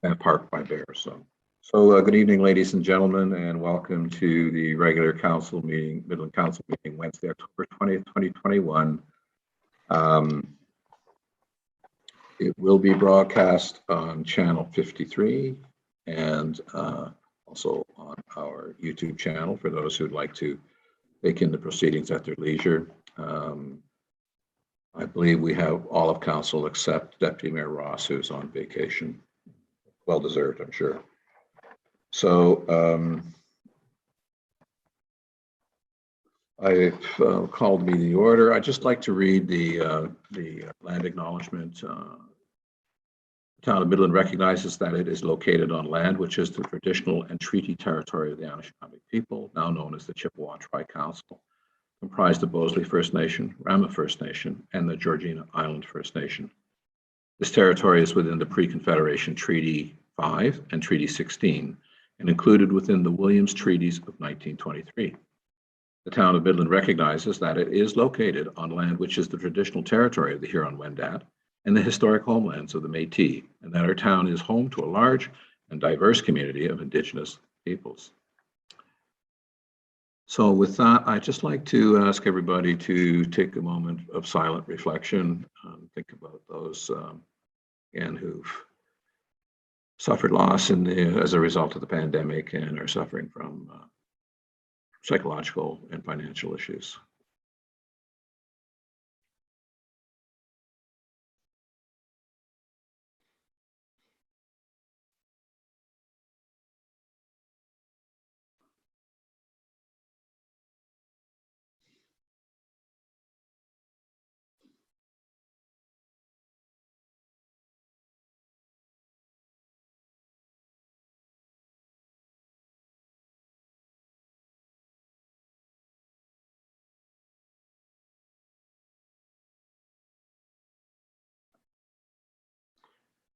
and parked by bears. So good evening, ladies and gentlemen, and welcome to the regular council meeting, Midland Council meeting, Wednesday, October 20th, 2021. It will be broadcast on channel 53 and also on our YouTube channel for those who'd like to take in the proceedings at their leisure. I believe we have all of council except Deputy Mayor Ross, who's on vacation. Well deserved, I'm sure. So I've called the meeting to order. I'd just like to read the land acknowledgement. The town of Midland recognizes that it is located on land which is the traditional and treaty territory of the Anishinaabe people, now known as the Chippewa Tri-Council, comprised of Bosley First Nation, Rama First Nation, and the Georgina Island First Nation. This territory is within the Pre-Confederation Treaty 5 and Treaty 16, and included within the Williams Treaties of 1923. The town of Midland recognizes that it is located on land which is the traditional territory of the Huron-Wendat and the historic homelands of the Métis, and that our town is home to a large and diverse community of Indigenous peoples. So with that, I'd just like to ask everybody to take a moment of silent reflection, think about those, again, who've suffered loss as a result of the pandemic and are suffering from psychological and financial issues.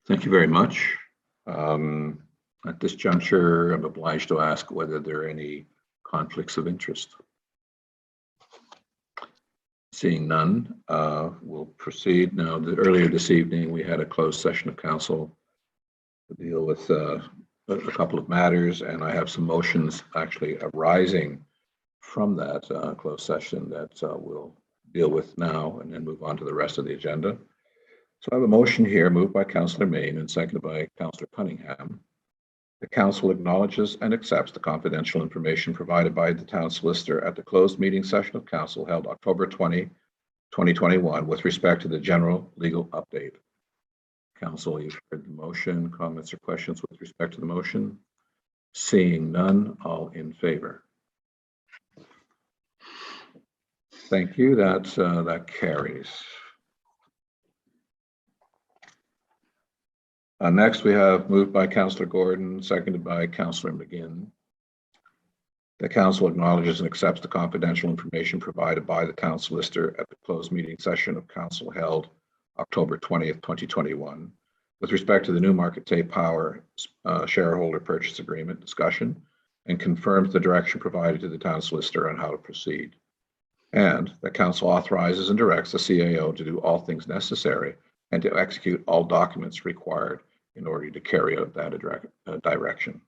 Thank you very much. At this juncture, I'm obliged to ask whether there are any conflicts of interest. Seeing none, we'll proceed. Now, earlier this evening, we had a closed session of council to deal with a couple of matters, and I have some motions actually arising from that closed session that we'll deal with now and then move on to the rest of the agenda. So I have a motion here moved by Councillor Main and seconded by Councillor Cunningham. The council acknowledges and accepts the confidential information provided by the town solicitor at the closed meeting session of council held October 20, 2021 with respect to the general legal update. Council, you've heard the motion. Comments or questions with respect to the motion? Seeing none, all in favor. Thank you. That carries. Next, we have moved by Councillor Gordon, seconded by Councillor McGinn. The council acknowledges and accepts the confidential information provided by the town solicitor at the closed meeting session of council held October 20th, 2021, with respect to the Newmarket Tay Power shareholder purchase agreement discussion, and confirms the direction provided to the town solicitor on how to proceed. And the council authorizes and directs the CAO to do all things necessary and to execute all documents required in order to carry out that direction.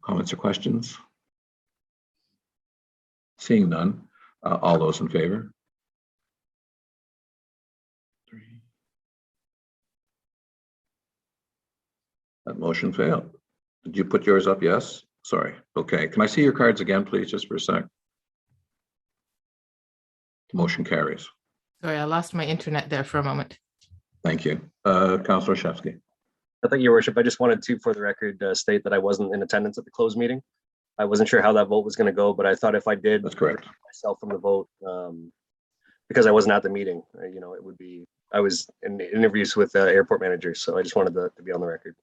Comments or questions? Seeing none, all those in favor? That motion failed. Did you put yours up? Yes? Sorry. Okay. Can I see your cards again, please, just for a sec? Motion carries. Sorry, I lost my internet there for a moment. Thank you. Councillor Shevsky. Thank you, Your Worship. I just wanted to, for the record, state that I wasn't in attendance at the closed meeting. I wasn't sure how that vote was going to go, but I thought if I did, that's correct, myself from the vote, because I wasn't at the meeting, you know, it would be, I was in interviews with airport managers, so I just wanted to be on the record.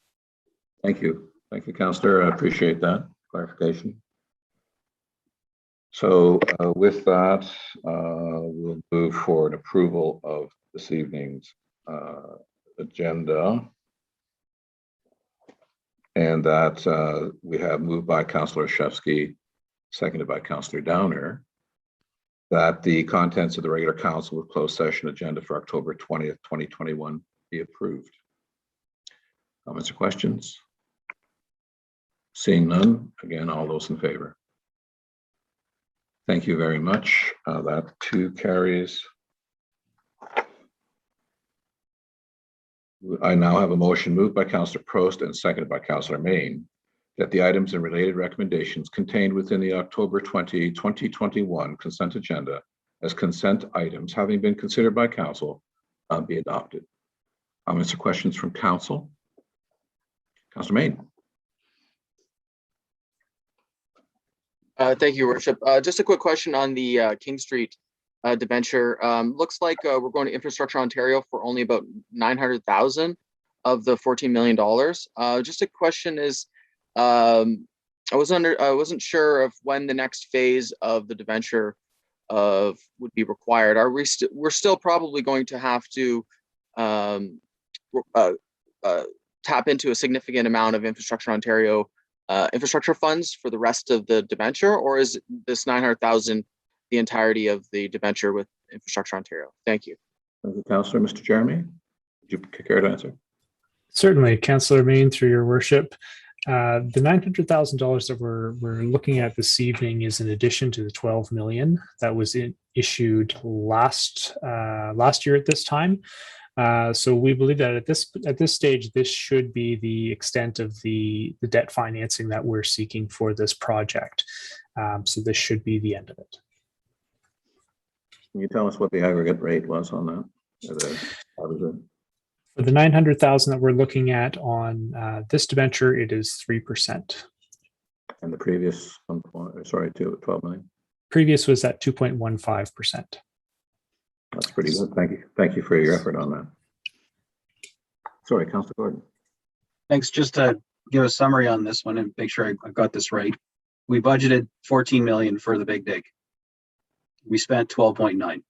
Thank you. Thank you, Councillor. I appreciate that clarification. So with that, we'll move for an approval of this evening's agenda. And that we have moved by Councillor Shevsky, seconded by Councillor Downer, that the contents of the regular council with closed session agenda for October 20th, 2021 be approved. Comments or questions? Seeing none, again, all those in favor. Thank you very much. That too carries. I now have a motion moved by Councillor Prost and seconded by Councillor Main that the items and related recommendations contained within the October 20, 2021 consent agenda as consent items having been considered by Council be adopted. Comments or questions from Council? Councillor Main. Thank you, Your Worship. Just a quick question on the King Street debenture. Looks like we're going to Infrastructure Ontario for only about 900,000 of the $14 million. Just a question is, I wasn't sure of when the next phase of the debenture would be required. We're still probably going to have to tap into a significant amount of Infrastructure Ontario infrastructure funds for the rest of the debenture, or is this 900,000 the entirety of the debenture with Infrastructure Ontario? Thank you. Thank you, Councillor. Mr. Jeremy, would you care to answer? Certainly, Councillor Main, through your worship. The $900,000 that we're looking at this evening is in addition to the 12 million that was issued last year at this time. So we believe that at this stage, this should be the extent of the debt financing that we're seeking for this project. So this should be the end of it. Can you tell us what the aggregate rate was on that? For the 900,000 that we're looking at on this debenture, it is 3%. And the previous 12 million? Previous was at 2.15%. That's pretty good. Thank you. Thank you for your effort on that. Sorry, Councillor Gordon. Thanks. Just to give a summary on this one and make sure I got this right. We budgeted 14 million for the big dig. We spent 12.9.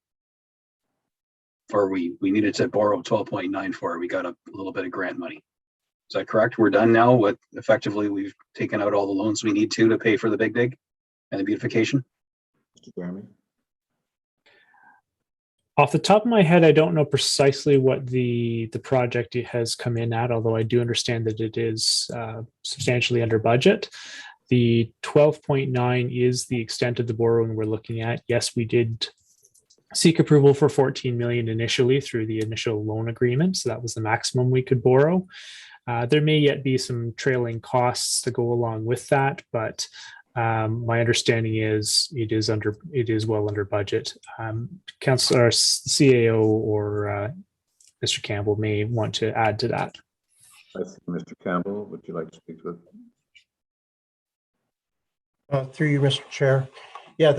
Or we needed to borrow 12.9 for it. We got a little bit of grant money. Is that correct? We're done now with effectively we've taken out all the loans we need to pay for the big dig and the beautification? Mr. Jeremy. Off the top of my head, I don't know precisely what the project has come in at, although I do understand that it is substantially under budget. The 12.9 is the extent of the borrowing we're looking at. Yes, we did seek approval for 14 million initially through the initial loan agreement, so that was the maximum we could borrow. There may yet be some trailing costs to go along with that, but my understanding is it is well under budget. Councillor CAO or Mr. Campbell may want to add to that. I see Mr. Campbell, would you like to speak to it? Through you, Mr. Chair. Yeah,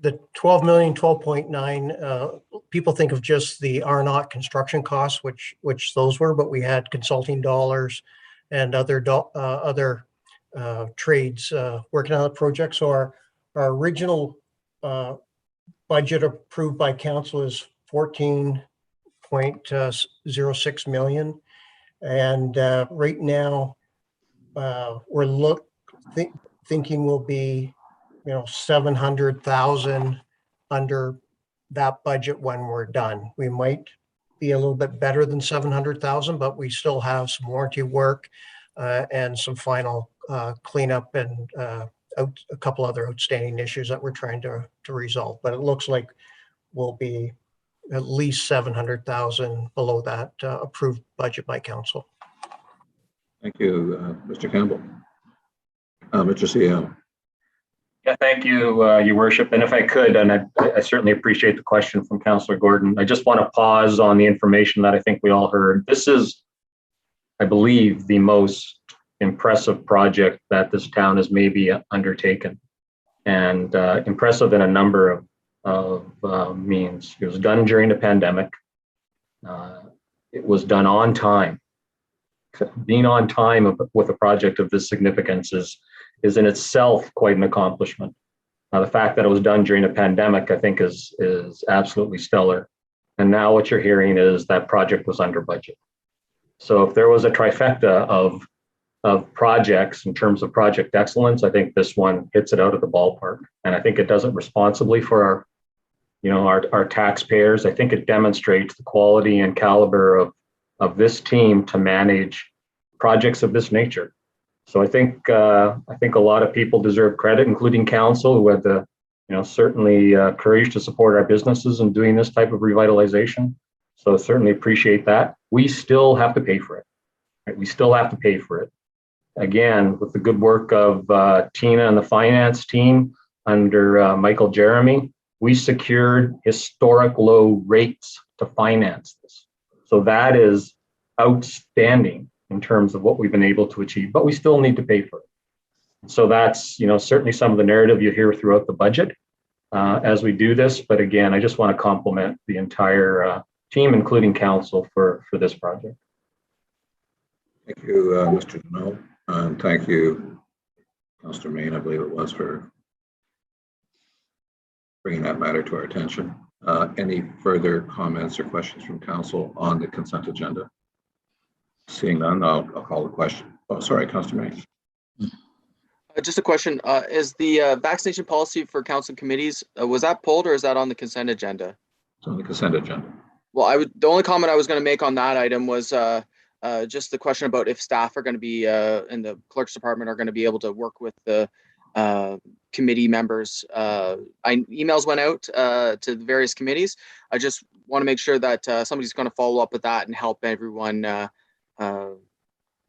the 12 million, 12.9, people think of just the R0 construction costs, which those were, but we had consulting dollars and other trades working on the project. So our original budget approved by council is 14.06 million. And right now we're thinking we'll be 700,000 under that budget when we're done. We might be a little bit better than 700,000, but we still have some warranty work and some final cleanup and a couple other outstanding issues that we're trying to resolve. But it looks like we'll be at least 700,000 below that approved budget by council. Thank you, Mr. Campbell. Mr. CEO. Yeah, thank you, Your Worship. And if I could, and I certainly appreciate the question from Councillor Gordon, I just want to pause on the information that I think we all heard. This is, I believe, the most impressive project that this town has maybe undertaken, and impressive in a number of means. It was done during the pandemic. It was done on time. Being on time with a project of this significance is in itself quite an accomplishment. The fact that it was done during a pandemic, I think, is absolutely stellar. And now what you're hearing is that project was under budget. So if there was a trifecta of projects in terms of project excellence, I think this one hits it out of the ballpark. And I think it does it responsibly for our taxpayers. I think it demonstrates the quality and caliber of this team to manage projects of this nature. So I think a lot of people deserve credit, including council, who had the, certainly courage to support our businesses in doing this type of revitalization. So certainly appreciate that. We still have to pay for it. Right? We still have to pay for it. Again, with the good work of Tina and the finance team under Michael Jeremy, we secured historic low rates to finance this. So that is outstanding in terms of what we've been able to achieve, but we still need to pay for it. So that's, certainly some of the narrative you hear throughout the budget as we do this. But again, I just want to compliment the entire team, including council, for this project. Thank you, Mr. Deneau. And thank you, Councillor Main, I believe it was, for bringing that matter to our attention. Any further comments or questions from council on the consent agenda? Seeing none, I'll call the question. Oh, sorry, Councillor Main. Just a question, is the vaccination policy for council committees, was that pulled or is that on the consent agenda? It's on the consent agenda. Well, the only comment I was going to make on that item was just the question about if staff are going to be in the clerk's department are going to be able to work with the committee members. Emails went out to the various committees. I just want to make sure that somebody's going to follow up with that and help everyone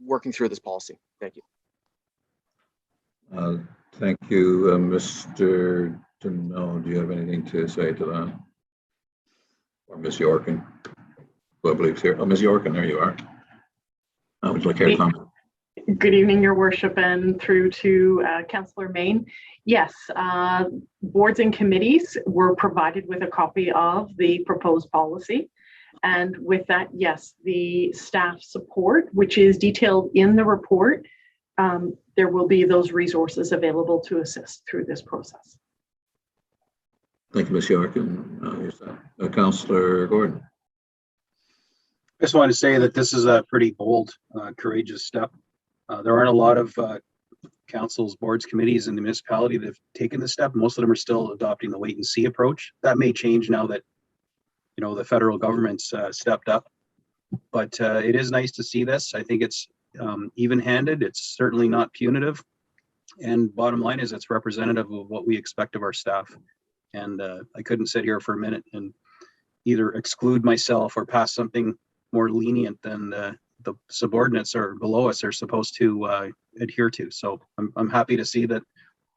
working through this policy. Thank you. Thank you, Mr. Deneau. Do you have anything to say to that? Or Ms. Yorkin, who I believe is here. Oh, Ms. Yorkin, there you are. Would you like to comment? Good evening, Your Worship, and through to Councillor Main. Yes, boards and committees were provided with a copy of the proposed policy. And with that, yes, the staff support, which is detailed in the report, there will be those resources available to assist through this process. Thank you, Ms. Yorkin. Councillor Gordon. I just want to say that this is a pretty bold, courageous step. There aren't a lot of councils, boards, committees in the municipality that have taken this step. Most of them are still adopting the wait and see approach. That may change now that, the federal government's stepped up. But it is nice to see this. I think it's even-handed. It's certainly not punitive. And bottom line is it's representative of what we expect of our staff. And I couldn't sit here for a minute and either exclude myself or pass something more lenient than the subordinates or below us are supposed to adhere to. So I'm happy to see that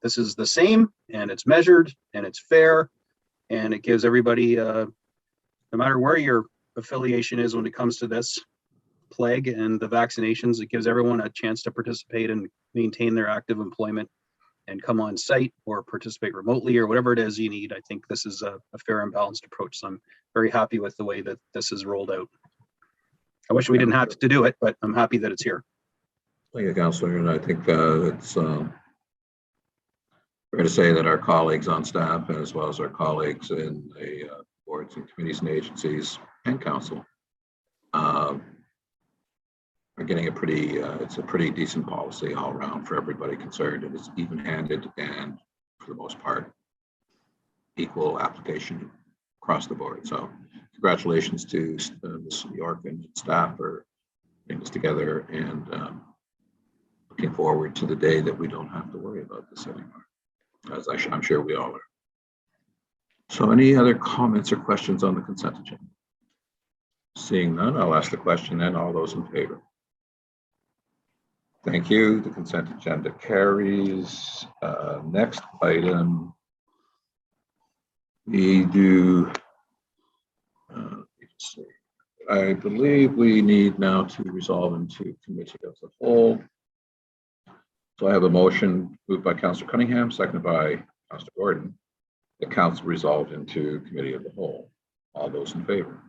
this is the same and it's measured and it's fair and it gives everybody, no matter where your affiliation is when it comes to this plague and the vaccinations, it gives everyone a chance to participate and maintain their active employment and come on site or participate remotely or whatever it is you need. I think this is a fair and balanced approach. So I'm very happy with the way that this is rolled out. I wish we didn't have to do it, but I'm happy that it's here. Thank you, Councillor. And I think it's fair to say that our colleagues on staff, as well as our colleagues in the boards and committees and agencies and council, are getting it's a pretty decent policy all around for everybody concerned. It is even-handed and, for the most part, equal application across the board. So congratulations to Ms. York and staff for putting this together and looking forward to the day that we don't have to worry about this anymore, as I'm sure we all are. So any other comments or questions on the consent agenda? Seeing none, I'll ask the question then. All those in favor? Thank you. The consent agenda carries. Next item, we do, let's see. I believe we need now to resolve into committee of the whole. So I have a motion moved by Councillor Cunningham, seconded by Councillor Gordon, the council resolved into committee of the whole. All those in favor?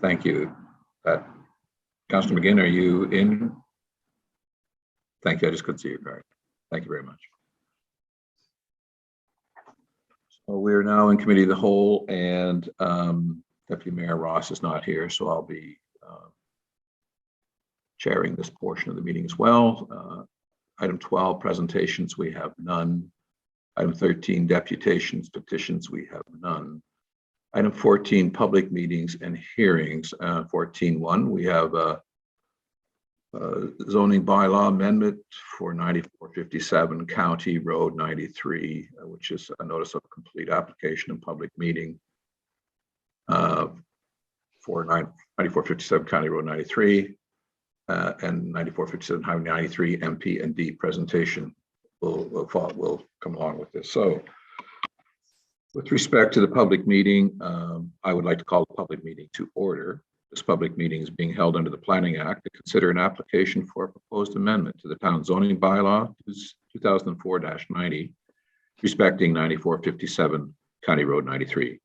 Thank you. Councillor McGinn, are you in? Thank you. I just couldn't see your card. Thank you very much. So we're now in committee of the whole, and Deputy Mayor Ross is not here, so I'll be chairing this portion of the meeting as well. Item 12, presentations, we have none. Item 13, deputations, petitions, we have none. Item 14, public meetings and hearings. 14.1, we have zoning bylaw amendment for 9457 County Road 93, which is a notice of complete application and public meeting for 9457 County Road 93 and 9457 Highway 93 MP and D presentation will come along with this. So with respect to the public meeting, I would like to call the public meeting to order. This public meeting is being held under the Planning Act to consider an application for a proposed amendment to the town zoning bylaw 2004-90, respecting 9457 County Road 93.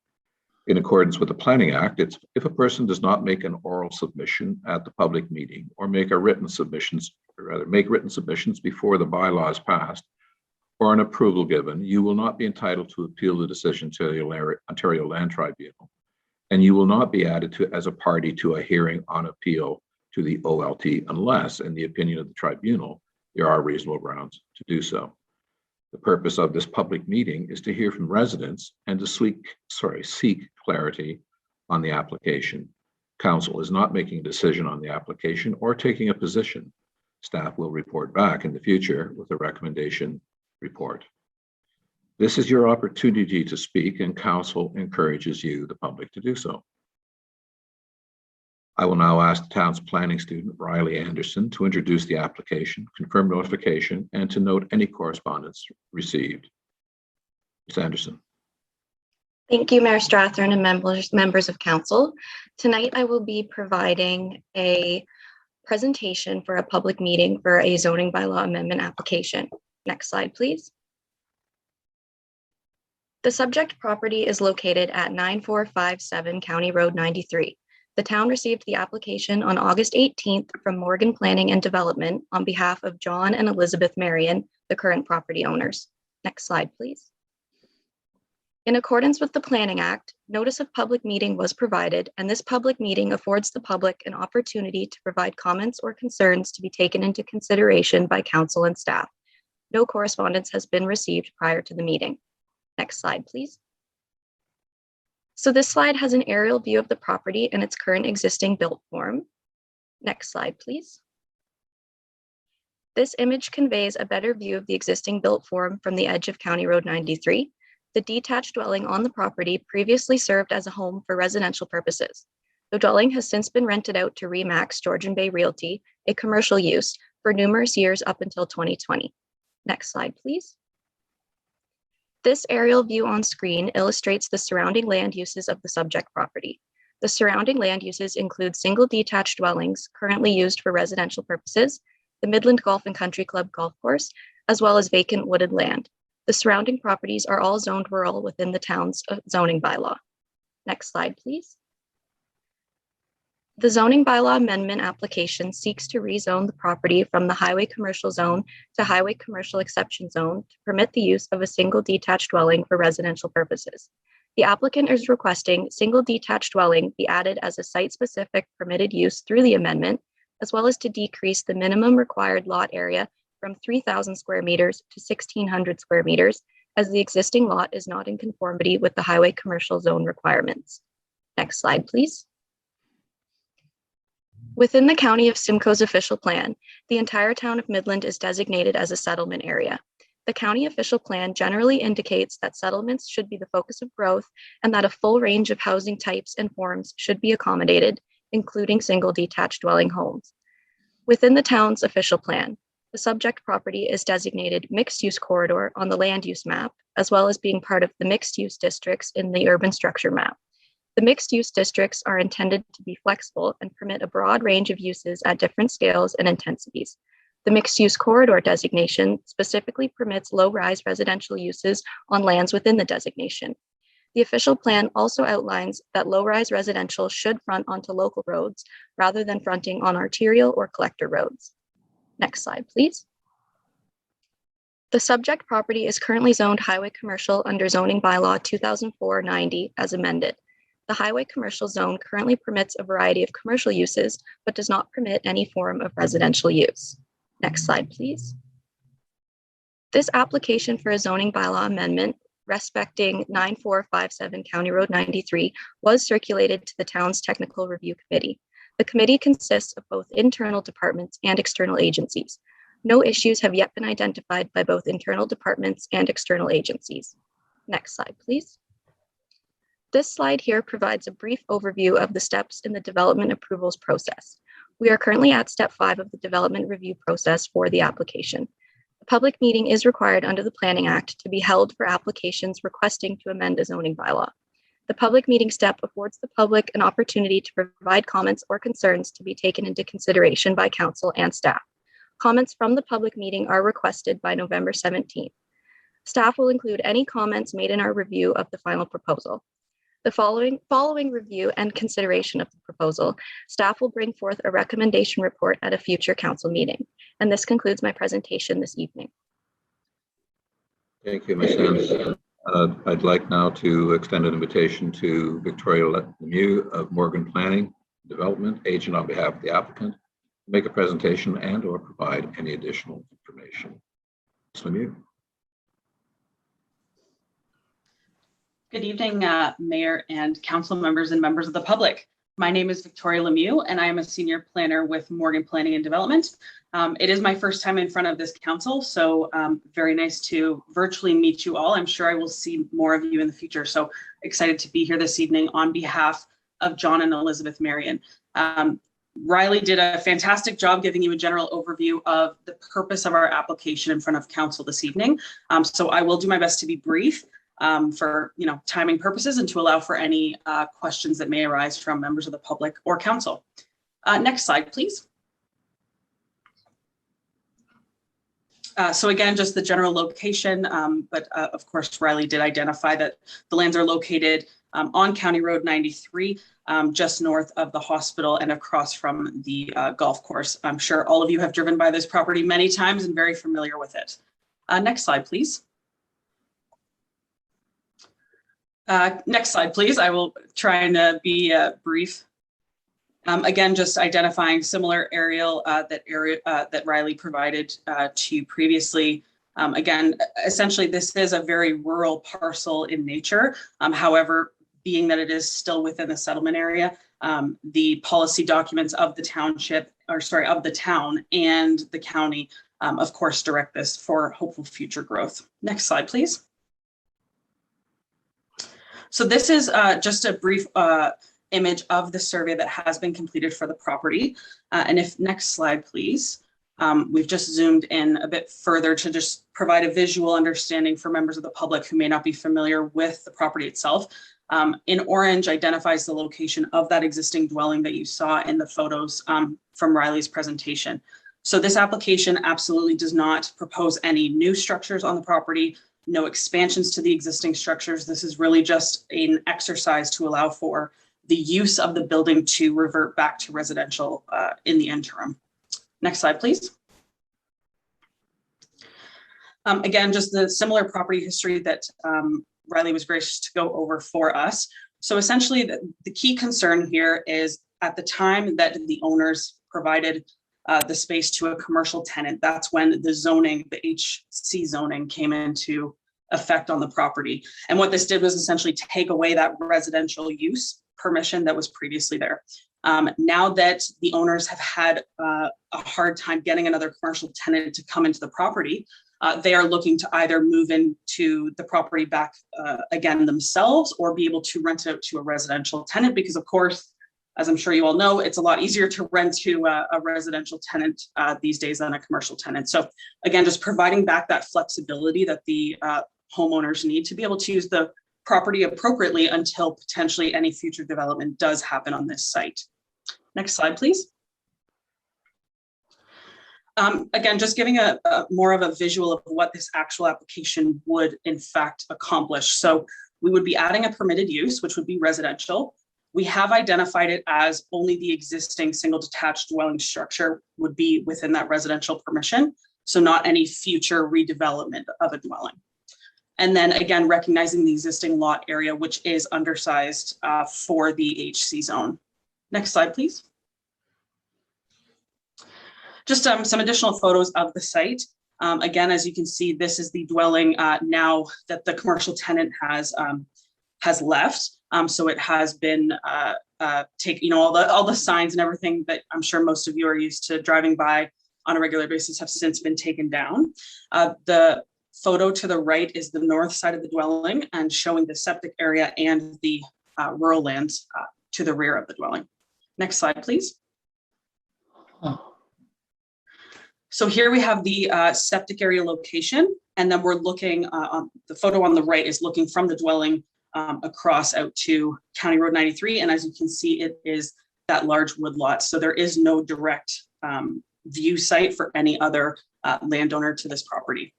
In accordance with the Planning Act, it's if a person does not make an oral submission at the public meeting or make written submissions before the bylaw is passed or an approval given, you will not be entitled to appeal the decision to the Ontario Land Tribunal, and you will not be added to as a party to a hearing on appeal to the OLT unless, in the opinion of the tribunal, there are reasonable grounds to do so. The purpose of this public meeting is to hear from residents and to seek clarity on the application. Council is not making a decision on the application or taking a position. Staff will report back in the future with a recommendation report. This is your opportunity to speak, and council encourages you, the public, to do so. I will now ask the town's planning student, Riley Anderson, to introduce the application, confirm notification, and to note any correspondence received. Ms. Anderson. Thank you, Mayor Strathern and members of council. Tonight, I will be providing a presentation for a public meeting for a zoning bylaw amendment application. Next slide, please. The subject property is located at 9457 County Road 93. The town received the application on August 18th from Morgan Planning and Development on behalf of John and Elizabeth Marion, the current property owners. Next slide, please. In accordance with the Planning Act, notice of public meeting was provided, and this public meeting affords the public an opportunity to provide comments or concerns to be taken into consideration by council and staff. No correspondence has been received prior to the meeting. Next slide, please. So this slide has an aerial view of the property and its current existing built form. Next slide, please. This image conveys a better view of the existing built form from the edge of County Road 93. The detached dwelling on the property previously served as a home for residential purposes. The dwelling has since been rented out to Remax Georgian Bay Realty, a commercial use, for numerous years up until 2020. Next slide, please. This aerial view on screen illustrates the surrounding land uses of the subject property. The surrounding land uses include single detached dwellings currently used for residential purposes, the Midland Golf and Country Club golf course, as well as vacant wooded land. The surrounding properties are all zoned rural within the town's zoning bylaw. Next slide, please. The zoning bylaw amendment application seeks to rezone the property from the highway commercial zone to highway commercial exception zone to permit the use of a single detached dwelling for residential purposes. The applicant is requesting single detached dwelling be added as a site-specific permitted use through the amendment, as well as to decrease the minimum required lot area from 3,000 square meters to 1,600 square meters, as the existing lot is not in conformity with the highway commercial zone requirements. Next slide, please. Within the County of Simcoe's official plan, the entire town of Midland is designated as a settlement area. The county official plan generally indicates that settlements should be the focus of growth and that a full range of housing types and forms should be accommodated, including single detached dwelling homes. Within the town's official plan, the subject property is designated mixed-use corridor on the land use map, as well as being part of the mixed-use districts in the urban structure map. The mixed-use districts are intended to be flexible and permit a broad range of uses at different scales and intensities. The mixed-use corridor designation specifically permits low-rise residential uses on lands within the designation. The official plan also outlines that low-rise residential should front onto local roads rather than fronting on arterial or collector roads. Next slide, please. The subject property is currently zoned highway commercial under zoning bylaw 2004-90 as amended. The highway commercial zone currently permits a variety of commercial uses, but does not permit any form of residential use. Next slide, please. This application for a zoning bylaw amendment respecting 9457 County Road 93 was circulated to the town's Technical Review Committee. The committee consists of both internal departments and external agencies. No issues have yet been identified by both internal departments and external agencies. Next slide, please. This slide here provides a brief overview of the steps in the development approvals process. We are currently at step 5 of the development review process for the application. A public meeting is required under the Planning Act to be held for applications requesting to amend a zoning bylaw. The public meeting step affords the public an opportunity to provide comments or concerns to be taken into consideration by council and staff. Comments from the public meeting are requested by November 17th. Staff will include any comments made in our review of the final proposal. The following review and consideration of the proposal, staff will bring forth a recommendation report at a future council meeting. And this concludes my presentation this evening. Thank you, Ms. Anderson. I'd like now to extend an invitation to Victoria Lemieux of Morgan Planning Development, agent on behalf of the applicant, to make a presentation and or provide any additional information. Ms. Lemieux. Good evening, Mayor and council members and members of the public. My name is Victoria Lemieux, and I am a senior planner with Morgan Planning and Development. It is my first time in front of this council, so very nice to virtually meet you all. I'm sure I will see more of you in the future, so excited to be here this evening on behalf of John and Elizabeth Marion. Riley did a fantastic job giving you a general overview of the purpose of our application in front of council this evening. So I will do my best to be brief. For timing purposes and to allow for any questions that may arise from members of the public or council. Next slide, please. So again, just the general location, but of course, Riley did identify that the lands are located on County Road 93, just north of the hospital and across from the golf course. I'm sure all of you have driven by this property many times and very familiar with it. Next slide, please. Next slide, please. I will try and be brief. Again, just identifying similar aerial that Riley provided to you previously. Again, essentially, this is a very rural parcel in nature. However, being that it is still within the settlement area, the policy documents of the township, or sorry, of the town and the county, of course, direct this for hopeful future growth. Next slide, please. So this is just a brief image of the survey that has been completed for the property. And if next slide, please. We've just zoomed in a bit further to just provide a visual understanding for members of the public who may not be familiar with the property itself. In orange identifies the location of that existing dwelling that you saw in the photos from Riley's presentation. So this application absolutely does not propose any new structures on the property, no expansions to the existing structures. This is really just an exercise to allow for the use of the building to revert back to residential in the interim. Next slide, please. Again, just the similar property history that Riley was gracious to go over for us. So essentially, the key concern here is at the time that the owners provided the space to a commercial tenant, that's when the zoning, the HC zoning came into effect on the property. And what this did was essentially take away that residential use permission that was previously there. Now that the owners have had a hard time getting another commercial tenant to come into the property, they are looking to either move into the property back again themselves or be able to rent out to a residential tenant, because of course, as I'm sure you all know, it's a lot easier to rent to a residential tenant these days than a commercial tenant. So again, just providing back that flexibility that the homeowners need to be able to use the property appropriately until potentially any future development does happen on this site. Next slide, please. Again, just giving a more of a visual of what this actual application would in fact accomplish. So we would be adding a permitted use, which would be residential. We have identified it as only the existing single detached dwelling structure would be within that residential permission, so not any future redevelopment of a dwelling. And then again, recognizing the existing lot area, which is undersized for the HC zone. Next slide, please. Just some additional photos of the site. Again, as you can see, this is the dwelling now that the commercial tenant has left. So it has been taken, all the signs and everything that I'm sure most of you are used to driving by on a regular basis have since been taken down. The photo to the right is the north side of the dwelling and showing the septic area and the rural lands to the rear of the dwelling. Next slide, please. So here we have the septic area location, and then we're looking on the photo on the right is looking from the dwelling across out to County Road 93. And as you can see, it is that large woodlot. So there is no direct view site for any other landowner to this property.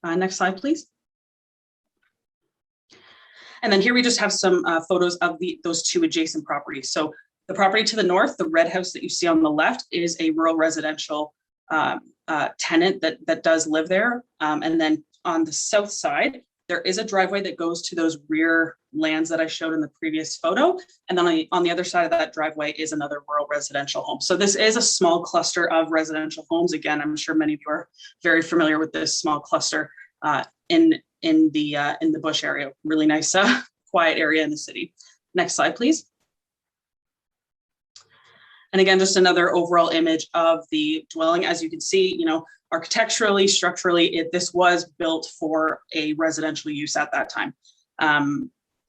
Next slide, please. And then here we just have some photos of those two adjacent properties. So the property to the north, the red house that you see on the left, is a rural residential tenant that does live there. And then on the south side, there is a driveway that goes to those rear lands that I showed in the previous photo. And then on the other side of that driveway is another rural residential home. So this is a small cluster of residential homes. Again, I'm sure many of you are very familiar with this small cluster in the bush area. Really nice, quiet area in the city. Next slide, please. And again, just another overall image of the dwelling. As you can see, architecturally, structurally, this was built for a residential use at that time.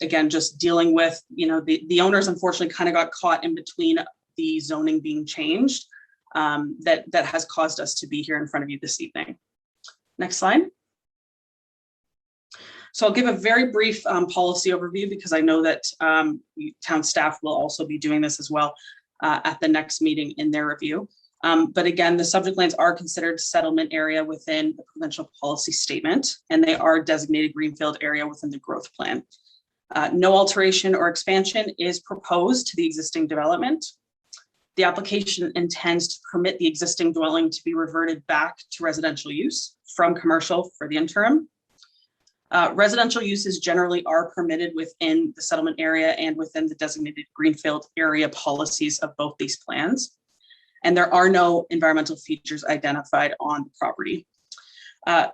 Again, just dealing with, the owners unfortunately kind of got caught in between the zoning being changed that has caused us to be here in front of you this evening. Next slide. So I'll give a very brief policy overview because I know that town staff will also be doing this as well at the next meeting in their review. But again, the subject lands are considered settlement area within the provincial policy statement, and they are designated greenfield area within the growth plan. No alteration or expansion is proposed to the existing development. The application intends to permit the existing dwelling to be reverted back to residential use from commercial for the interim. Residential uses generally are permitted within the settlement area and within the designated greenfield area policies of both these plans. And there are no environmental features identified on the property.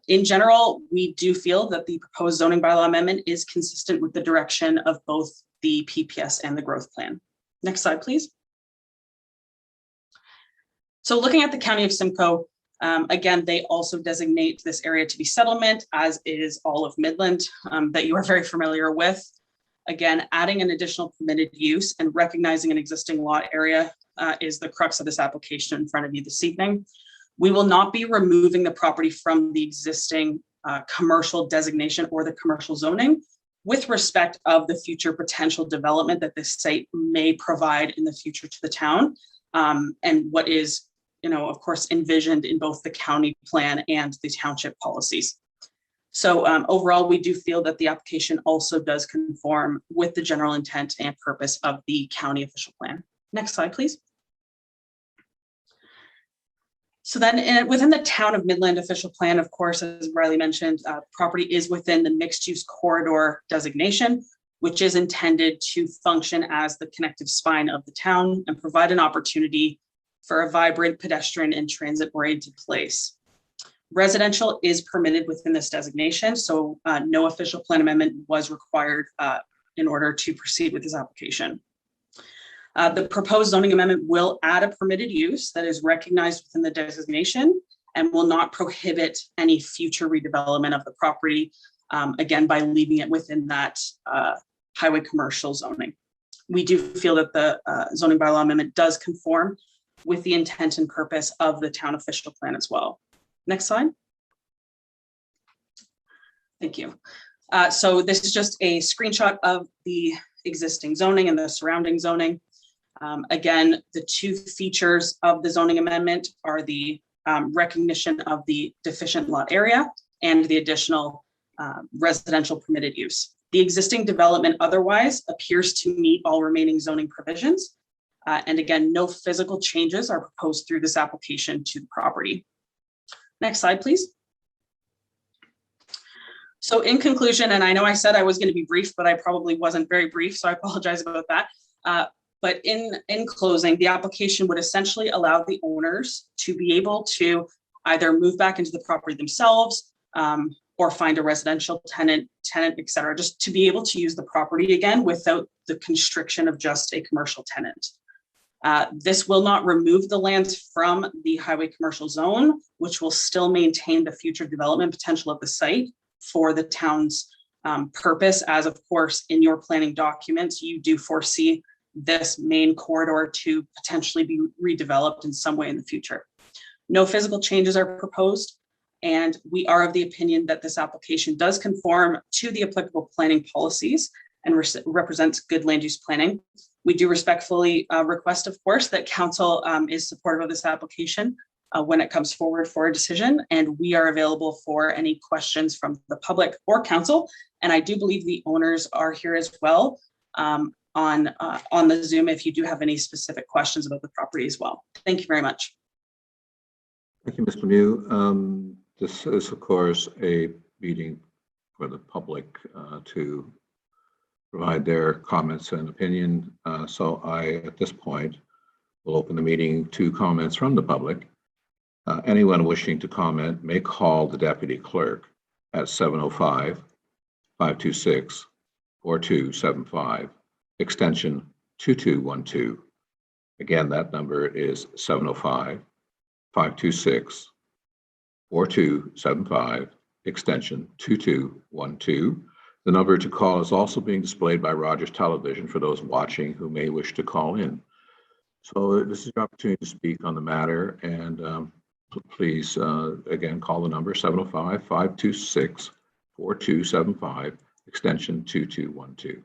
In general, we do feel that the proposed zoning bylaw amendment is consistent with the direction of both the PPS and the growth plan. Next slide, please. So looking at the County of Simcoe, again, they also designate this area to be settlement, as is all of Midland that you are very familiar with. Again, adding an additional permitted use and recognizing an existing lot area is the crux of this application in front of you this evening. We will not be removing the property from the existing commercial designation or the commercial zoning with respect of the future potential development that this site may provide in the future to the town, and what is, of course, envisioned in both the county plan and the township policies. So overall, we do feel that the application also does conform with the general intent and purpose of the county official plan. Next slide, please. So then within the town of Midland official plan, of course, as Riley mentioned, property is within the mixed use corridor designation, which is intended to function as the connective spine of the town and provide an opportunity for a vibrant pedestrian and transit oriented place. Residential is permitted within this designation, so no official plan amendment was required in order to proceed with this application. The proposed zoning amendment will add a permitted use that is recognized within the designation and will not prohibit any future redevelopment of the property, again, by leaving it within that highway commercial zoning. We do feel that the zoning bylaw amendment does conform with the intent and purpose of the town official plan as well. Next slide. Thank you. So this is just a screenshot of the existing zoning and the surrounding zoning. Again, the two features of the zoning amendment are the recognition of the deficient lot area and the additional residential permitted use. The existing development otherwise appears to meet all remaining zoning provisions. And again, no physical changes are proposed through this application to the property. Next slide, please. So in conclusion, and I know I said I was going to be brief, but I probably wasn't very brief, so I apologize about that. But in closing, the application would essentially allow the owners to be able to either move back into the property themselves, or find a residential tenant, et cetera, just to be able to use the property again without the constriction of just a commercial tenant. This will not remove the lands from the highway commercial zone, which will still maintain the future development potential of the site for the town's purpose, as of course in your planning documents, you do foresee this main corridor to potentially be redeveloped in some way in the future. No physical changes are proposed, and we are of the opinion that this application does conform to the applicable planning policies and represents good land use planning. We do respectfully request, of course, that council is supportive of this application when it comes forward for a decision, and we are available for any questions from the public or council. And I do believe the owners are here as well on the Zoom if you do have any specific questions about the property as well. Thank you very much. Thank you, Mr. Mew. This is, of course, a meeting for the public to provide their comments and opinion. So I, at this point, will open the meeting to comments from the public. Anyone wishing to comment may call the deputy clerk at 705-526-4275, extension 2212. Again, that number is 705-526-4275, extension 2212. The number to call is also being displayed by Rogers Television for those watching who may wish to call in. So this is your opportunity to speak on the matter, and please, again, call the number 705-526-4275, extension 2212.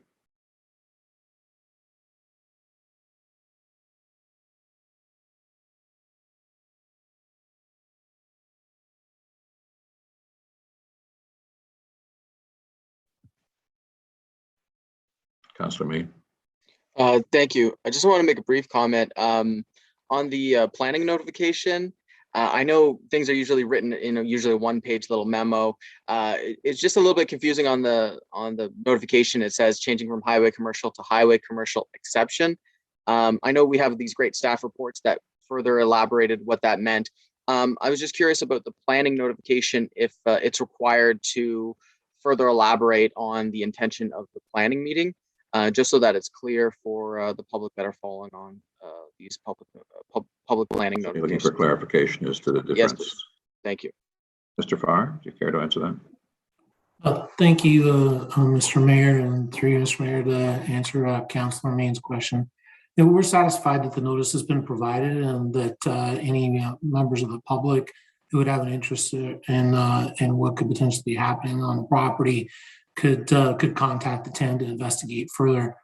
Councillor Mead. Thank you. I just want to make a brief comment on the planning notification. I know things are usually written in usually a one-page little memo. It's just a little bit confusing on the notification. It says changing from highway commercial to highway commercial exception. I know we have these great staff reports that further elaborated what that meant. I was just curious about the planning notification, if it's required to further elaborate on the intention of the planning meeting, just so that it's clear for the public that are following on these public planning Looking notifications. for clarification as to the difference. Yes, please. Thank you. Mr. Farr, do you care to answer that? Thank you, Mr. Mayor, and through you, Mr. Mayor, to answer Councillor Main's question. We're satisfied that the notice has been provided and that any members of the public who would have an interest in what could potentially be happening on the property could contact the town to investigate further.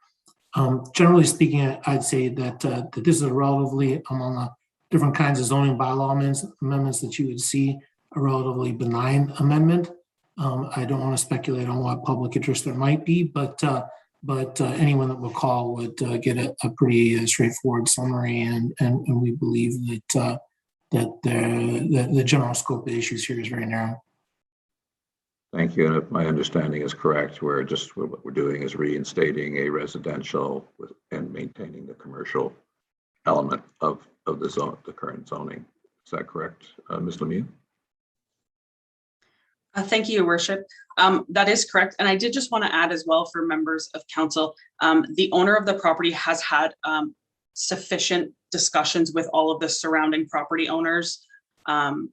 Generally speaking, I'd say that this is a relatively, among the different kinds of zoning bylaw amendments that you would see, a relatively benign amendment. I don't want to speculate on what public interest there might be, but anyone that will call would get a pretty straightforward summary, and we believe that the general scope of the issues here is very narrow. Thank you. And if my understanding is correct, what we're doing is reinstating a residential and maintaining the commercial element of the zone, the current zoning. Is that correct, Ms. Lemieux? Thank you, Your Worship. That is correct. And I did just want to add as well for members of council, the owner of the property has had sufficient discussions with all of the surrounding property owners, and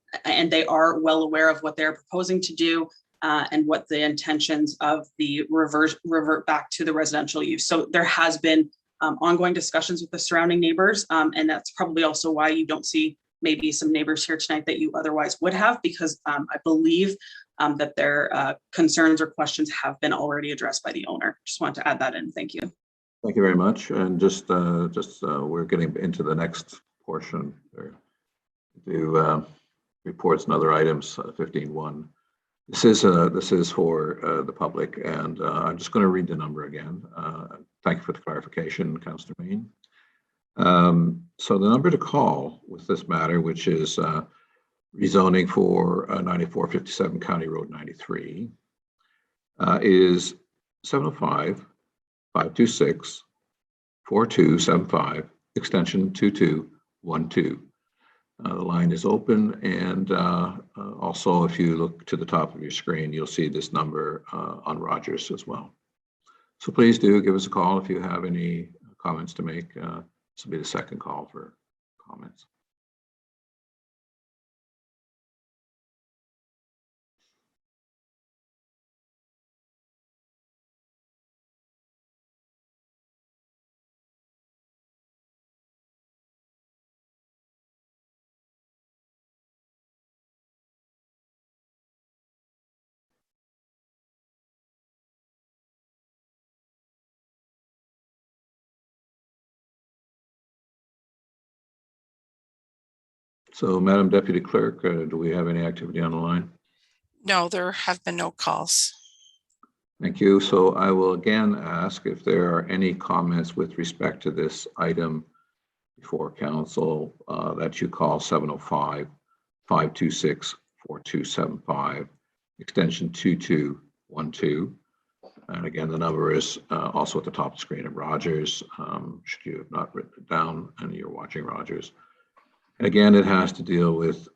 they are well aware of what they're proposing to do and what the intentions of the revert back to the residential use. So there has been ongoing discussions with the surrounding neighbors, and that's probably also why you don't see maybe some neighbors here tonight that you otherwise would have, because I believe that their concerns or questions have been already addressed by the owner. Just wanted to add that in. Thank you. Thank you very much. And just we're getting into the next portion. Do reports and other items. 15.1. This is for the public, and I'm just going to read the number again. Thank you for the clarification, Councillor Main. So the number to call with this matter, which is rezoning for 9457 County Road 93, is 705-526-4275, extension 2212. The line is open, and also if you look to the top of your screen, you'll see this number on Rogers as well. So please do give us a call if you have any comments to make. This will be the second call for comments. So, Madam Deputy Clerk, do we have any activity on the line? No, there have been no calls. Thank you. So I will again ask if there are any comments with respect to this item before council that you call 705-526-4275, extension 2212. And again, the number is also at the top of the screen of Rogers, should you have not written it down and you're watching Rogers. And again, it has to deal with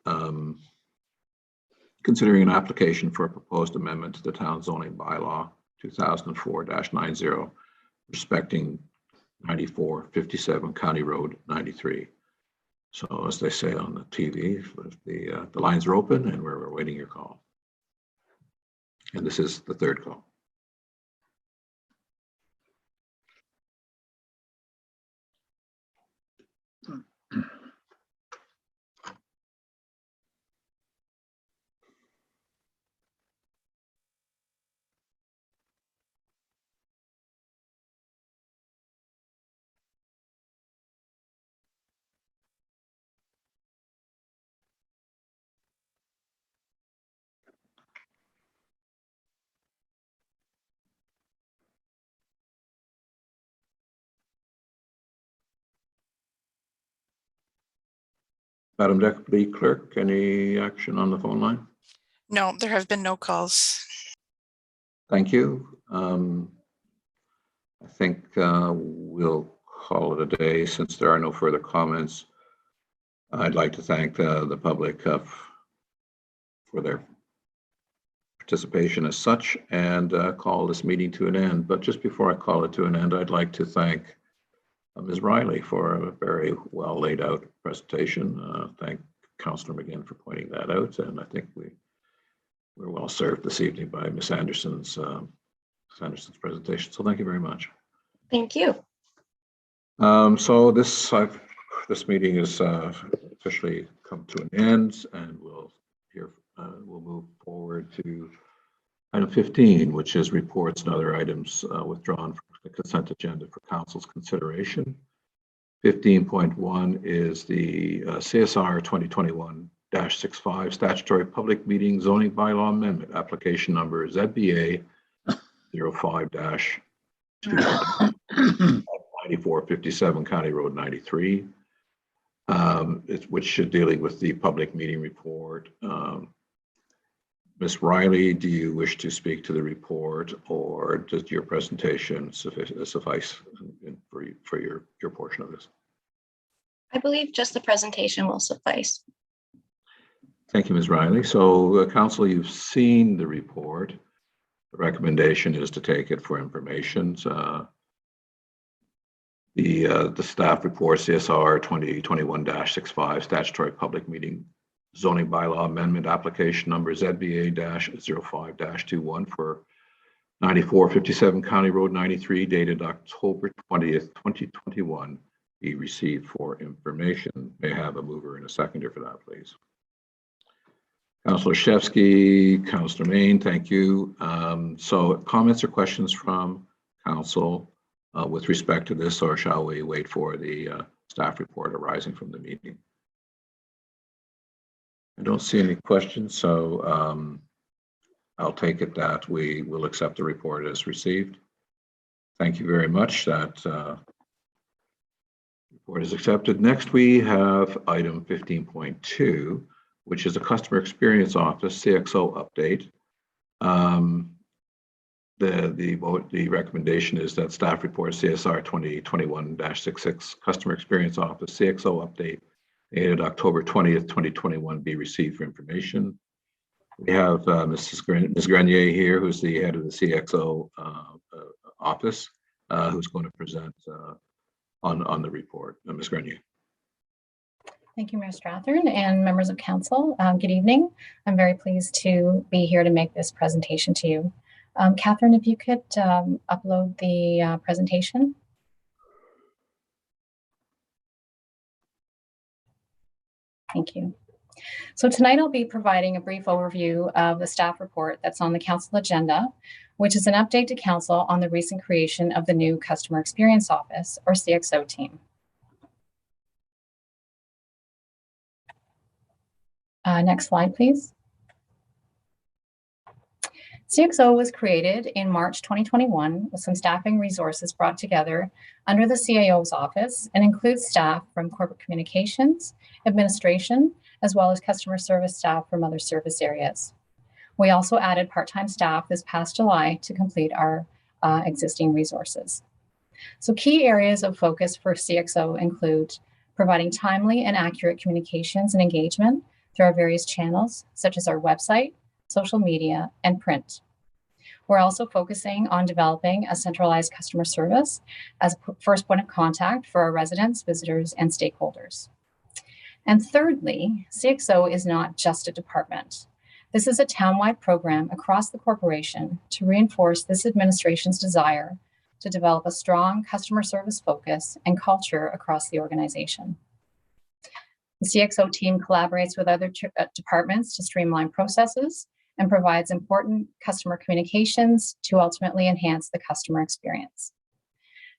considering an application for a proposed amendment to the town zoning bylaw 2004-90, respecting 9457 County Road 93. So as they say on the TV, the lines are open and we're awaiting your call. And this is the third call. Madam Deputy Clerk, any action on the phone line? No, there have been no calls. Thank you. I think we'll call it a day since there are no further comments. I'd like to thank the public for their participation as such and call this meeting to an end. But just before I call it to an end, I'd like to thank Ms. Riley for a very well laid out presentation. Thank Councillor McGinn for pointing that out. And I think we're well served this evening by Ms. Anderson's presentation. So thank you very much. Thank you. So this meeting is officially come to an end, and we'll move forward to item 15, which is reports and other items withdrawn from the consent agenda for council's consideration. 15.1 is the CSR 2021-65 statutory public meeting zoning bylaw amendment application number ZBA 05-9457 County Road 93, which is dealing with the public meeting report. Ms. Riley, do you wish to speak to the report, or does your presentation suffice for your portion of this? I believe just the presentation will suffice. Thank you, Ms. Riley. So, Council, you've seen the report. The recommendation is to take it for information. The staff report CSR 2021-65 statutory public meeting zoning bylaw amendment application number ZBA-05-21 for 9457 County Road 93 dated October 20th, 2021 be received for information. May I have a mover and a seconder for that, please? Councillor Shevsky, Councillor Main, thank you. So comments or questions from council with respect to this, or shall we wait for the staff report arising from the meeting? I don't see any questions, so I'll take it that we will accept the report as received. Thank you very much. That report is accepted. Next, we have item 15.2, which is a customer experience office CXO update. The recommendation is that staff report CSR 2021-66 customer experience office CXO update dated October 20th, 2021 be received for information. We have Ms. Grenier here, who's the head of the CXO office, who's going to present on the report. Ms. Grenier. Thank you, Mayor Strathern and members of council. Good evening. I'm very pleased to be here to make this presentation to you. Catherine, if you could upload the presentation. Thank you. So tonight I'll be providing a brief overview of the staff report that's on the council agenda, which is an update to council on the recent creation of the new Customer Experience Office, or CXO team. Next slide, please. CXO was created in March 2021 with some staffing resources brought together under the CAO's office and includes staff from corporate communications, administration, as well as customer service staff from other service areas. We also added part-time staff this past July to complete our existing resources. So key areas of focus for CXO include providing timely and accurate communications and engagement through our various channels, such as our website, social media, and print. We're also focusing on developing a centralized customer service as a first point of contact for our residents, visitors, and stakeholders. And thirdly, CXO is not just a department. This is a townwide program across the corporation to reinforce this administration's desire to develop a strong customer service focus and culture across the organization. The CXO team collaborates with other departments to streamline processes and provides important customer communications to ultimately enhance the customer experience.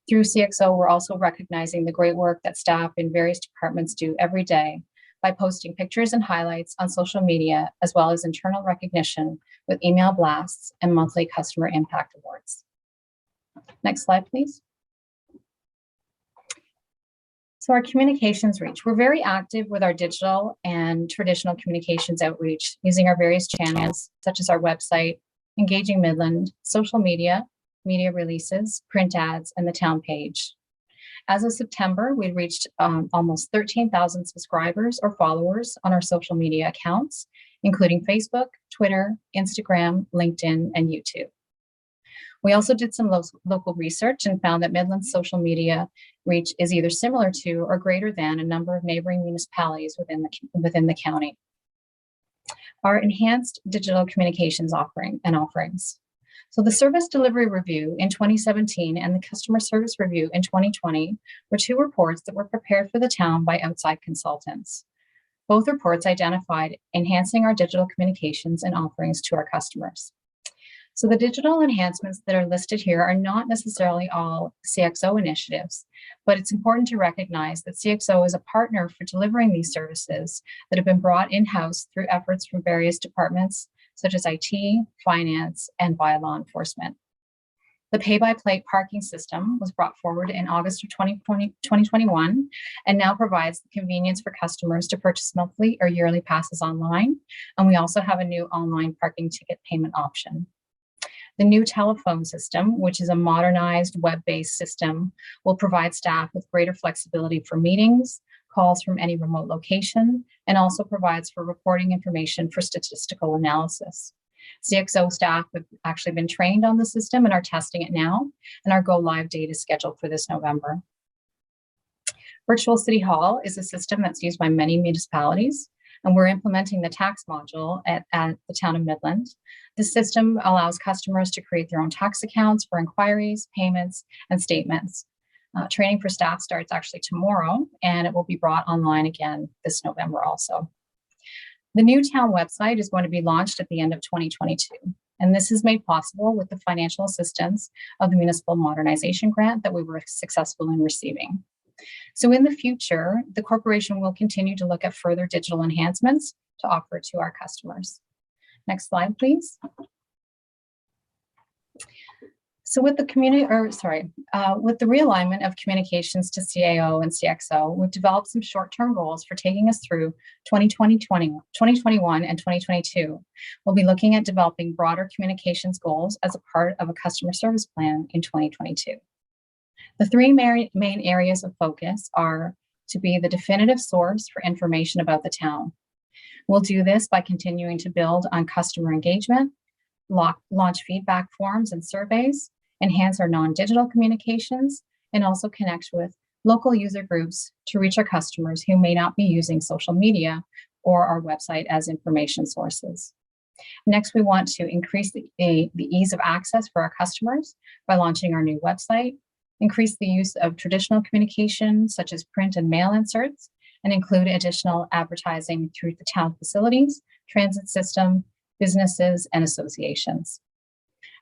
Through CXO, we're also recognizing the great work that staff in various departments do every day by posting pictures and highlights on social media, as well as internal recognition with email blasts and monthly customer impact awards. Next slide, please. So our communications reach. We're very active with our digital and traditional communications outreach using our various channels, such as our website, Engaging Midland, social media, media releases, print ads, and the town page. As of September, we'd reached almost 13,000 subscribers or followers on our social media accounts, including Facebook, Twitter, Instagram, LinkedIn, and YouTube. We also did some local research and found that Midland's social media reach is either similar to or greater than a number of neighboring municipalities within the county. Our enhanced digital communications offerings. So the service delivery review in 2017 and the customer service review in 2020 were two reports that were prepared for the town by outside consultants. Both reports identified enhancing our digital communications and offerings to our customers. So the digital enhancements that are listed here are not necessarily all CXO initiatives, but it's important to recognize that CXO is a partner for delivering these services that have been brought in-house through efforts from various departments, such as IT, finance, and bylaw enforcement. The pay-by-plate parking system was brought forward in August of 2021 and now provides the convenience for customers to purchase monthly or yearly passes online. And we also have a new online parking ticket payment option. The new telephone system, which is a modernized web-based system, will provide staff with greater flexibility for meetings, calls from any remote location, and also provides for reporting information for statistical analysis. CXO staff have actually been trained on the system and are testing it now, and our go live date is scheduled for this November. Virtual City Hall is a system that's used by many municipalities, and we're implementing the tax module at the town of Midland. The system allows customers to create their own tax accounts for inquiries, payments, and statements. Training for staff starts actually tomorrow, and it will be brought online again this November also. The new town website is going to be launched at the end of 2022, and this is made possible with the financial assistance of the Municipal Modernization Grant that we were successful in receiving. So in the future, the corporation will continue to look at further digital enhancements to offer to our customers. Next slide, please. So with the with the realignment of communications to CAO and CXO, we've developed some short-term goals for taking us through 2021 and 2022. We'll be looking at developing broader communications goals as a part of a customer service plan in 2022. The three main areas of focus are to be the definitive source for information about the town. We'll do this by continuing to build on customer engagement, launch feedback forms and surveys, enhance our non-digital communications, and also connect with local user groups to reach our customers who may not be using social media or our website as information sources. Next, we want to increase the ease of access for our customers by launching our new website, increase the use of traditional communication such as print and mail inserts, and include additional advertising through the town facilities, transit system, businesses, and associations.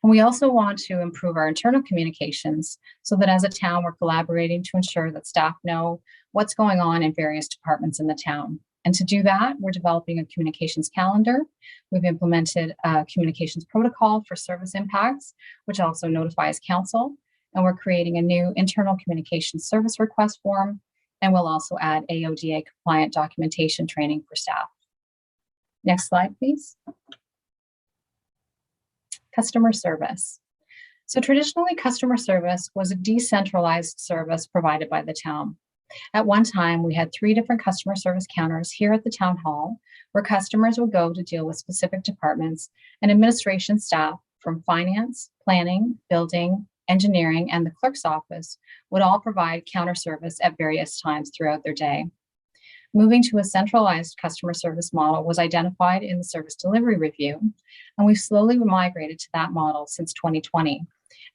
And we also want to improve our internal communications so that as a town, we're collaborating to ensure that staff know what's going on in various departments in the town. And to do that, we're developing a communications calendar. We've implemented a communications protocol for service impacts, which also notifies council. And we're creating a new internal communications service request form. And we'll also add AODA compliant documentation training for staff. Next slide, please. Customer service. So traditionally, customer service was a decentralized service provided by the town. At one time, we had 3 different customer service counters here at the town hall, where customers would go to deal with specific departments, and administration staff from finance, planning, building, engineering, and the clerk's office would all provide counter service at various times throughout their day. Moving to a centralized customer service model was identified in the service delivery review, and we've slowly migrated to that model since 2020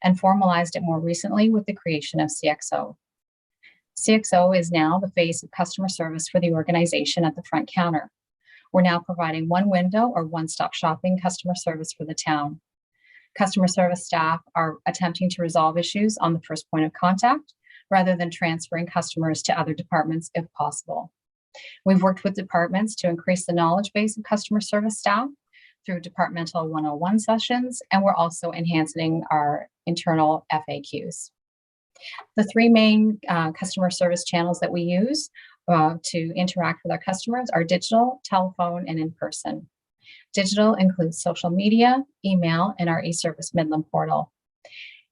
and formalized it more recently with the creation of CXO. CXO is now the face of customer service for the organization at the front counter. We're now providing one window or one-stop shopping customer service for the town. Customer service staff are attempting to resolve issues on the first point of contact rather than transferring customers to other departments if possible. We've worked with departments to increase the knowledge base of customer service staff through departmental 101 sessions, and we're also enhancing our internal FAQs. The 3 main customer service channels that we use to interact with our customers are digital, telephone, and in person. Digital includes social media, email, and our eService Midland portal.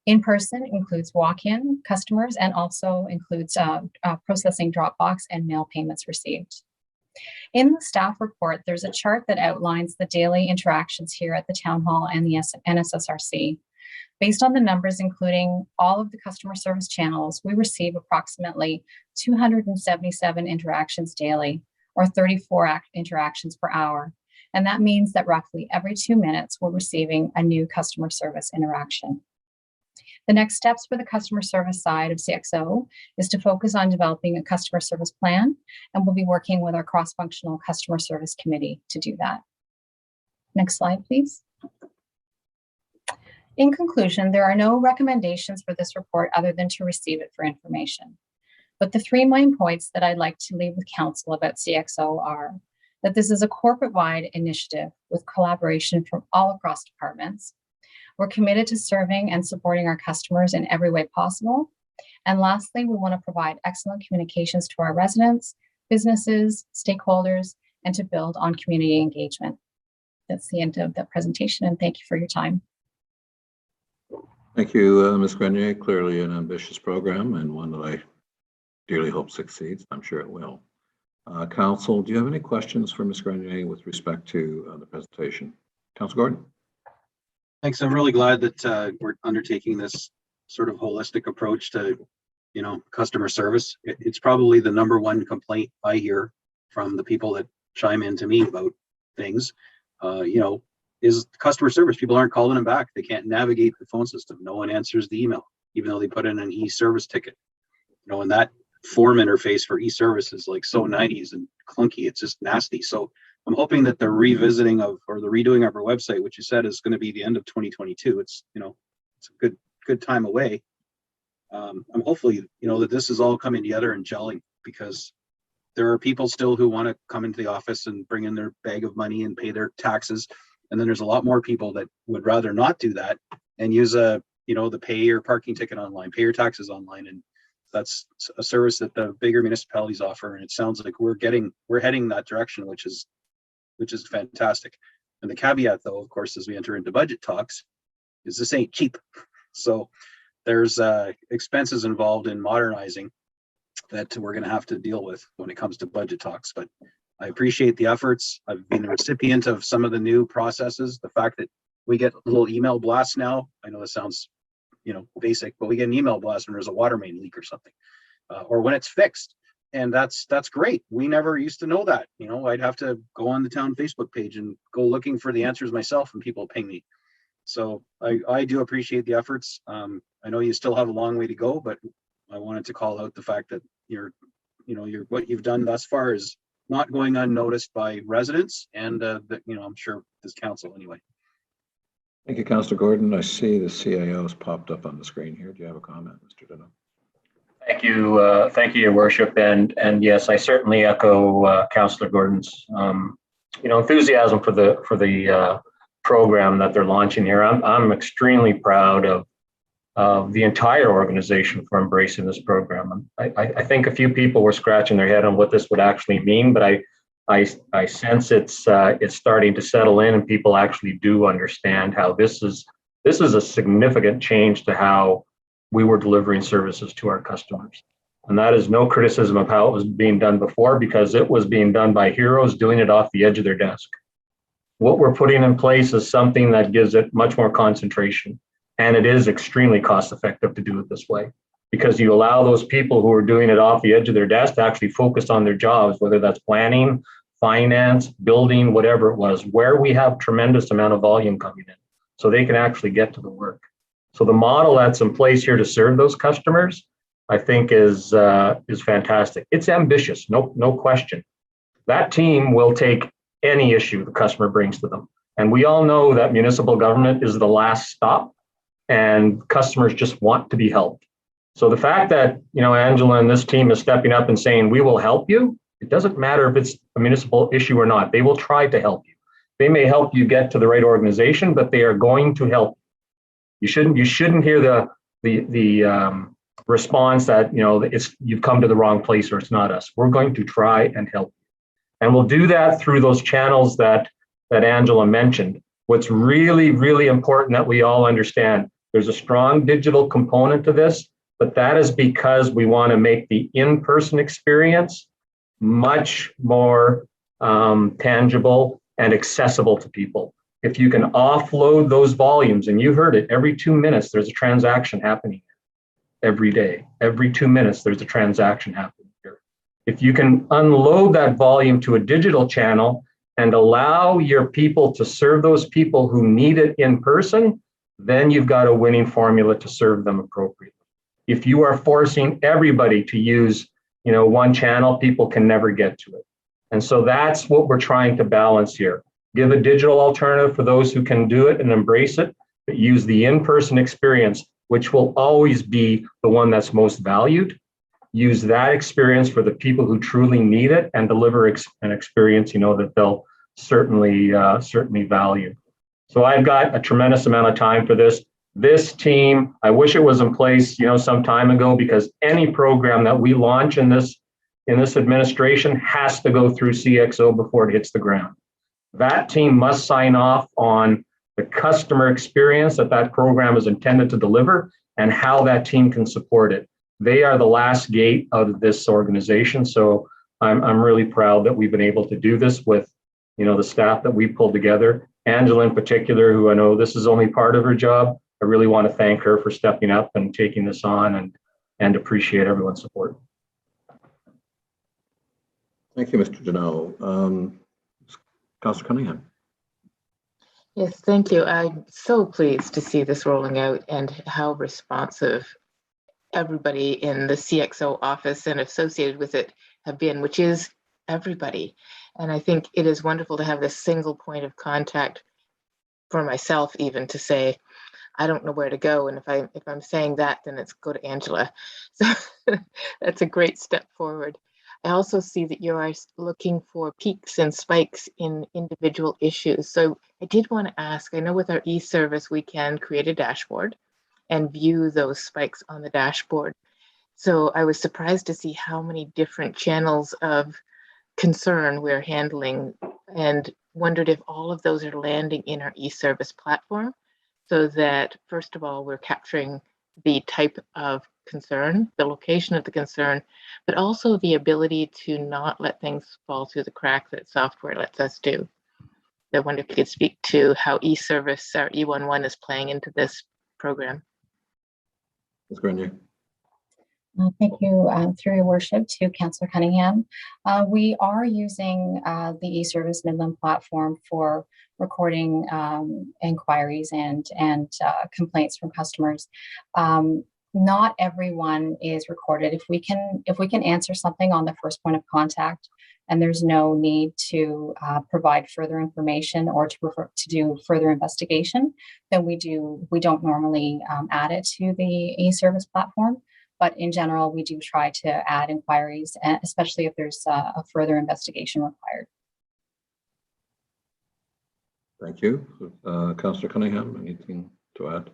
In person includes walk-in customers and also includes processing Dropbox and mail payments received. In the staff report, there's a chart that outlines the daily interactions here at the Town Hall and the NSSRC. Based on the numbers, including all of the customer service channels, we receive approximately 277 interactions daily, or 34 interactions per hour. And that means that roughly every 2 minutes, we're receiving a new customer service interaction. The next steps for the customer service side of CXO is to focus on developing a customer service plan, and we'll be working with our cross-functional customer service committee to do that. Next slide, please. In conclusion, there are no recommendations for this report other than to receive it for information. But the 3 main points that I'd like to leave with council about CXO are that this is a corporate-wide initiative with collaboration from all across departments. We're committed to serving and supporting our customers in every way possible. And lastly, we want to provide excellent communications to our residents, businesses, stakeholders, and to build on community engagement. That's the end of the presentation, and thank you for your time. Thank you, Ms. Grenier. Clearly an ambitious program and one that I dearly hope succeeds. I'm sure it will. Council, do you have any questions for Ms. Grenier with respect to the presentation? Council Gordon? Thanks. I'm really glad that we're undertaking this sort of holistic approach to, customer service. It's probably the #1 complaint I hear from the people that chime in to me about things, is customer service. People aren't calling them back. They can't navigate the phone system. No one answers the email, even though they put in an e-service ticket. And that form interface for e-service is like so 90s and clunky. It's just nasty. So I'm hoping that the revisiting of, or the redoing of our website, which you said is going to be the end of 2022. It's, it's a good time away. I'm hopefully, that this is all coming together and gelling, because there are people still who want to come into the office and bring in their bag of money and pay their taxes. And then there's a lot more people that would rather not do that and use the pay your parking ticket online, pay your taxes online. And that's a service that the bigger municipalities offer. And it sounds like we're heading that direction, which is fantastic. And the caveat, though, of course, as we enter into budget talks, is this ain't cheap. So there's expenses involved in modernizing that we're going to have to deal with when it comes to budget talks. But I appreciate the efforts. I've been a recipient of some of the new processes. The fact that we get little email blasts now. I know this sounds, basic, but we get an email blast when there's a water main leak or something, or when it's fixed. And that's great. We never used to know that. I'd have to go on the town Facebook page and go looking for the answers myself, and people ping me. So I do appreciate the efforts. I know you still have a long way to go, but I wanted to call out the fact that what you've done thus far is not going unnoticed by residents, and that I'm sure this council anyway. Thank you, Councillor Gordon. I see the CAO's popped up on the screen here. Do you have a comment, Mr. Dino? Thank you, Your Worship, and yes, I certainly echo Councillor Gordon's enthusiasm for the program that they're launching here. I'm extremely proud of the entire organization for embracing this program. I think a few people were scratching their head on what this would actually mean, but I sense it's starting to settle in, and people actually do understand how this is a significant change to how we were delivering services to our customers. And that is no criticism of how it was being done before, because it was being done by heroes doing it off the edge of their desk. What we're putting in place is something that gives it much more concentration. And it is extremely cost effective to do it this way, because you allow those people who are doing it off the edge of their desk to actually focus on their jobs, whether that's planning, finance, building, whatever it was, where we have tremendous amount of volume coming in, so they can actually get to the work. So the model that's in place here to serve those customers, I think is fantastic. It's ambitious, no question. That team will take any issue the customer brings to them. And we all know that municipal government is the last stop, and customers just want to be helped. So the fact that, Angela and this team is stepping up and saying, we will help you, it doesn't matter if it's a municipal issue or not. They will try to help you. They may help you get to the right organization, but they are going to help you. You shouldn't hear the response that, you've come to the wrong place or it's not us. We're going to try and help you. And we'll do that through those channels that Angela mentioned. What's really, really important that we all understand, there's a strong digital component to this, but that is because we want to make the in-person experience much more tangible and accessible to people. If you can offload those volumes, and you heard it, every 2 minutes, there's a transaction happening every day. Every 2 minutes, there's a transaction happening here. If you can unload that volume to a digital channel and allow your people to serve those people who need it in person, then you've got a winning formula to serve them appropriately. If you are forcing everybody to use, one channel, people can never get to it. And so that's what we're trying to balance here. Give a digital alternative for those who can do it and embrace it, but use the in-person experience, which will always be the one that's most valued. Use that experience for the people who truly need it, and deliver an experience, that they'll certainly value. So I've got a tremendous amount of time for this. This team, I wish it was in place, some time ago, because any program that we launch in this administration has to go through CXO before it hits the ground. That team must sign off on the customer experience that program is intended to deliver, and how that team can support it. They are the last gate of this organization. So I'm really proud that we've been able to do this with, the staff that we pulled together. Angela in particular, who I know this is only part of her job. I really want to thank her for stepping up and taking this on, and appreciate everyone's support. Thank you, Mr. Dino. Councillor Cunningham. Yes, thank you. I'm so pleased to see this rolling out, and how responsive everybody in the CXO office and associated with it have been, which is everybody. And I think it is wonderful to have this single point of contact for myself, even to say, I don't know where to go. And if I'm saying that, then it's go to Angela. So that's a great step forward. I also see that you are looking for peaks and spikes in individual issues. So I did want to ask, I know with our e-service, we can create a dashboard and view those spikes on the dashboard. So I was surprised to see how many different channels of concern we're handling, and wondered if all of those are landing in our e-service platform, so that first of all, we're capturing the type of concern, the location of the concern, but also the ability to not let things fall through the cracks that software lets us do. I wonder if you could speak to how e-service or E11 is playing into this program. Ms. Grenier. Thank you, through your worship, to Councillor Cunningham. We are using the eService Midland platform for recording inquiries and complaints from customers. Not everyone is recorded. If we can answer something on the first point of contact, and there's no need to provide further information or to do further investigation, then we don't normally add it to the eService platform. But in general, we do try to add inquiries, especially if there's a further investigation required. Thank you. Councillor Cunningham, anything to add?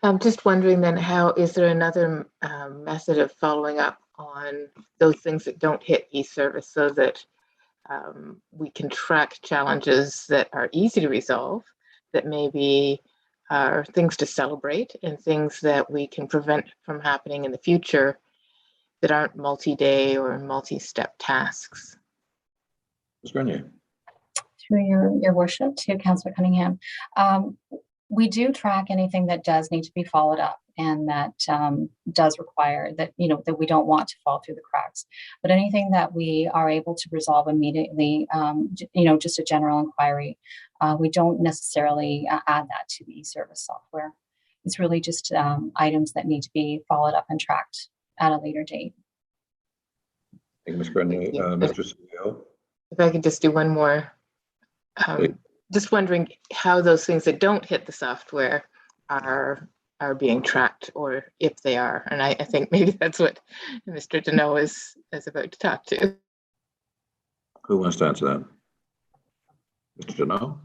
I'm just wondering then, is there another method of following up on those things that don't hit e-service so that we can track challenges that are easy to resolve, that maybe are things to celebrate and things that we can prevent from happening in the future that aren't multi-day or multi-step tasks? Ms. Grenier. Through your worship, to Councillor Cunningham, we do track anything that does need to be followed up and that does require that, that we don't want to fall through the cracks. But anything that we are able to resolve immediately, just a general inquiry, we don't necessarily add that to the e-service software. It's really just items that need to be followed up and tracked at a later date. Thank you, Ms. Grenier. Mr. CEO. If I could just do one more. Just wondering how those things that don't hit the software are being tracked, or if they are. And I think maybe that's what Mr. Deneau is about to talk to. Who wants to answer that? Mr. Deneau?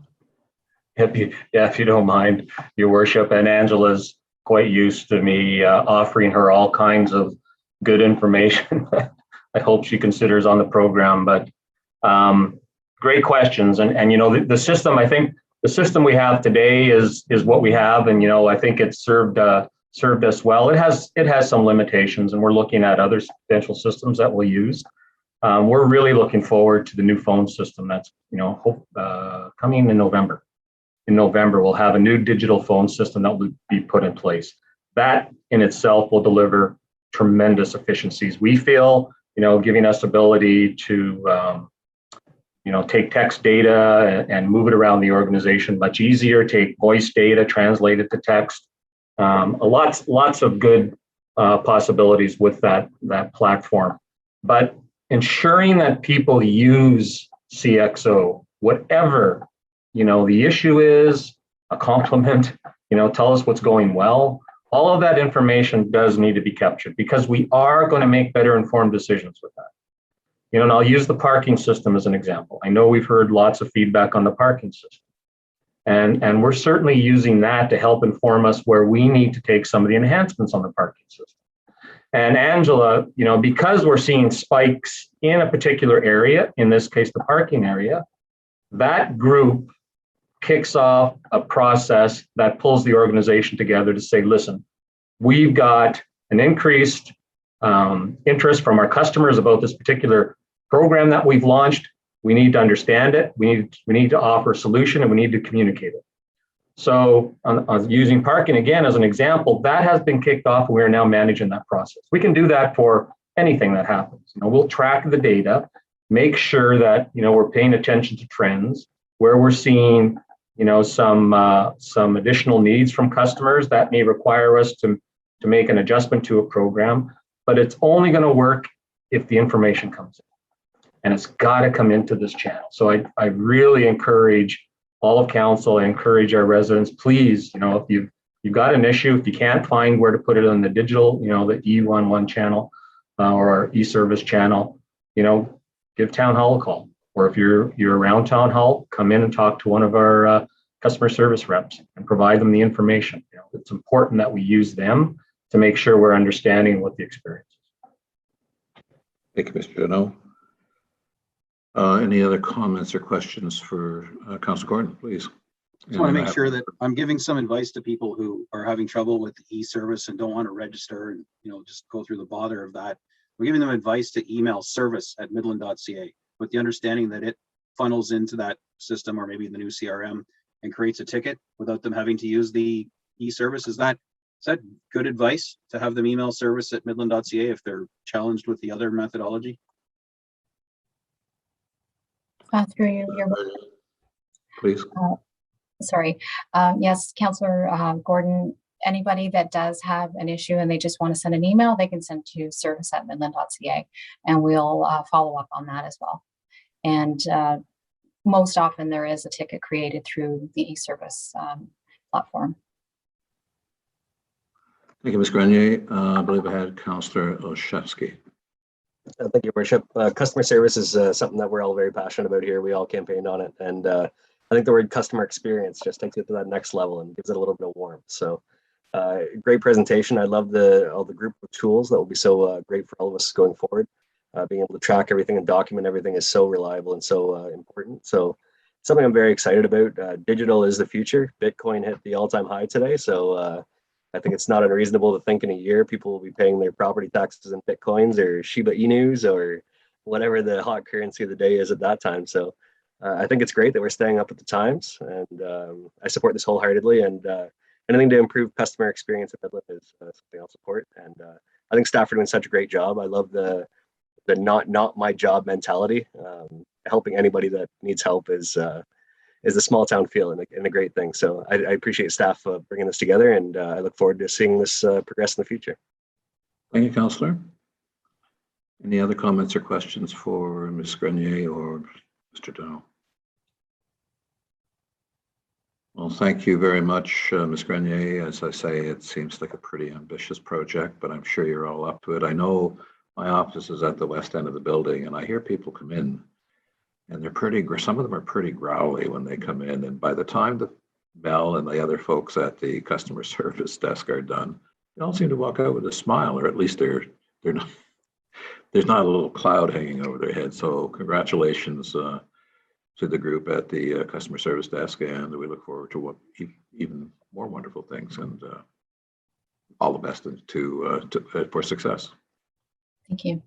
If you don't mind, Your Worship, and Angela's quite used to me offering her all kinds of good information. I hope she considers on the program, but great questions. And the system, I think the system we have today is what we have, and I think it's served us well. It has some limitations, and we're looking at other potential systems that we'll use. We're really looking forward to the new phone system that's coming in November. In November, we'll have a new digital phone system that will be put in place. That in itself will deliver tremendous efficiencies. We feel, giving us ability to take text data and move it around the organization much easier, take voice data, translate it to text. Lots of good possibilities with that platform. But ensuring that people use CXO, whatever, the issue is, a compliment, tell us what's going well. All of that information does need to be captured because we are going to make better informed decisions with that. And I'll use the parking system as an example. I know we've heard lots of feedback on the parking system. And we're certainly using that to help inform us where we need to take some of the enhancements on the parking system. And Angela, because we're seeing spikes in a particular area, in this case, the parking area, that group kicks off a process that pulls the organization together to say, listen, we've got an increased interest from our customers about this particular program that we've launched. We need to understand it. We need to offer a solution, and we need to communicate it. So on using parking again as an example, that has been kicked off, and we are now managing that process. We can do that for anything that happens. We'll track the data, make sure that we're paying attention to trends where we're seeing some additional needs from customers that may require us to make an adjustment to a program. But it's only going to work if the information comes in, and it's got to come into this channel. So I really encourage all of council, I encourage our residents, please, if you've got an issue, if you can't find where to put it on the digital, the E11 channel or our e-service channel, give town hall a call. Or if you're around town hall, come in and talk to one of our customer service reps and provide them the information. It's important that we use them to make sure we're understanding what the experience is. Thank you, Mr. Deneau. Any other comments or questions for Councillor Gordon, please? Just want to make sure that I'm giving some advice to people who are having trouble with the e-service and don't want to register and, just go through the bother of that. We're giving them advice to email service@midland.ca with the understanding that it funnels into that system or maybe the new CRM and creates a ticket without them having to use the e-service. Is that good advice to have them email service@midland.ca if they're challenged with the other methodology? Through your Please. Sorry. Yes, Councillor Gordon, anybody that does have an issue and they just want to send an email, they can send to service@midland.ca and we'll follow up on that as well. And most often there is a ticket created through the e-service platform. Thank you, Ms. Grenier. I believe I had Councillor Olszewski. Thank you, Worship. Customer service is something that we're all very passionate about here. We all campaigned on it. And I think the word customer experience just takes it to that next level and gives it a little bit of warmth. So great presentation. I love all the group of tools that will be so great for all of us going forward. Being able to track everything and document everything is so reliable and so important. So something I'm very excited about. Digital is the future. Bitcoin hit the all-time high today. So I think it's not unreasonable to think in a year people will be paying their property taxes in Bitcoins or Shiba Inus or whatever the hot currency of the day is at that time. So I think it's great that we're staying up at the times, and I support this wholeheartedly. And anything to improve customer experience at Midland is something I'll support. And I think staff are doing such a great job. I love the not my job mentality. Helping anybody that needs help is the small town feel and a great thing. So I appreciate staff bringing this together, and I look forward to seeing this progress in the future. Thank you, Councillor. Any other comments or questions for Ms. Grenier or Mr. Dow? Well, thank you very much, Ms. Grenier. As I say, it seems like a pretty ambitious project, but I'm sure you're all up to it. I know my office is at the west end of the building, and I hear people come in and some of them are pretty growly when they come in. And by the time the Mel and the other folks at the customer service desk are done, they all seem to walk out with a smile, or at least they're not, there's not a little cloud hanging over their head. So congratulations to the group at the customer service desk, and we look forward to what even more wonderful things, and all the best for success. Thank you.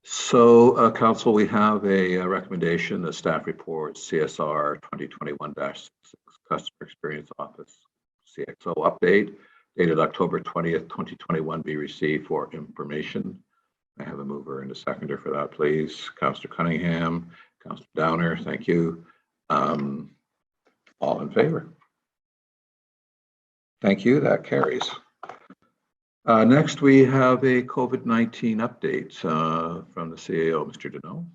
So, Council, we have a recommendation, the staff report, CSR 2021-6 Customer Experience Office CXO update, dated October 20th, 2021, be received for information. I have a mover and a seconder for that, please. Councillor Cunningham, Councillor Downer, thank you. All in favor? Thank you, that carries. Next, we have a COVID-19 update from the CAO, Mr. Deneau.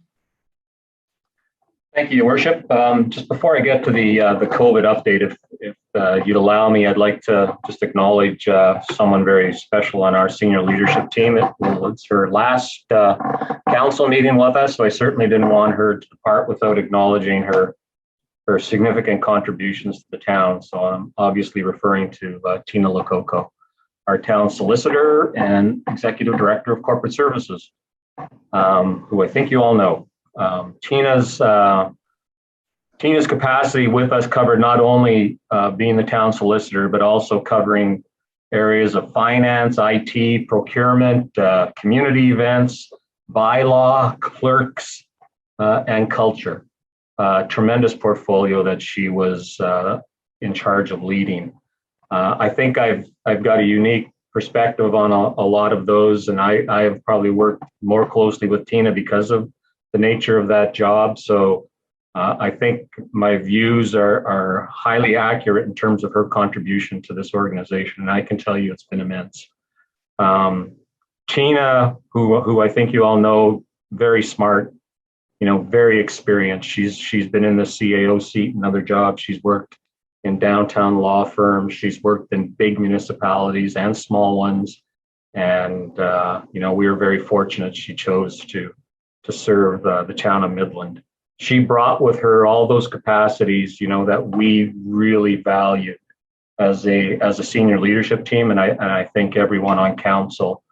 Thank you, Your Worship. Just before I get to the COVID update, if you'd allow me, I'd like to just acknowledge someone very special on our senior leadership team. It's her last council meeting with us, so I certainly didn't want her to depart without acknowledging her significant contributions to the town. So I'm obviously referring to Tina Lococo, our town solicitor and executive director of corporate services, who I think you all know. Tina's capacity with us covered not only being the town solicitor, but also covering areas of finance, IT, procurement, community events, bylaw, clerks, and culture. Tremendous portfolio that she was in charge of leading. I think I've got a unique perspective on a lot of those, and I have probably worked more closely with Tina because of the nature of that job. So I think my views are highly accurate in terms of her contribution to this organization, and I can tell you it's been immense. Tina, who I think you all know, very smart, very experienced. She's been in the CAO seat and other jobs. She's worked in downtown law firms. She's worked in big municipalities and small ones. And, we were very fortunate she chose to serve the town of Midland. She brought with her all those capacities, that we really valued as a senior leadership team. And I think everyone on council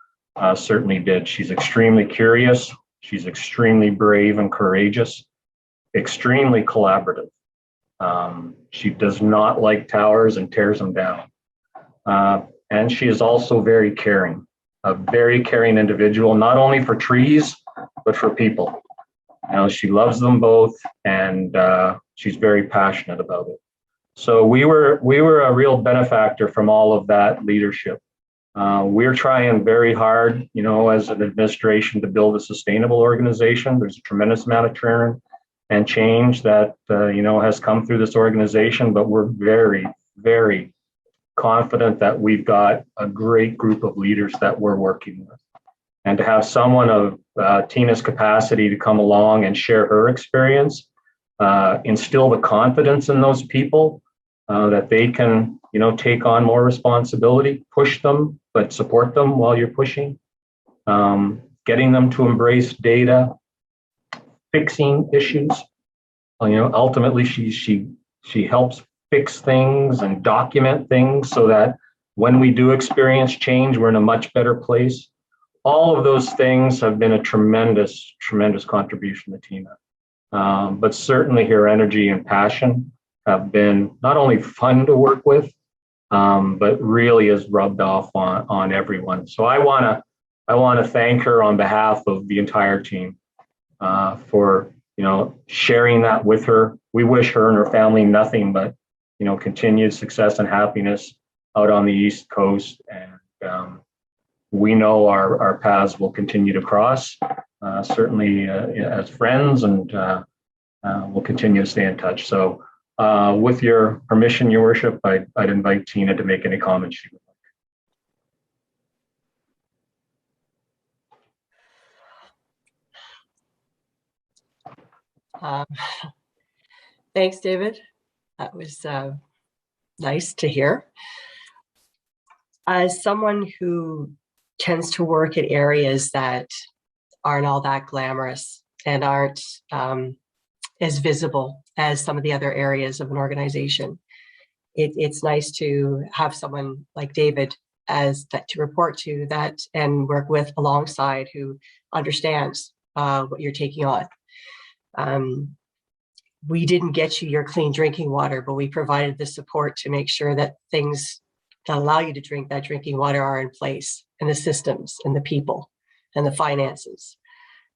certainly did. She's extremely curious. She's extremely brave and courageous, extremely collaborative. She does not like towers and tears them down. And she is also very caring, a very caring individual, not only for trees, but for people. You know, she loves them both, and she's very passionate about it. So we were a real benefactor from all of that leadership. We're trying very hard, you know, as an administration to build a sustainable organization. There's a tremendous amount of churn and change that, you know, has come through this organization, but we're very, very confident that we've got a great group of leaders that we're working with. And to have someone of Tina's capacity to come along and share her experience, instill the confidence in those people that they can, you know, take on more responsibility, push them, but support them while you're pushing, getting them to embrace data, fixing issues. You know, ultimately she helps fix things and document things so that when we do experience change, we're in a much better place. All of those things have been a tremendous, tremendous contribution to Tina. But certainly her energy and passion have been not only fun to work with, but really has rubbed off on everyone. So I want to thank her on behalf of the entire team for, you know, sharing that with her. We wish her and her family nothing but, you know, continued success and happiness out on the East Coast. And we know our paths will continue to cross, certainly as friends, and we'll continue to stay in touch. So with your permission, Your Worship, I'd invite Tina to make any comments she would like. Thanks, David. That was nice to hear. As someone who tends to work in areas that aren't all that glamorous and aren't as visible as some of the other areas of an organization, it's nice to have someone like David as that to report to that and work with alongside, who understands what you're taking on. We didn't get you your clean drinking water, but we provided the support to make sure that things that allow you to drink that drinking water are in place, and the systems and the people and the finances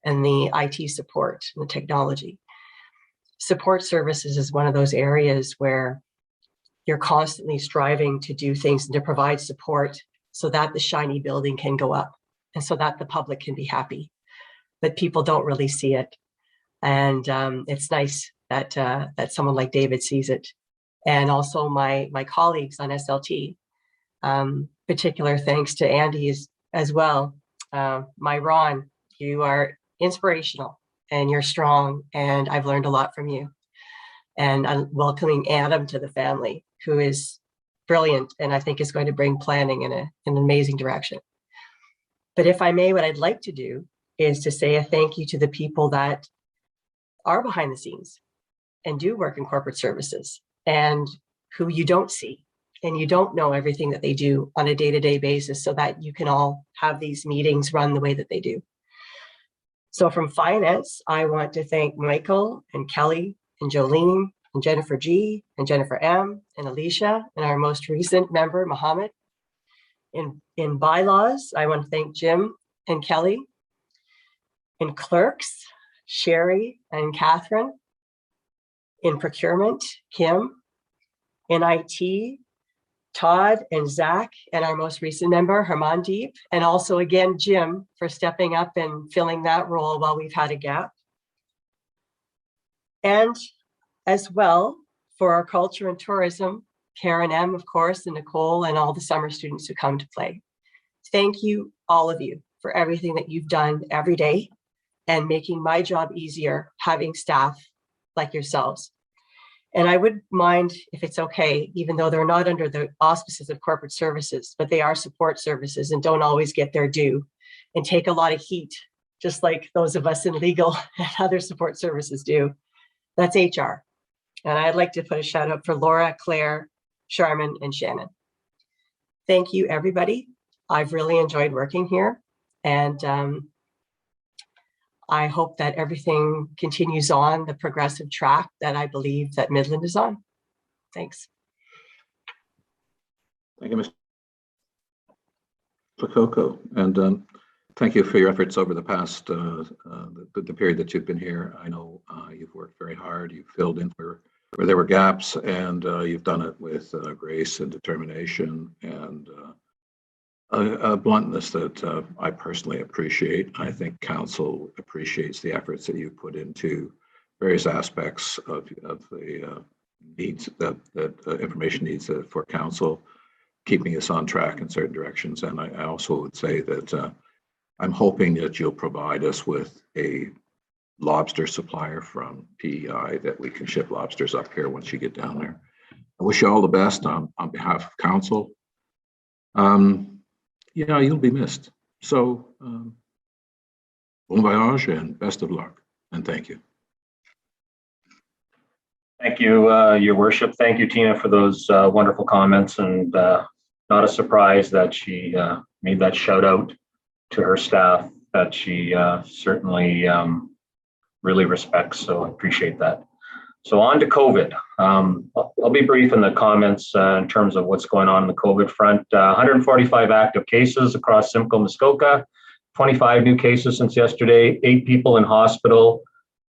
and the IT support and the technology. Support services is one of those areas where you're constantly striving to do things and to provide support so that the shiny building can go up and so that the public can be happy. But people don't really see it. And it's nice that someone like David sees it. And also my colleagues on SLT, particular thanks to Andy as well. My Ron, you are inspirational and you're strong, and I've learned a lot from you. And I'm welcoming Adam to the family, who is brilliant and I think is going to bring planning in an amazing direction. But if I may, what I'd like to do is to say a thank you to the people that are behind the scenes and do work in corporate services, and who you don't see and you don't know everything that they do on a day-to-day basis, so that you can all have these meetings run the way that they do. So from finance, I want to thank Michael and Kelly and Jolene and Jennifer G and Jennifer M and Alicia and our most recent member, Mohammed. In bylaws, I want to thank Jim and Kelly. In clerks, Sherry and Catherine. In procurement, Kim. In IT, Todd and Zach, and our most recent member, Hermandeep, and also again, Jim, for stepping up and filling that role while we've had a gap. And as well, for our culture and tourism, Karen M, of course, and Nicole, and all the summer students who come to play. Thank you, all of you, for everything that you've done every day and making my job easier, having staff like yourselves. And I would mind, if it's okay, even though they're not under the auspices of corporate services, but they are support services and don't always get their due and take a lot of heat, just like those of us in legal and other support services do. That's HR. And I'd like to put a shout out for Laura, Claire, Charmin, and Shannon. Thank you, everybody. I've really enjoyed working here. And I hope that everything continues on the progressive track that I believe that Midland is on. Thanks. Thank you, Mr. Lococo, and thank you for your efforts over the past the period that you've been here. I know you've worked very hard. You've filled in where there were gaps, and you've done it with grace and determination and a bluntness that I personally appreciate. I think council appreciates the efforts that you've put into various aspects of the needs that information needs for council, keeping us on track in certain directions. And I also would say that I'm hoping that you'll provide us with a lobster supplier from PEI that we can ship lobsters up here once you get down there. I wish you all the best on behalf of council. You know, you'll be missed. So bon voyage and best of luck, and thank you. Thank you, Your Worship. Thank you, Tina, for those wonderful comments, and not a surprise that she made that shout out to her staff that she certainly really respects. So I appreciate that. So on to COVID. I'll be brief in the comments in terms of what's going on in the COVID front. 145 active cases across Simcoe, Muskoka, 25 new cases since yesterday, 8 people in hospital.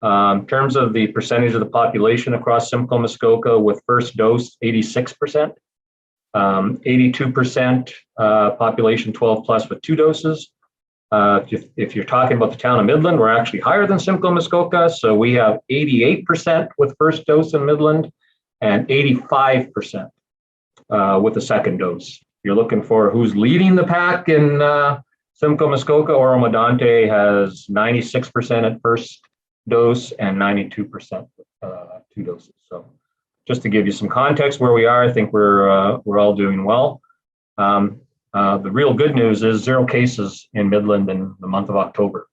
In terms of the percentage of the population across Simcoe, Muskoka with first dose, 86%, 82% population 12 plus with 2 doses. If you're talking about the town of Midland, we're actually higher than Simcoe, Muskoka. So we have 88% with first dose in Midland and 85% with the second dose. You're looking for who's leading the pack in Simcoe, Muskoka. Oro-Medonte has 96% at first dose and 92% with 2 doses. So just to give you some context where we are, I think we're all doing well. The real good news is 0 cases in Midland in the month of October.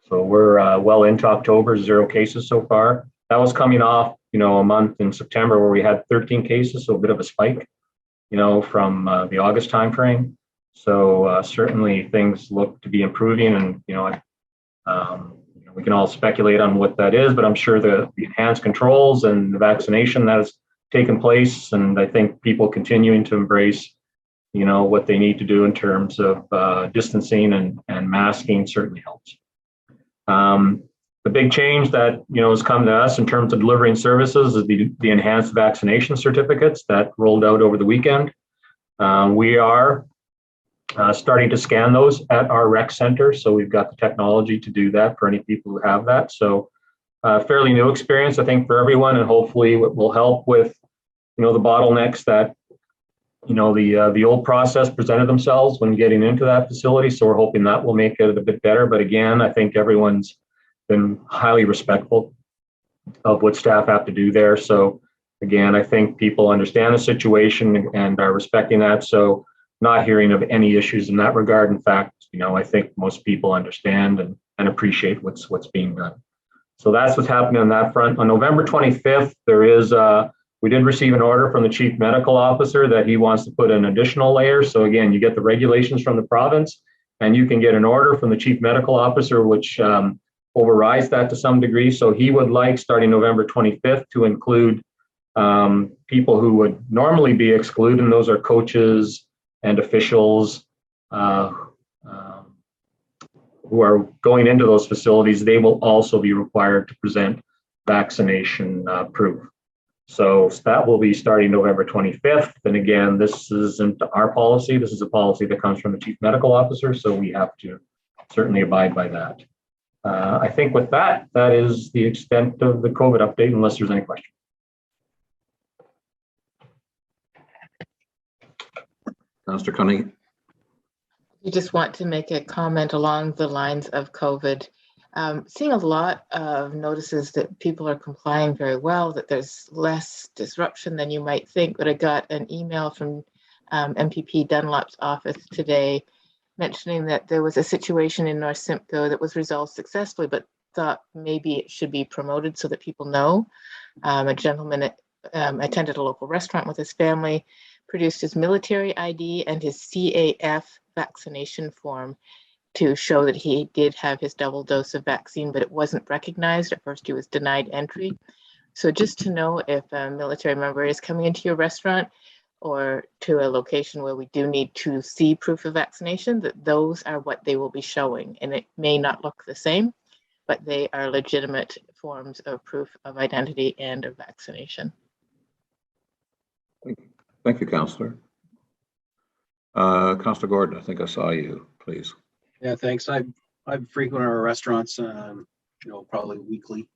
So we're well into October, 0 cases so far. That was coming off, a month in September where we had 13 cases, so a bit of a spike, from the August timeframe. So certainly things look to be improving, and we can all speculate on what that is, but I'm sure the enhanced controls and the vaccination that has taken place, and I think people continuing to embrace what they need to do in terms of distancing and masking certainly helps. The big change that has come to us in terms of delivering services is the enhanced vaccination certificates that rolled out over the weekend. We are starting to scan those at our rec center, so we've got the technology to do that for any people who have that. So fairly new experience, I think, for everyone, and hopefully it will help with the bottlenecks that the old process presented themselves when getting into that facility. So we're hoping that will make it a bit better. But again, I think everyone's been highly respectful of what staff have to do there. So again, I think people understand the situation and are respecting that. So not hearing of any issues in that regard. In fact, I think most people understand and appreciate what's being done. So that's what's happening on that front. On November 25th, we did receive an order from the chief medical officer that he wants to put an additional layer. So again, you get the regulations from the province, and you can get an order from the chief medical officer, which overrides that to some degree. So he would like, starting November 25th, to include people who would normally be excluded, and those are coaches and officials who are going into those facilities. They will also be required to present vaccination proof. So that will be starting November 25th. And again, this isn't our policy. This is a policy that comes from the chief medical officer. So we have to certainly abide by that. I think with that is the extent of the COVID update, unless there's any questions. Councillor Cunningham. You just want to make a comment along the lines of COVID. Seeing a lot of notices that people are complying very well, that there's less disruption than you might think. But I got an email from MPP Dunlop's office today mentioning that there was a situation in North Simcoe that was resolved successfully, but thought maybe it should be promoted so that people know. A gentleman attended a local restaurant with his family, produced his military ID and his CAF vaccination form, to show that he did have his double dose of vaccine, but it wasn't recognized. At first, he was denied entry. So just to know if a military member is coming into your restaurant or to a location where we do need to see proof of vaccination, that those are what they will be showing. And it may not look the same, but they are legitimate forms of proof of identity and of vaccination. Thank you, Councillor. Councillor Gordon, I think I saw you, please. Yeah, thanks. I frequent our restaurants, probably weekly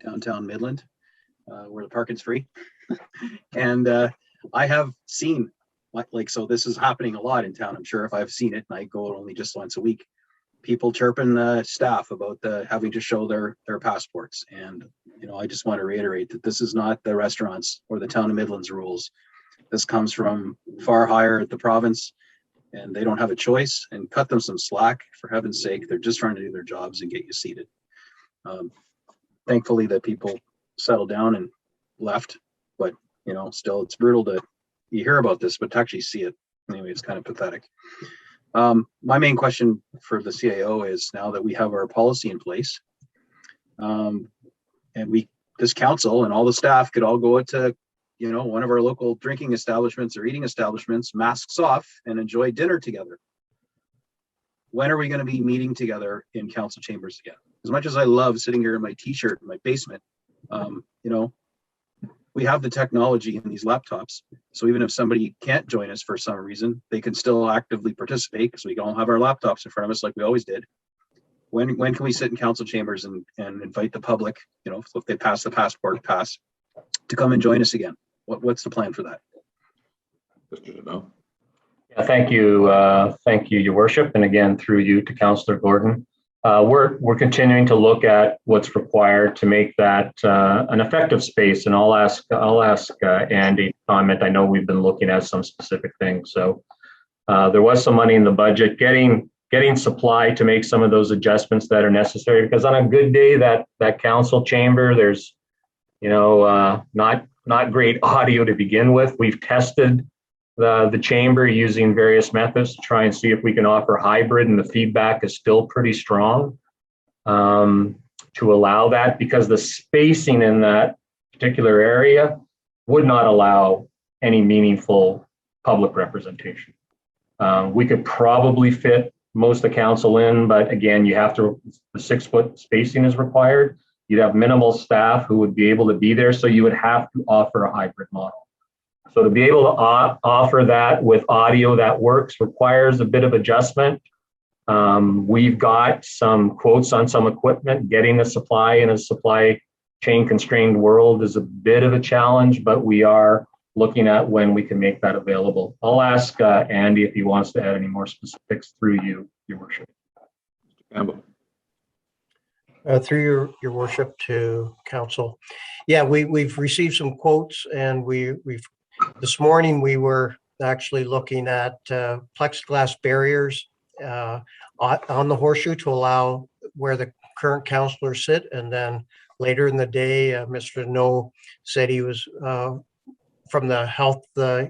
downtown Midland, where the parking's free. And I have seen, so this is happening a lot in town. I'm sure if I've seen it, and I go only just once a week, people chirping staff about having to show their passports. And, I just want to reiterate that this is not the restaurants or the town of Midland's rules. This comes from far higher at the province, and they don't have a choice. And cut them some slack, for heaven's sake. They're just trying to do their jobs and get you seated. Thankfully that people settled down and left, but still it's brutal you hear about this, but to actually see it, anyway, it's kind of pathetic. My main question for the CAO is, now that we have our policy in place, and this council and all the staff could all go to one of our local drinking establishments or eating establishments, masks off, and enjoy dinner together. When are we going to be meeting together in council chambers again? As much as I love sitting here in my t-shirt in my basement, we have the technology in these laptops. So even if somebody can't join us for some reason, they can still actively participate, because we all have our laptops in front of us like we always did. When can we sit in council chambers and invite the public, if they pass the passport pass, to come and join us again? What's the plan for that? Yeah, thank you, Your Worship, and again through you to Councillor Gordon. We're continuing to look at what's required to make that an effective space, and I'll ask Andy to comment. I know we've been looking at some specific things. So there was some money in the budget, getting supply to make some of those adjustments that are necessary, because on a good day, that council chamber, there's not great audio to begin with. We've tested the chamber using various methods to try and see if we can offer hybrid, and the feedback is still pretty strong to allow that, because the spacing in that particular area would not allow any meaningful public representation. We could probably fit most of the council in, but again, the 6-foot spacing is required. You'd have minimal staff who would be able to be there, so you would have to offer a hybrid model. So to be able to offer that with audio that works requires a bit of adjustment. We've got some quotes on some equipment. Getting the supply in a supply chain constrained world is a bit of a challenge, but we are looking at when we can make that available. I'll ask Andy if he wants to add any more specifics through you, Your Worship. Mr. Campbell. Through your worship to council. Yeah, we've received some quotes, and we've this morning we were actually looking at plexiglass barriers on the horseshoe to allow where the current councillors sit. And then later in the day, Mr. No said he was from the health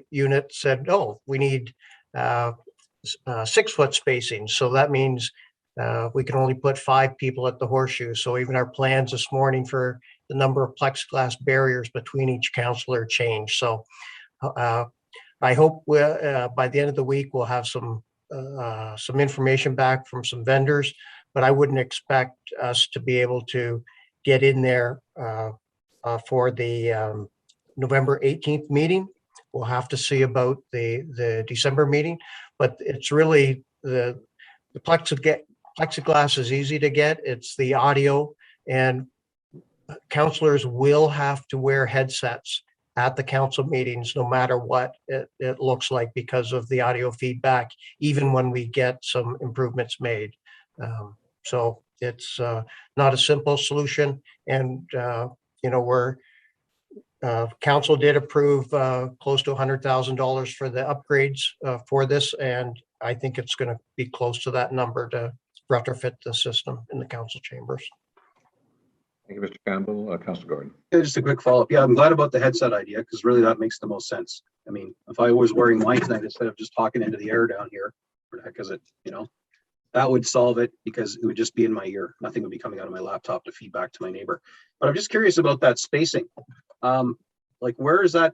unit said, oh, we need 6-foot spacing. So that means we can only put 5 people at the horseshoe. So even our plans this morning for the number of plexiglass barriers between each councillor changed. So I hope by the end of the week we'll have some information back from some vendors, but I wouldn't expect us to be able to get in there for the November 18th meeting. We'll have to see about the December meeting, but it's really the plexiglass is easy to get. It's the audio, and councillors will have to wear headsets at the council meetings, no matter what it looks like, because of the audio feedback, even when we get some improvements made. So it's not a simple solution. And, we're council did approve close to $100,000 for the upgrades for this. And I think it's going to be close to that number to retrofit the system in the council chambers. Thank you, Mr. Campbell. Councillor Gordon. Yeah, just a quick follow-up. Yeah, I'm glad about the headset idea, because really that makes the most sense. I mean, if I was wearing mine tonight instead of just talking into the air down here, because it, that would solve it because it would just be in my ear. Nothing would be coming out of my laptop to feed back to my neighbor. But I'm just curious about that spacing. Like, where is that?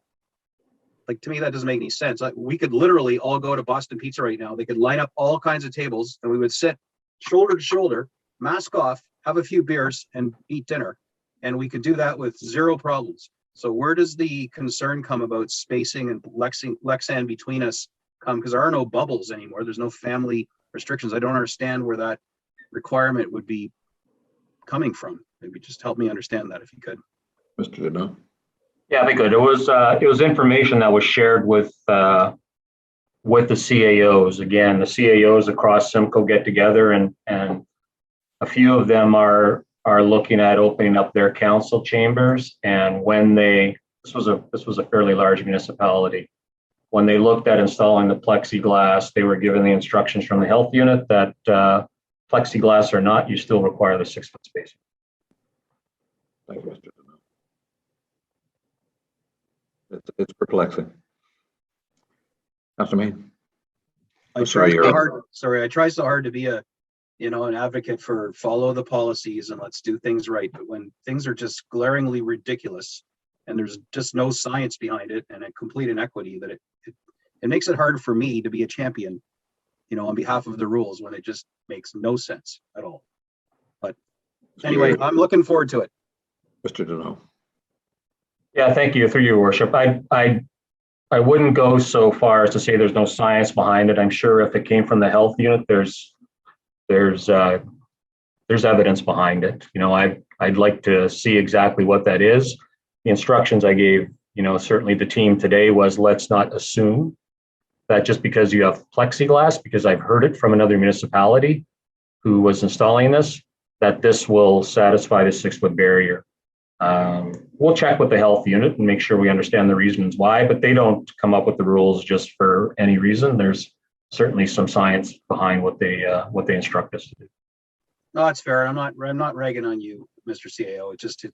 Like, to me, that doesn't make any sense. Like, we could literally all go to Boston Pizza right now. They could line up all kinds of tables and we would sit shoulder to shoulder, mask off, have a few beers and eat dinner. And we could do that with zero problems. So where does the concern come about spacing and Lexan between us come? Because there are no bubbles anymore. There's no family restrictions. I don't understand where that requirement would be coming from. Maybe just help me understand that if you could. Mr. Deneau? Yeah, I think it was information that was shared with the CAOs. Again, the CAOs across Simcoe get together, and a few of them are looking at opening up their council chambers. And when this was a fairly large municipality, when they looked at installing the plexiglass, they were given the instructions from the health unit that plexiglass or not, you still require the 6 foot spacing. Thank you, Mr. Deneau. It's perplexing. Councilor Main? I try so hard to be an advocate for follow the policies and let's do things right. But when things are just glaringly ridiculous and there's just no science behind it and a complete inequity, that it makes it hard for me to be a champion, on behalf of the rules when it just makes no sense at all. But anyway, I'm looking forward to it. Mr. Deneau? Yeah, thank you, through your worship. I wouldn't go so far as to say there's no science behind it. I'm sure if it came from the health unit, there's evidence behind it. I'd like to see exactly what that is. The instructions I gave, certainly the team today was, let's not assume that just because you have plexiglass, because I've heard it from another municipality who was installing this, that this will satisfy the 6 foot barrier. We'll check with the health unit and make sure we understand the reasons why, but they don't come up with the rules just for any reason. There's certainly some science behind what they instruct us to do. No, that's fair. I'm not ragging on you, Mr. CAO. It just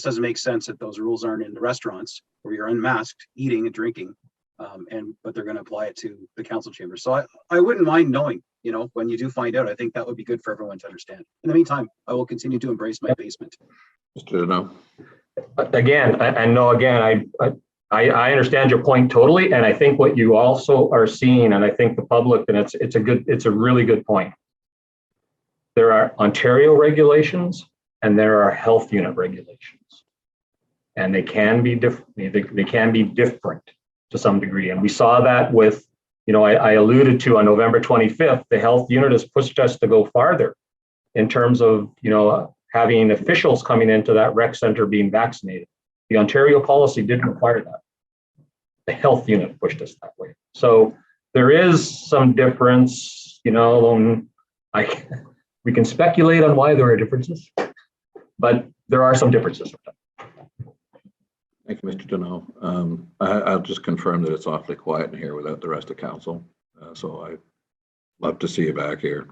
doesn't make sense that those rules aren't in the restaurants where you're unmasked, eating and drinking, but they're going to apply it to the council chamber. So I wouldn't mind knowing, when you do find out. I think that would be good for everyone to understand. In the meantime, I will continue to embrace my basement. Mr. Deneau? Again, I understand your point totally, and I think what you also are seeing, and I think the public, and it's a really good point. There are Ontario regulations and there are health unit regulations, and they can be different. They can be different to some degree, and we saw that with, I alluded to on November 25th, the health unit has pushed us to go farther in terms of, having officials coming into that rec center being vaccinated. The Ontario policy didn't require that. The health unit pushed us that way. So there is some difference, we can speculate on why there are differences, but there are some differences. Thank you, Mr. Deneau. I'll just confirm that it's awfully quiet in here without the rest of council. So I'd love to see you back here.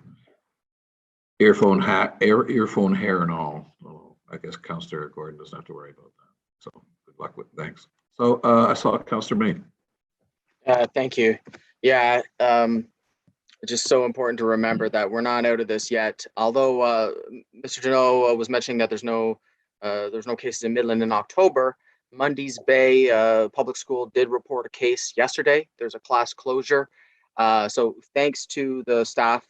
Earphone hair and all. So I guess Councillor Gordon doesn't have to worry about that. So good luck with thanks. So I saw Councillor Main. Thank you. Yeah, it's just so important to remember that we're not out of this yet. Although Mr. Deneau was mentioning that there's no cases in Midland in October. Mundy's Bay Public School did report a case yesterday. There's a class closure. So thanks to the staff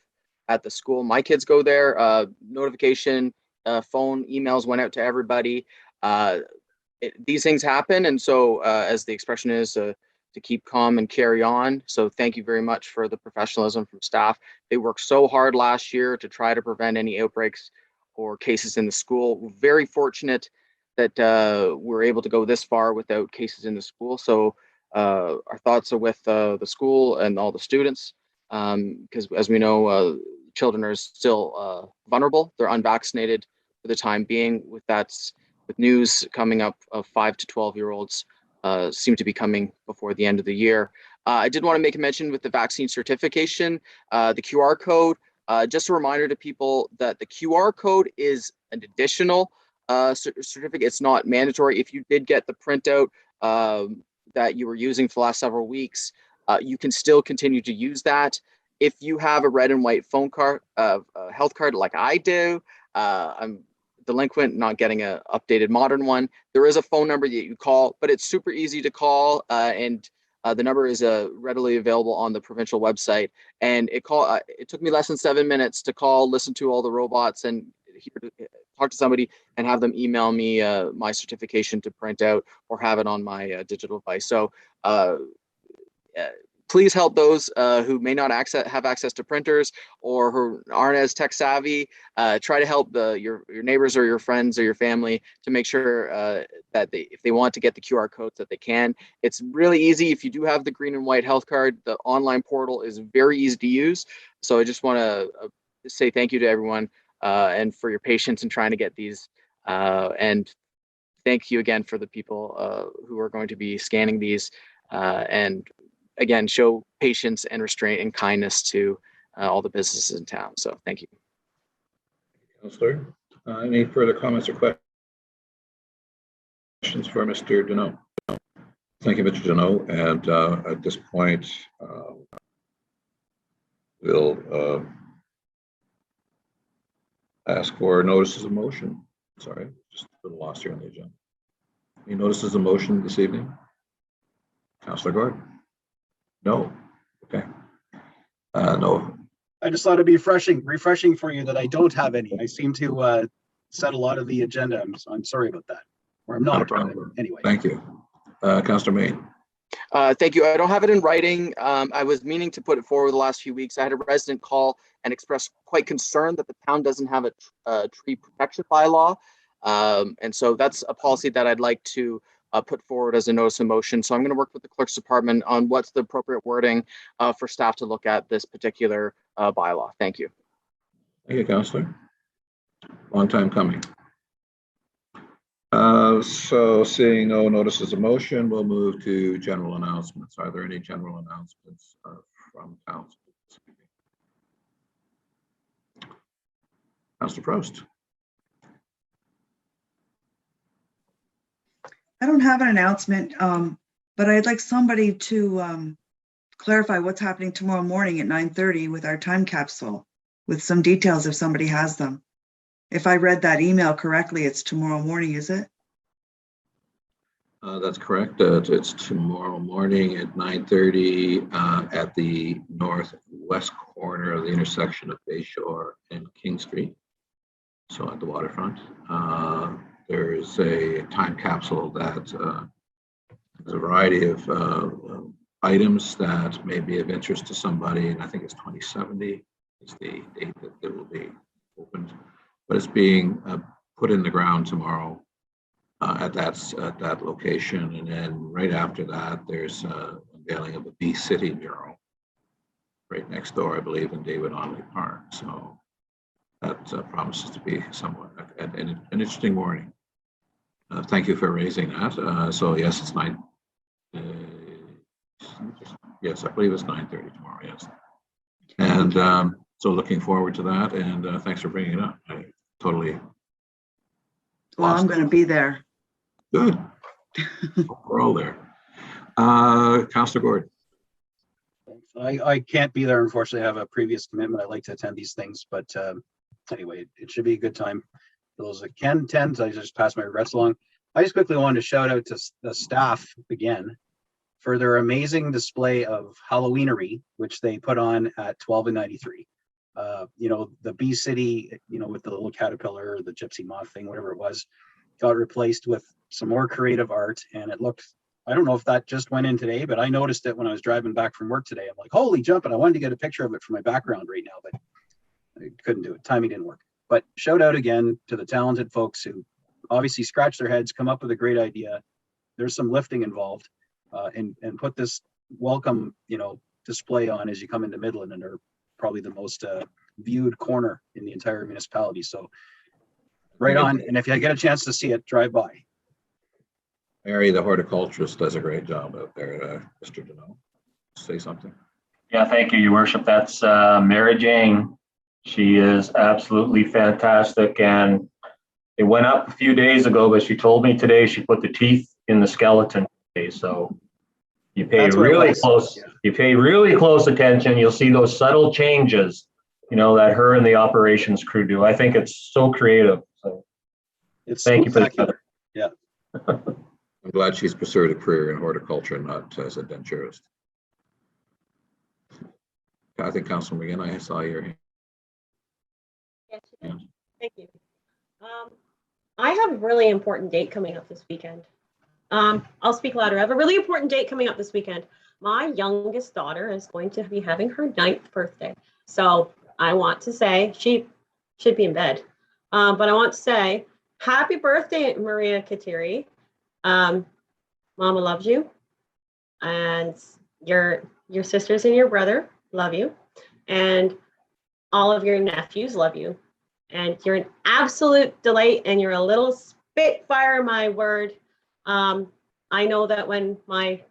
at the school. My kids go there. Notification, phone, emails went out to everybody. These things happen, and so as the expression is, to keep calm and carry on. So thank you very much for the professionalism from staff. They worked so hard last year to try to prevent any outbreaks or cases in the school. We're very fortunate that we're able to go this far without cases in the school. So our thoughts are with the school and all the students, because as we know, children are still vulnerable. They're unvaccinated for the time being. With news coming up of 5 to 12-year-olds seem to be coming before the end of the year. I did want to make a mention with the vaccine certification, the QR code. Just a reminder to people that the QR code is an additional certificate. It's not mandatory. If you did get the printout that you were using for the last several weeks, you can still continue to use that. If you have a red and white phone card, health card like I do, I'm delinquent, not getting a updated modern one, there is a phone number that you call, but it's super easy to call, and the number is readily available on the provincial website. And it took me less than 7 minutes to call, listen to all the robots, and talk to somebody and have them email me my certification to print out or have it on my digital device. So please help those who may not have access to printers or who aren't as tech savvy. Try to help your neighbors or your friends or your family to make sure that if they want to get the QR codes, that they can. It's really easy. If you do have the green and white health card, the online portal is very easy to use. So I just want to say thank you to everyone and for your patience in trying to get these. And thank you again for the people who are going to be scanning these. And again, show patience and restraint and kindness to all the businesses in town. So thank you. Councillor, any further comments or questions for Mr. Deneau? Thank you, Mr. Deneau. And at this point, we'll ask for notices of motion. Sorry, just a little lost here on the agenda. Any notices of motion this evening? Councillor Gordon? No. Okay. No. I just thought it'd be refreshing for you that I don't have any. I seem to set a lot of the agenda. I'm sorry about that. Or I'm not. Not a problem. Anyway. Thank you. Councillor Main. Thank you. I don't have it in writing. I was meaning to put it forward the last few weeks. I had a resident call and express quite concerned that the town doesn't have a tree protection bylaw. And so that's a policy that I'd like to put forward as a notice of motion. So I'm going to work with the clerk's department on what's the appropriate wording for staff to look at this particular bylaw. Thank you. Thank you, Councillor. Long time coming. So seeing no notices of motion, we'll move to general announcements. Are there any general announcements from council? Councillor Prost. I don't have an announcement, but I'd like somebody to clarify what's happening tomorrow morning at 9:30 with our time capsule with some details if somebody has them. If I read that email correctly, it's tomorrow morning, is it? That's correct. It's tomorrow morning at 9:30 at the northwest corner of the intersection of Bayshore and King Street. So at the waterfront. There's a time capsule that has a variety of items that may be of interest to somebody, and I think it's 2070 is the date that it will be opened. But it's being put in the ground tomorrow at that location, and then right after that, there's a unveiling of a Bee City mural right next door, I believe, in David Onley Park. So that promises to be somewhat an interesting morning. Thank you for raising that. So yes, it's 9. Yes, I believe it's 9:30 tomorrow. Yes, and so looking forward to that. And thanks for bringing it up. I totally. Well, I'm going to be there. Good. We're all there. Councillor Gordon. I can't be there, unfortunately. I have a previous commitment. I like to attend these things, but anyway, it should be a good time. Those that can attend, I just pass my regrets along. I just quickly wanted to shout out to the staff again for their amazing display of Halloweenery, which they put on at 12 and 93. You know, the Bee City, you know, with the little caterpillar, the gypsy moth thing, whatever it was, got replaced with some more creative art, and it looked, I don't know if that just went in today, but I noticed it when I was driving back from work today. I'm like, holy jumping, I wanted to get a picture of it for my background right now, but I couldn't do it. Timing didn't work. But shout out again to the talented folks who obviously scratch their heads, come up with a great idea. There's some lifting involved, and put this welcome, you know, display on as you come into Midland, and are probably the most viewed corner in the entire municipality. So right on. And if you get a chance to see it, drive by. Mary, the horticulturist, does a great job out there. Mr. Deneau, say something. Yeah, thank you, Your Worship. That's Mary Jane. She is absolutely fantastic, and it went up a few days ago, but she told me today she put the teeth in the skeleton today. So You pay That's where it really was. close, you pay really close attention, you'll see those subtle changes, you know, that her and the operations crew do. I think it's so creative. So It's thank you for spectacular. Yeah. I'm glad she's pursued a career in horticulture, not as a denturist. I think Councilor McGinn, I saw your hand. Yes, you did. Thank you. I have a really important date coming up this weekend. I'll speak louder. I have a really important date coming up this weekend. My youngest daughter is going to be having her 9th birthday. So I want to say, she should be in bed, but I want to say, happy birthday, Maria Kateri. Mama loves you. And your sisters and your brother love you. And all of your nephews love you. And you're an absolute delight, and you're a little spitfire, my word. I know that when my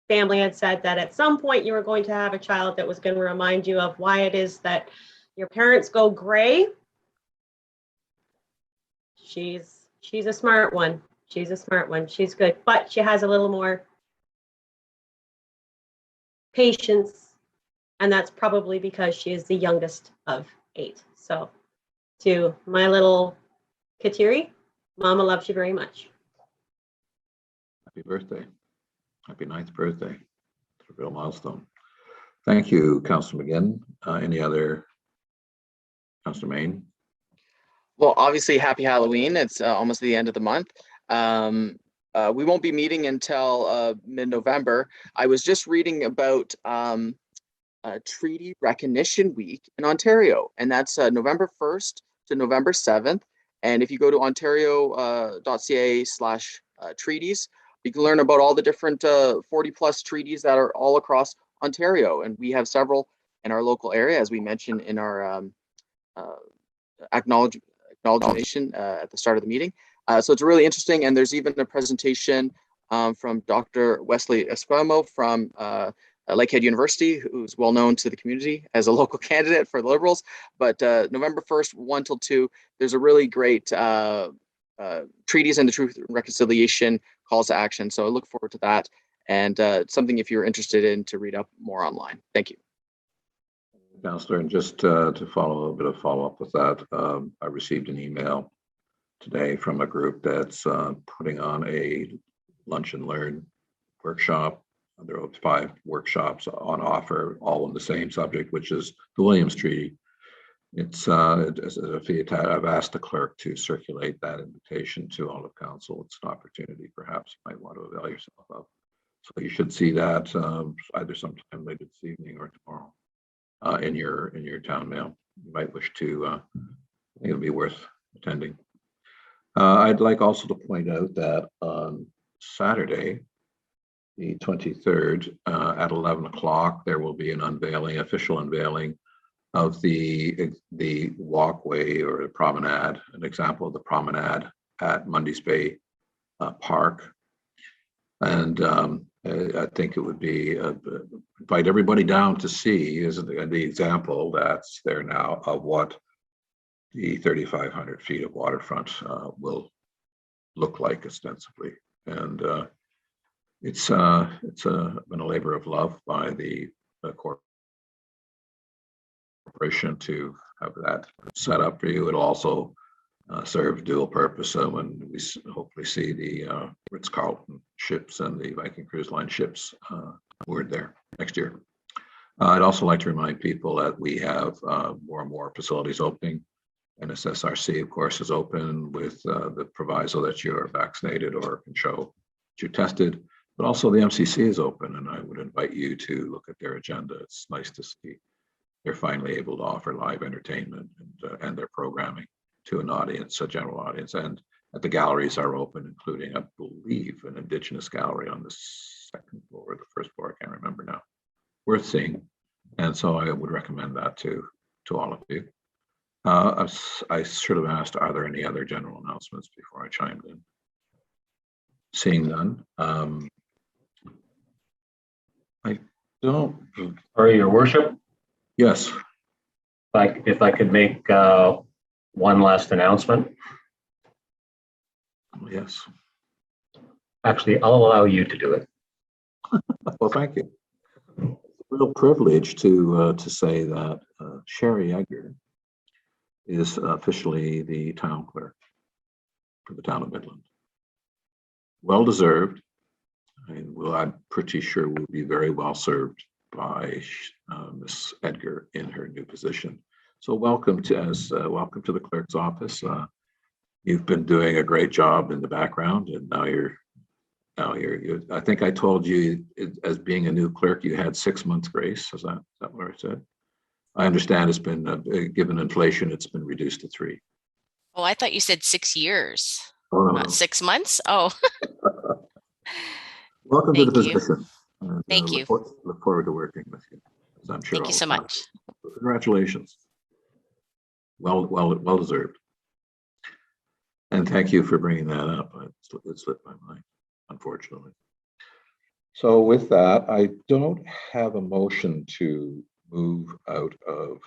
family had said that at some point you were going to have a child that was going to remind you of why it is that your parents go gray. She's a smart one. She's a smart one. She's good, but she has a little more patience. And that's probably because she is the youngest of 8. So to my little Kateri, Mama loves you very much. Happy birthday. Happy 9th birthday. It's a real milestone. Thank you, Councilor McGinn. Any other? Councilor Main? Well, obviously, happy Halloween. It's almost the end of the month. We won't be meeting until mid-November. I was just reading about Treaty Recognition Week in Ontario, and that's November 1st to November 7th. And if you go to ontario.ca/treaties, you can learn about all the different 40+ treaties that are all across Ontario. And we have several in our local area, as we mentioned in our acknowledgement at the start of the meeting. So it's really interesting. And there's even a presentation from Dr. Wesley Esquimo from Lakehead University, who's well known to the community as a local candidate for the Liberals. But November 1st, 1 till 2, there's a really great treaties and the Truth and Reconciliation calls to action. So I look forward to that, and something if you're interested in to read up more online. Thank you. Councillor, and just to follow a bit of follow-up with that, I received an email today from a group that's putting on a lunch and learn workshop. There are 5 workshops on offer, all on the same subject, which is the Williams Treaty. It's I've asked the clerk to circulate that invitation to all of council. It's an opportunity perhaps you might want to avail yourself of. So you should see that either sometime later this evening or tomorrow in your town mail. You might wish to, I think it'll be worth attending. I'd like also to point out that on Saturday, the 23rd, at 11 o'clock, there will be an unveiling, official unveiling of the walkway or the promenade, an example of the promenade at Mundy's Bay Park. And I think it would be, invite everybody down to see is the example that's there now of what the 3,500 feet of waterfront will look like ostensibly. And it's been a labor of love by the corporation to have that set up for you. It'll also serve dual purpose. So when we hopefully see the Ritz-Carlton ships and the Viking Cruise Line ships moored there next year. I'd also like to remind people that we have more and more facilities opening. NSSRC, of course, is open with the proviso that you are vaccinated or can show that you're tested. But also the MCC is open, and I would invite you to look at their agenda. It's nice to see they're finally able to offer live entertainment and their programming to an audience, a general audience. And the galleries are open, including, I believe, an Indigenous gallery on the 2nd floor or the 1st floor. I can't remember now. Worth seeing. And so I would recommend that to all of you. I should have asked, are there any other general announcements before I chimed in? Seeing none. I don't. Sorry, Your Worship. Yes. If I could make one last announcement. Yes. Actually, I'll allow you to do it. Well, thank you. It's a real privilege to say that Sherry Edgar is officially the town clerk for the town of Midland. Well deserved. I'm pretty sure we'll be very well served by Miss Edgar in her new position. So welcome to the clerk's office. You've been doing a great job in the background, and now you're. I think I told you, as being a new clerk, you had 6 months grace. Is that what I said? I understand it's been given inflation, it's been reduced to 3. Oh, I thought you said 6 years, Oh, no, not no. 6 months. Oh, Welcome to the Thank you. position. And, Thank you. Look forward to working with you, as I'm sure. Thank you all so the time. much. Congratulations. Well deserved. And thank you for bringing that up. It slipped my mind, unfortunately. So with that, I don't have a motion to move out of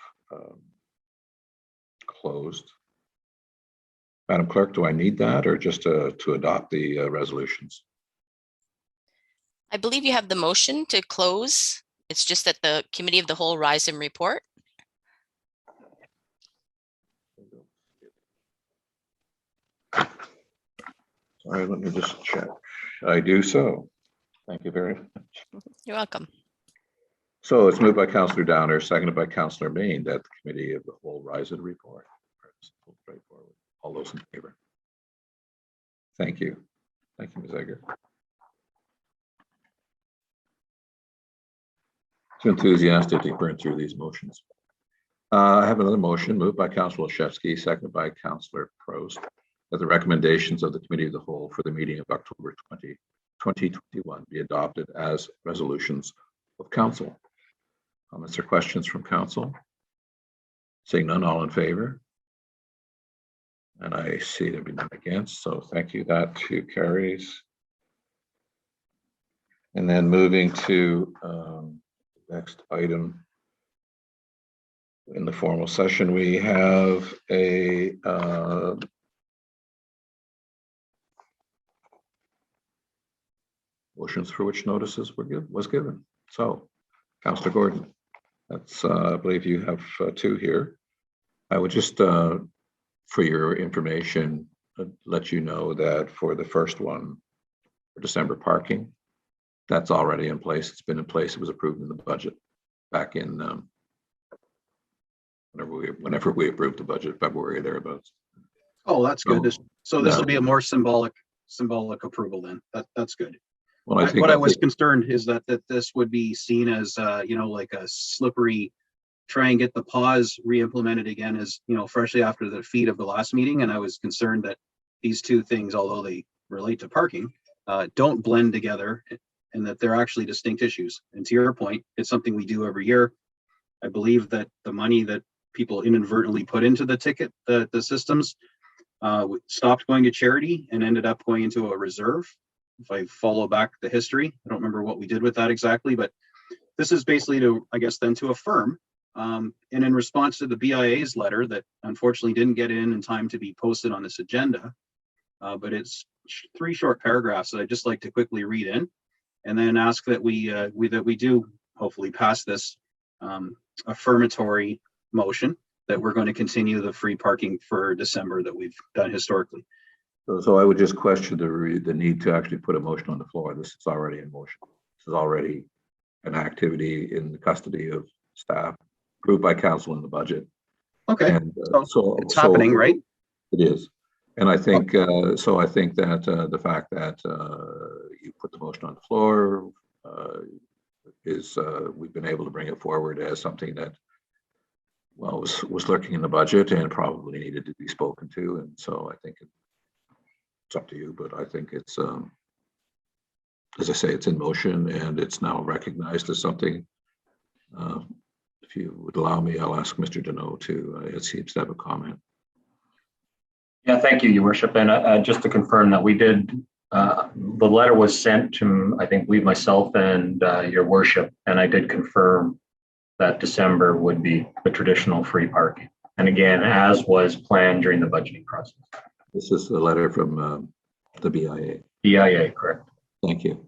closed. Madam Clerk, do I need that, or just to adopt the resolutions? I believe you have the motion to close. It's just that the committee of the whole rise and report. Sorry, let me just check. I do so. Thank you very much. You're welcome. So it's moved by Councillor Downer, seconded by Councillor Main, that the committee of the whole rise and report. Straightforward. All those in favor? Thank you. Thank you, Ms. Egger. Too enthusiastic to burn through these motions. I have another motion moved by Councillor Olszewski, seconded by Councillor Prost, that the recommendations of the committee of the whole for the meeting of October 20, 2021 be adopted as resolutions of council. Comments or questions from council? Seeing none, all in favor? And I see there be none against, so thank you. That too carries. And then moving to next item in the formal session, we have a motions for which notices was given. So, Councillor Gordon, that's I believe you have 2 here. I would just for your information, let you know that for the first one, for December parking, that's already in place. It's been in place. It was approved in the budget back in whenever we approved the budget, February, thereabouts. Oh, that's good. So this will yeah. be a more symbolic approval then. That's good. Well, I think what I was concerned is that this would be seen as like a slippery try and get the pause re-implemented again, as freshly after the defeat of the last meeting. And I was concerned that these 2 things, although they relate to parking, don't blend together, and that they're actually distinct issues. And to your point, it's something we do every year. I believe that the money that people inadvertently put into the ticket, the systems, stopped going to charity and ended up going into a reserve. If I follow back the history, I don't remember what we did with that exactly, but this is basically to, I guess, then to affirm. And in response to the BIA's letter that unfortunately didn't get in time to be posted on this agenda, but it's 3 short paragraphs that I'd just like to quickly read in, and then ask that we do hopefully pass this affirmatory motion that we're going to continue the free parking for December that we've done historically. So I would just question the need to actually put a motion on the floor. This is already in motion. This is already an activity in the custody of staff, approved by council in the budget. Okay, and so it's happening, right? It is. And I think so. I think that the fact that you put the motion on the floor is we've been able to bring it forward as something that was lurking in the budget and probably needed to be spoken to. And so I think it's up to you, but I think it's as I say, it's in motion and it's now recognized as something. If you would allow me, I'll ask Mr. Deneau to. It seems to have a comment. Yeah, thank you, Your Worship. And just to confirm that we did, the letter was sent to, I think, myself and Your Worship, and I did confirm that December would be the traditional free parking. And again, as was planned during the budgeting process. This is a letter from the BIA. DIA, correct. Thank you.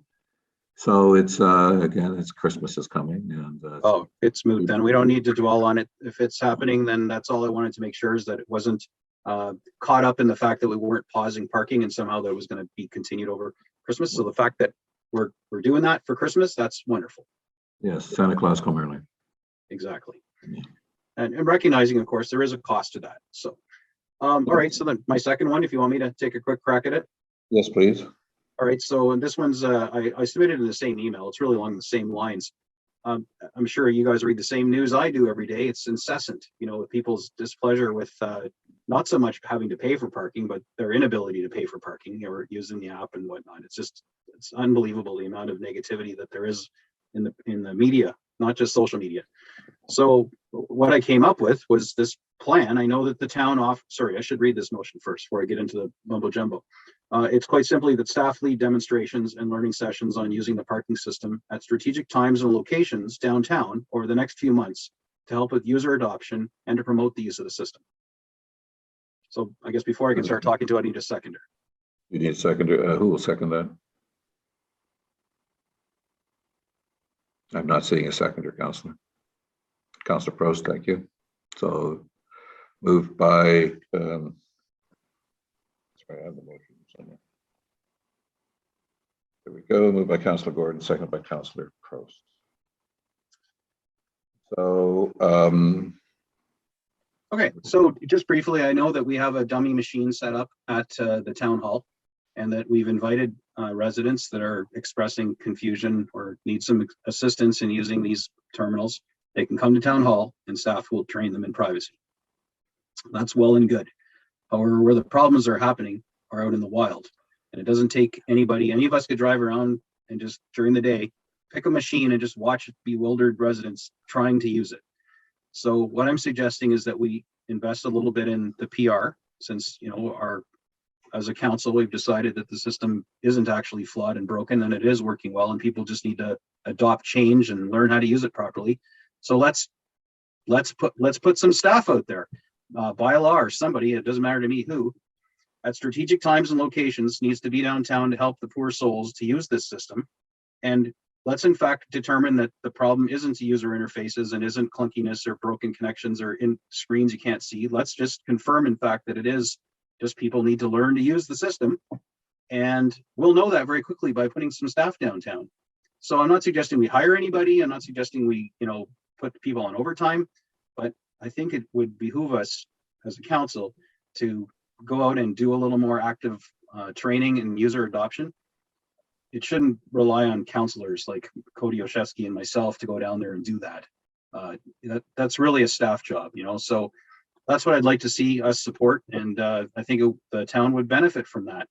So it's, again, it's Christmas is coming and. Oh, it's moot then. We don't need to dwell on it. If it's happening, then that's all I wanted to make sure is that it wasn't caught up in the fact that we weren't pausing parking and somehow that was going to be continued over Christmas. So the fact that we're doing that for Christmas, that's wonderful. Yes, Santa Claus come early. Exactly. And recognizing, of course, there is a cost to that. So, all right. So then my second one, if you want me to take a quick crack at it. Yes, please. All right, so and this one's I submitted in the same email. It's really along the same lines. I'm sure you guys read the same news I do every day. It's incessant, you know, with people's displeasure with not so much having to pay for parking, but their inability to pay for parking or using the app and whatnot. It's unbelievable the amount of negativity that there is in the media, not just social media. So what I came up with was this plan. I know that the town sorry, I should read this motion first before I get into the mumbo jumbo. It's quite simply that staff lead demonstrations and learning sessions on using the parking system at strategic times and locations downtown over the next few months to help with user adoption and to promote the use of the system. So I guess before I can start talking to it, I need a seconder. You need a seconder. Who will second that? I'm not seeing a seconder, Councillor. Councillor Prost, thank you. So moved by, sorry, I have the motion somewhere. There we go. Moved by Councillor Gordon, seconded by Councillor Prost. So, okay, so just briefly, I know that we have a dummy machine set up at the town hall and that we've invited residents that are expressing confusion or need some assistance in using these terminals. They can come to town hall and staff will train them in privacy. That's well and good. However, where the problems are happening are out in the wild. And it doesn't take anybody, any of us could drive around and just during the day, pick a machine and just watch bewildered residents trying to use it. So what I'm suggesting is that we invest a little bit in the PR since, you know, as a council, we've decided that the system isn't actually flawed and broken and it is working well and people just need to adopt change and learn how to use it properly. So let's put some staff out there, Bylaw or somebody, it doesn't matter to me who, at strategic times and locations needs to be downtown to help the poor souls to use this system. And let's in fact determine that the problem isn't user interfaces and isn't clunkiness or broken connections or in screens you can't see. Let's just confirm in fact that it is just people need to learn to use the system. And we'll know that very quickly by putting some staff downtown. So I'm not suggesting we hire anybody. I'm not suggesting we, you know, put people on overtime, but I think it would behoove us as a council to go out and do a little more active training and user adoption. It shouldn't rely on councillors like Cody Oshevsky and myself to go down there and do that. That's really a staff job, you know, so that's what I'd like to see us support. And I think the town would benefit from that,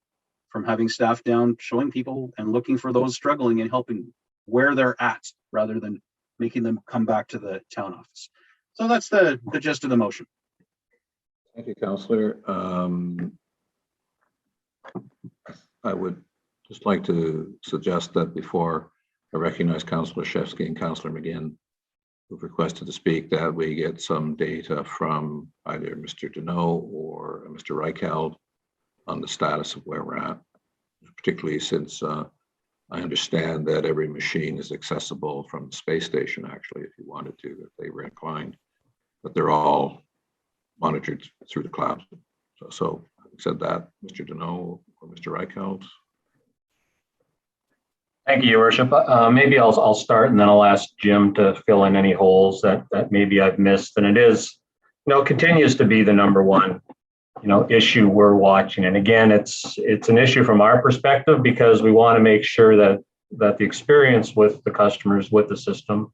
from having staff down, showing people and looking for those struggling and helping where they're at rather than making them come back to the town office. So that's the gist of the motion. thank you, Councillor. I would just like to suggest that before I recognize Councillor Shevsky and Councillor McGinn, who've requested to speak, that we get some data from either Mr. Deneau or Mr. Reicheld on the status of where we're at, particularly since I understand that every machine is accessible from the space station, actually, if you wanted to, if they were inclined, but they're all monitored through the cloud. So having said that, Mr. Deneau or Mr. Reicheld. Thank you, Your Worship. Maybe I'll start and then I'll ask Jim to fill in any holes that maybe I've missed. And it is, you know, continues to be the number one, you know, issue we're watching. And again, it's an issue from our perspective because we want to make sure that the experience with the customers with the system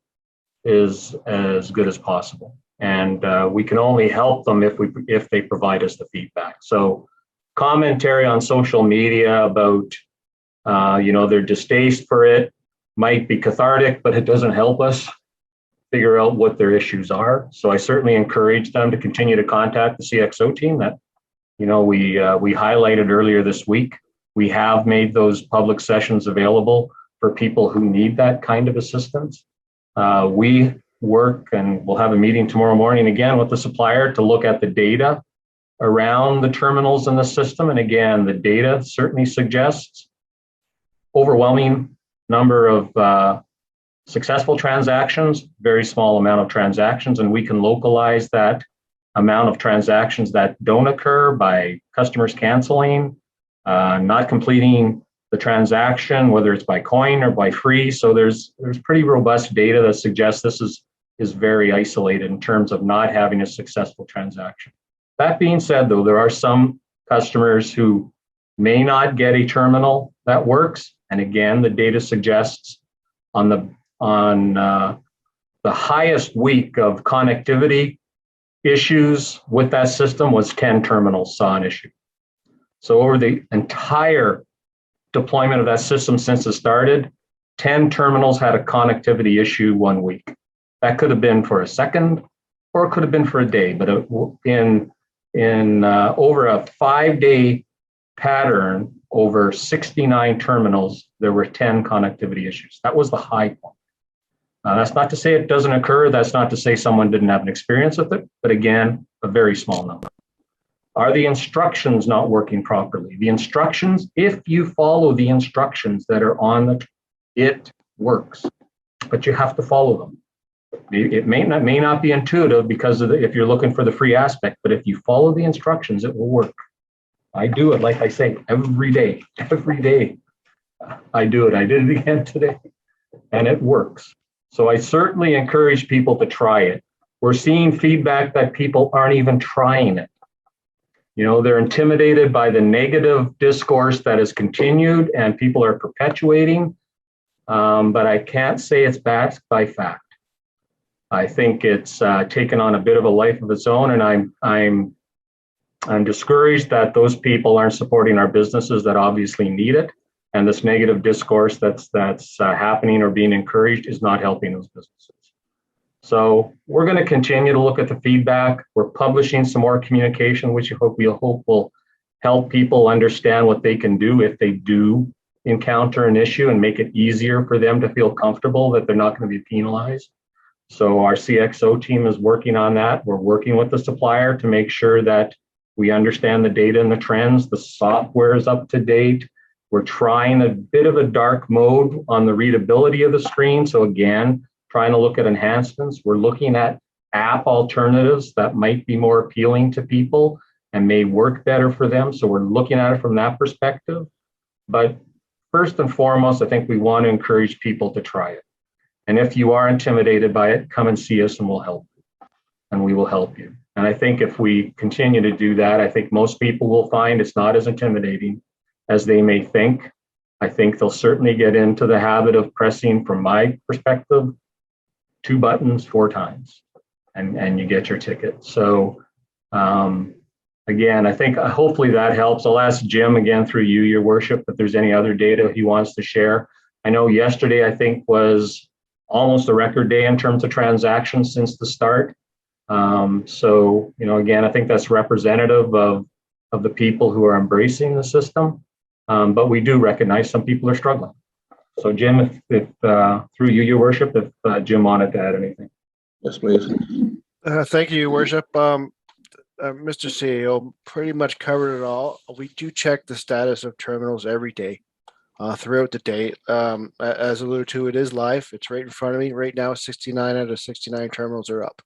is as good as possible. And we can only help them if they provide us the feedback. So commentary on social media about you know, their distaste for it might be cathartic, but it doesn't help us figure out what their issues are. So I certainly encourage them to continue to contact the CXO team that, you know, we highlighted earlier this week. We have made those public sessions available for people who need that kind of assistance. We work and we'll have a meeting tomorrow morning again with the supplier to look at the data around the terminals in the system. And again, the data certainly suggests overwhelming number of successful transactions, very small amount of transactions, and we can localize that amount of transactions that don't occur by customers canceling, not completing the transaction, whether it's by coin or by free. So there's pretty robust data that suggests this is very isolated in terms of not having a successful transaction. That being said, though, there are some customers who may not get a terminal that works. And again, the data suggests on the highest week of connectivity issues with that system was 10 terminals saw an issue. So over the entire deployment of that system since it started, 10 terminals had a connectivity issue 1 week. That could have been for a second, or it could have been for a day. But in over a 5-day pattern, over 69 terminals, there were 10 connectivity issues. That was the high point. That's not to say it doesn't occur. That's not to say someone didn't have an experience with it. But again, a very small number. Are the instructions not working properly? The instructions, if you follow the instructions that are on it works, but you have to follow them. It may not be intuitive because of if you're looking for the free aspect, but if you follow the instructions, it will work. I do it, like I say, every day. I do it. I did it again today, and it works. So I certainly encourage people to try it. We're seeing feedback that people aren't even trying it. You know, they're intimidated by the negative discourse that has continued and people are perpetuating, but I can't say it's backed by fact. I think it's taken on a bit of a life of its own, and I'm discouraged that those people aren't supporting our businesses that obviously need it, and this negative discourse that's happening or being encouraged is not helping those businesses. So we're going to continue to look at the feedback. We're publishing some more communication, which we hope will help people understand what they can do if they do encounter an issue and make it easier for them to feel comfortable that they're not going to be penalized. So our CXO team is working on that. We're working with the supplier to make sure that we understand the data and the trends. The software is up to date. We're trying a bit of a dark mode on the readability of the screen. So again, trying to look at enhancements. We're looking at app alternatives that might be more appealing to people and may work better for them. So we're looking at it from that perspective. But first and foremost, I think we want to encourage people to try it. And if you are intimidated by it, come and see us and we'll help you. And we will help you. And I think if we continue to do that, I think most people will find it's not as intimidating as they may think. I think they'll certainly get into the habit of pressing, from my perspective, 2 buttons 4 times and you get your ticket. So again, I think hopefully that helps. I'll ask Jim again through you, Your Worship, if there's any other data he wants to share. I know yesterday, I think, was almost a record day in terms of transactions since the start. So, you know, again, I think that's representative of the people who are embracing the system. But we do recognize some people are struggling. So Jim, if through you, Your Worship, if Jim wanted to add anything. Yes, please. Thank you, Your Worship. Mr. CEO pretty much covered it all. We do check the status of terminals every day throughout the day. As alluded to, it is live. It's right in front of me. Right now, 69 out of 69 terminals are up.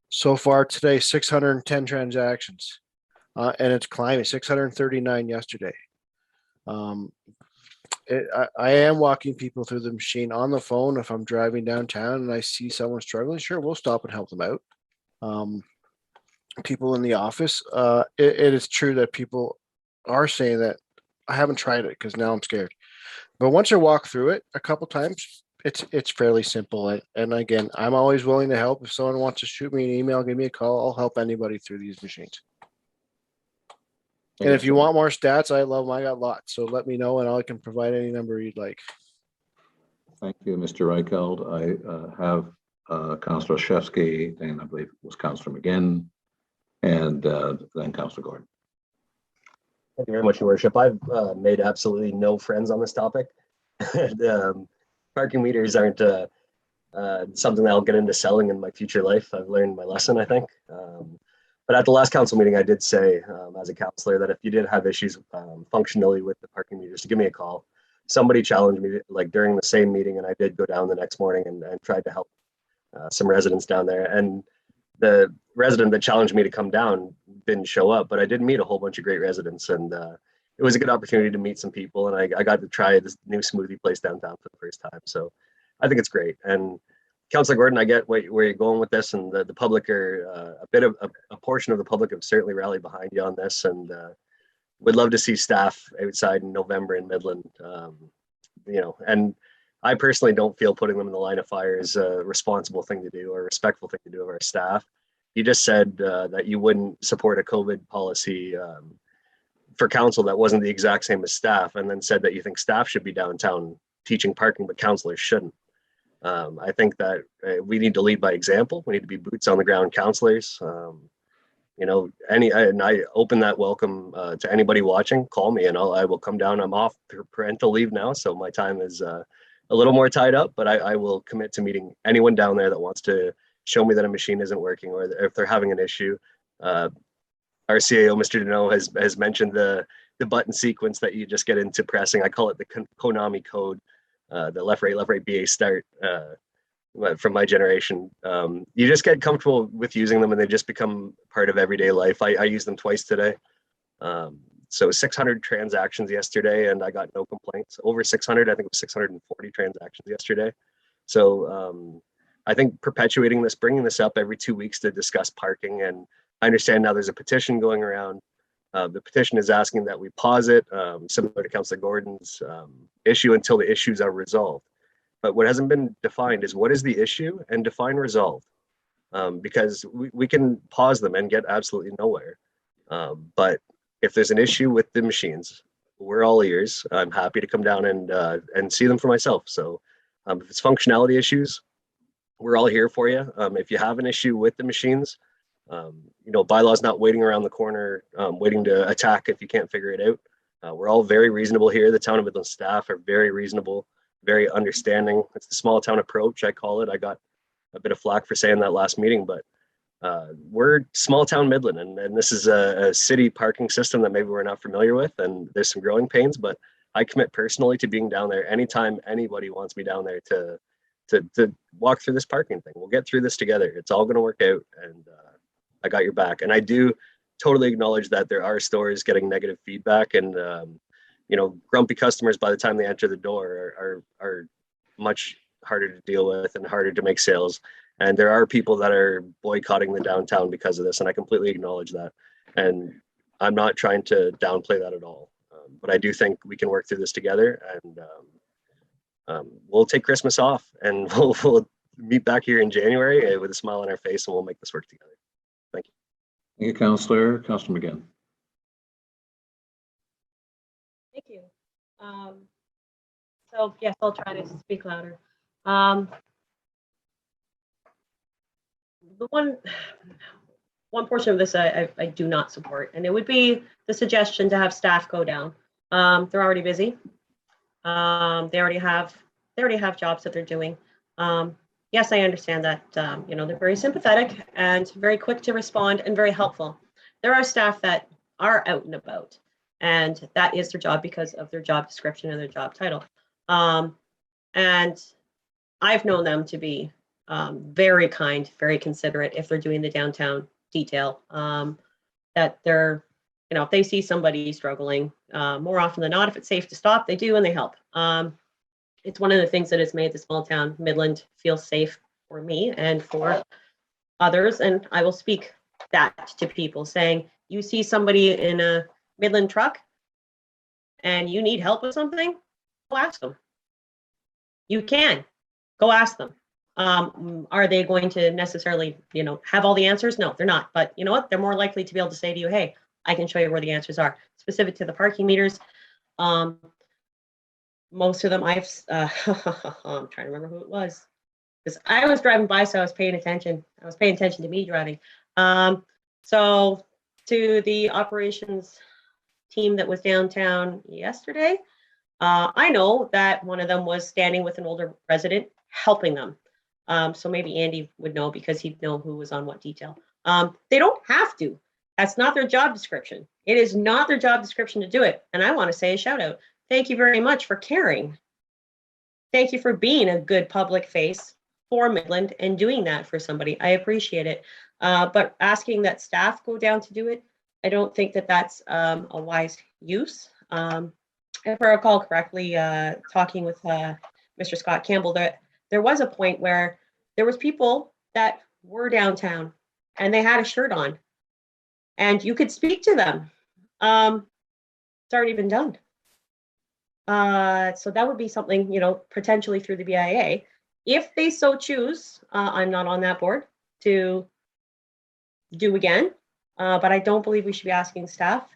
So far today, 610 transactions, and it's climbing, 639 yesterday. I am walking people through the machine on the phone. If I'm driving downtown and I see someone struggling, sure, we'll stop and help them out. People in the office, it is true that people are saying that I haven't tried it because now I'm scared. But once I walk through it a couple times, it's fairly simple. And again, I'm always willing to help. If someone wants to shoot me an email, give me a call, I'll help anybody through these machines. And if you want more stats, I love them. I got lots. So let me know and I can provide any number you'd like. Thank you, Mr. Reicheld. I have Councillor Shevsky, and I believe it was Councillor McGinn, and then Councillor Gordon. Thank you very much, Your Worship. I've made absolutely no friends on this topic. Parking meters aren't something that I'll get into selling in my future life. I've learned my lesson, I think. But at the last council meeting, I did say as a councillor that if you did have issues functionally with the parking meters, to give me a call. somebody challenged me like during the same meeting, and I did go down the next morning and tried to help some residents down there. And the resident that challenged me to come down didn't show up, but I did meet a whole bunch of great residents, and it was a good opportunity to meet some people. And I got to try this new smoothie place downtown for the first time. So I think it's great. And Councillor Gordon, I get where you're going with this, and the public are a portion of the public have certainly rallied behind you on this, and would love to see staff outside in November in Midland. And I personally don't feel putting them in the line of fire is a responsible thing to do or a respectful thing to do of our staff. You just said that you wouldn't support a COVID policy for council that wasn't the exact same as staff, and then said that you think staff should be downtown teaching parking, but councillors shouldn't. I think that we need to lead by example. We need to be boots on the ground councillors. And I open that welcome to anybody watching. Call me and I will come down. I'm off parental leave now, so my time is a little more tied up, but I will commit to meeting anyone down there that wants to show me that a machine isn't working, or if they're having an issue. Our CAO, Mr. Deneau, has mentioned the button sequence that you just get into pressing. I call it the Konami code, the left, right, BA start from my generation. You just get comfortable with using them and they just become part of everyday life. I used them twice today. So 600 transactions yesterday and I got no complaints. Over 600, I think it was 640 transactions yesterday. So I think perpetuating this, bringing this up every 2 weeks to discuss parking, and I understand now there's a petition going around. The petition is asking that we pause it, similar to Councillor Gordon's issue, until the issues are resolved. But what hasn't been defined is what is the issue, and define resolved. Because we can pause them and get absolutely nowhere. But if there's an issue with the machines, we're all ears. I'm happy to come down and see them for myself. So if it's functionality issues, we're all here for you. If you have an issue with the machines, Bylaw's not waiting around the corner, waiting to attack if you can't figure it out. We're all very reasonable here. The Town of Midland staff are very reasonable, very understanding. It's the small town approach, I call it. I got a bit of flack for saying that last meeting, but we're small town Midland, and this is a city parking system that maybe we're not familiar with, and there's some growing pains, but I commit personally to being down there anytime anybody wants me down there to walk through this parking thing. We'll get through this together. It's all going to work out, and I got your back. And I do totally acknowledge that there are stores getting negative feedback, and grumpy customers by the time they enter the door are much harder to deal with and harder to make sales. And there are people that are boycotting the downtown because of this, and I completely acknowledge that. And I'm not trying to downplay that at all. But I do think we can work through this together, and we'll take Christmas off, and we'll meet back here in January with a smile on our face, and we'll make this work together. Thank you. Thank you, Councillor. Councillor McGinn. Thank you. So yes, I'll try to speak louder. The one portion of this I do not support, and it would be the suggestion to have staff go down. They're already busy. They already have jobs that they're doing. Yes, I understand that they're very sympathetic and very quick to respond and very helpful. There are staff that are out and about, and that is their job because of their job description and their job title. And I've known them to be very kind, very considerate if they're doing the downtown detail. That they're, if they see somebody struggling, more often than not, if it's safe to stop, they do and they help. It's one of the things that has made the small town Midland feel safe for me and for others. And I will speak that to people, saying, you see somebody in a Midland truck and you need help with something, go ask them. You can go ask them. Are they going to necessarily, have all the answers? No, they're not. But you know what? They're more likely to be able to say to you, hey, I can show you where the answers are. Specific to the parking meters, most of them I'm trying to remember who it was, because I was driving by, so I was paying attention. I was paying attention to me driving. So to the operations team that was downtown yesterday, I know that one of them was standing with an older resident helping them. So maybe Andy would know because he'd know who was on what detail. They don't have to. That's not their job description. It is not their job description to do it. And I want to say a shout out. Thank you very much for caring. Thank you for being a good public face for Midland and doing that for somebody. I appreciate it. But asking that staff go down to do it, I don't think that that's a wise use. If I recall correctly, talking with Mr. Scott Campbell, that there was a point where there was people that were downtown and they had a shirt on and you could speak to them. It's already been done. So that would be something, potentially through the BIA, if they so choose. I'm not on that board to do again, but I don't believe we should be asking staff.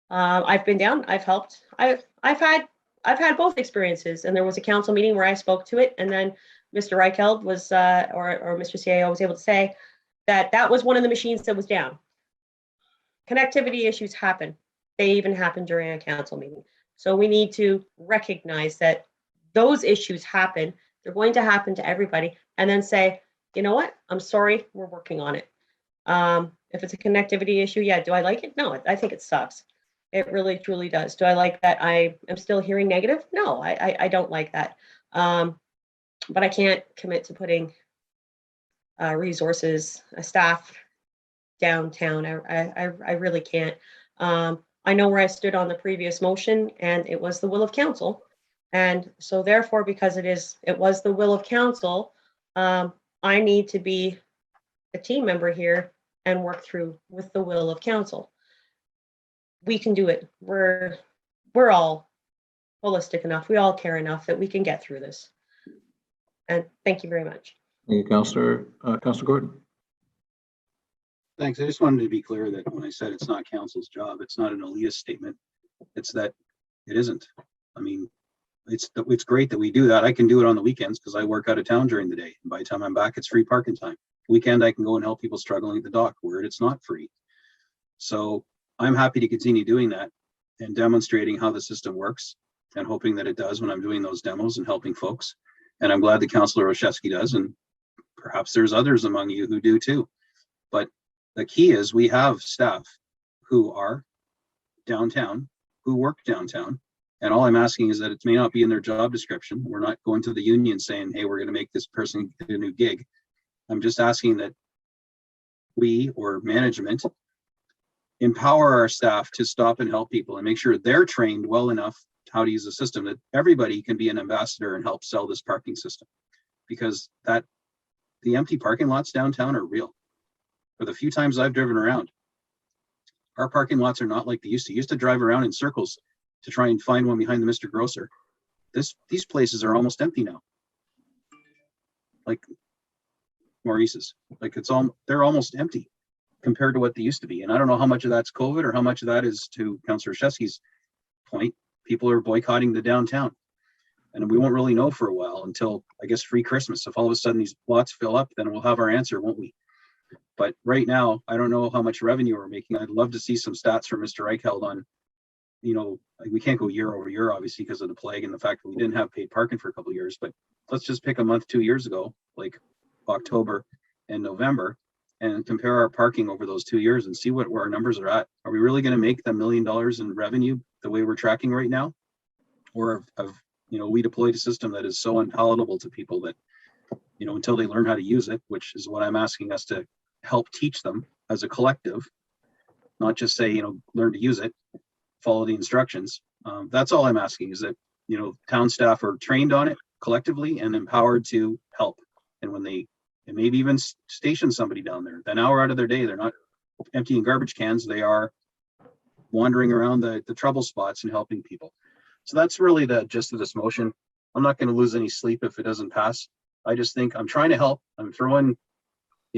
I've been down, I've helped. I've had both experiences, and there was a council meeting where I spoke to it, and then Mr. Reicheld was, or Mr. CAO was able to say that was one of the machines that was down. Connectivity issues happen. They even happen during a council meeting. So we need to recognize that those issues happen. They're going to happen to everybody, and then say, you know what? I'm sorry, we're working on it. If it's a connectivity issue, yeah, do I like it? No, I think it sucks. It really, truly does. Do I like that I am still hearing negative? No, I don't like that. But I can't commit to putting resources, staff downtown. I really can't. I know where I stood on the previous motion, and it was the will of council. And so therefore, because it was the will of council, I need to be a team member here and work through with the will of council. We can do it. We're all holistic enough. We all care enough that we can get through this. And thank you very much. Thank you, Councillor Gordon. Thanks. I just wanted to be clear that when I said it's not council's job, it's not an elitist statement. It's that it isn't. I mean, it's great that we do that. I can do it on the weekends because I work out of town during the day. And by the time I'm back, it's free parking time. Weekend, I can go and help people struggling at the dock where it's not free. So I'm happy to continue doing that and demonstrating how the system works and hoping that it does when I'm doing those demos and helping folks. And I'm glad that Councillor Olszewski does, and perhaps there's others among you who do too. But the key is we have staff who are downtown, who work downtown. And all I'm asking is that it may not be in their job description. We're not going to the union saying, hey, we're going to make this person get a new gig. I'm just asking that we, or management, empower our staff to stop and help people and make sure they're trained well enough how to use the system, that everybody can be an ambassador and help sell this parking system. Because the empty parking lots downtown are real. For the few times I've driven around, our parking lots are not like they used to. You used to drive around in circles to try and find one behind the Mr. Grocer. These places are almost empty now. Like Maurice's, like they're almost empty compared to what they used to be. And I don't know how much of that's COVID or how much of that is, to Councillor Olszewski's point, people are boycotting the downtown. And we won't really know for a while until, I guess, free Christmas. If all of a sudden these lots fill up, then we'll have our answer, won't we? But right now, I don't know how much revenue we're making. I'd love to see some stats from Mr. Reicheld on, we can't go year over year, obviously, because of the plague and the fact that we didn't have paid parking for a couple of years. But let's just pick a month 2 years ago, like October and November, and compare our parking over those 2 years and see where our numbers are at. Are we really going to make the $1 million in revenue the way we're tracking right now? Or have we deployed a system that is so unpalatable to people that, until they learn how to use it, which is what I'm asking us to help teach them as a collective, not just say, learn to use it, follow the instructions. That's all I'm asking, is that, town staff are trained on it collectively and empowered to help. And when and maybe even station somebody down there, an hour out of their day, they're not emptying garbage cans, they are wandering around the trouble spots and helping people. So that's really the gist of this motion. I'm not going to lose any sleep if it doesn't pass. I just think I'm trying to help. I'm throwing,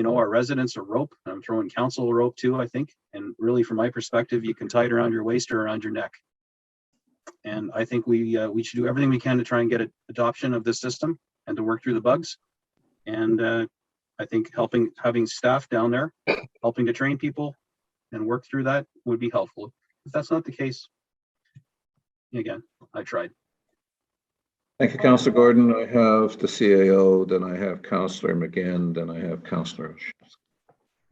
our residents a rope. I'm throwing council a rope too, I think. And really, from my perspective, you can tie it around your waist or around your neck. And I think we should do everything we can to try and get adoption of this system and to work through the bugs. And I think having staff down there, helping to train people and work through that would be helpful. If that's not the case, again, I tried. Thank you, Councillor Gordon. I have the CAO, then I have Councillor McGinn, then I have Councillor.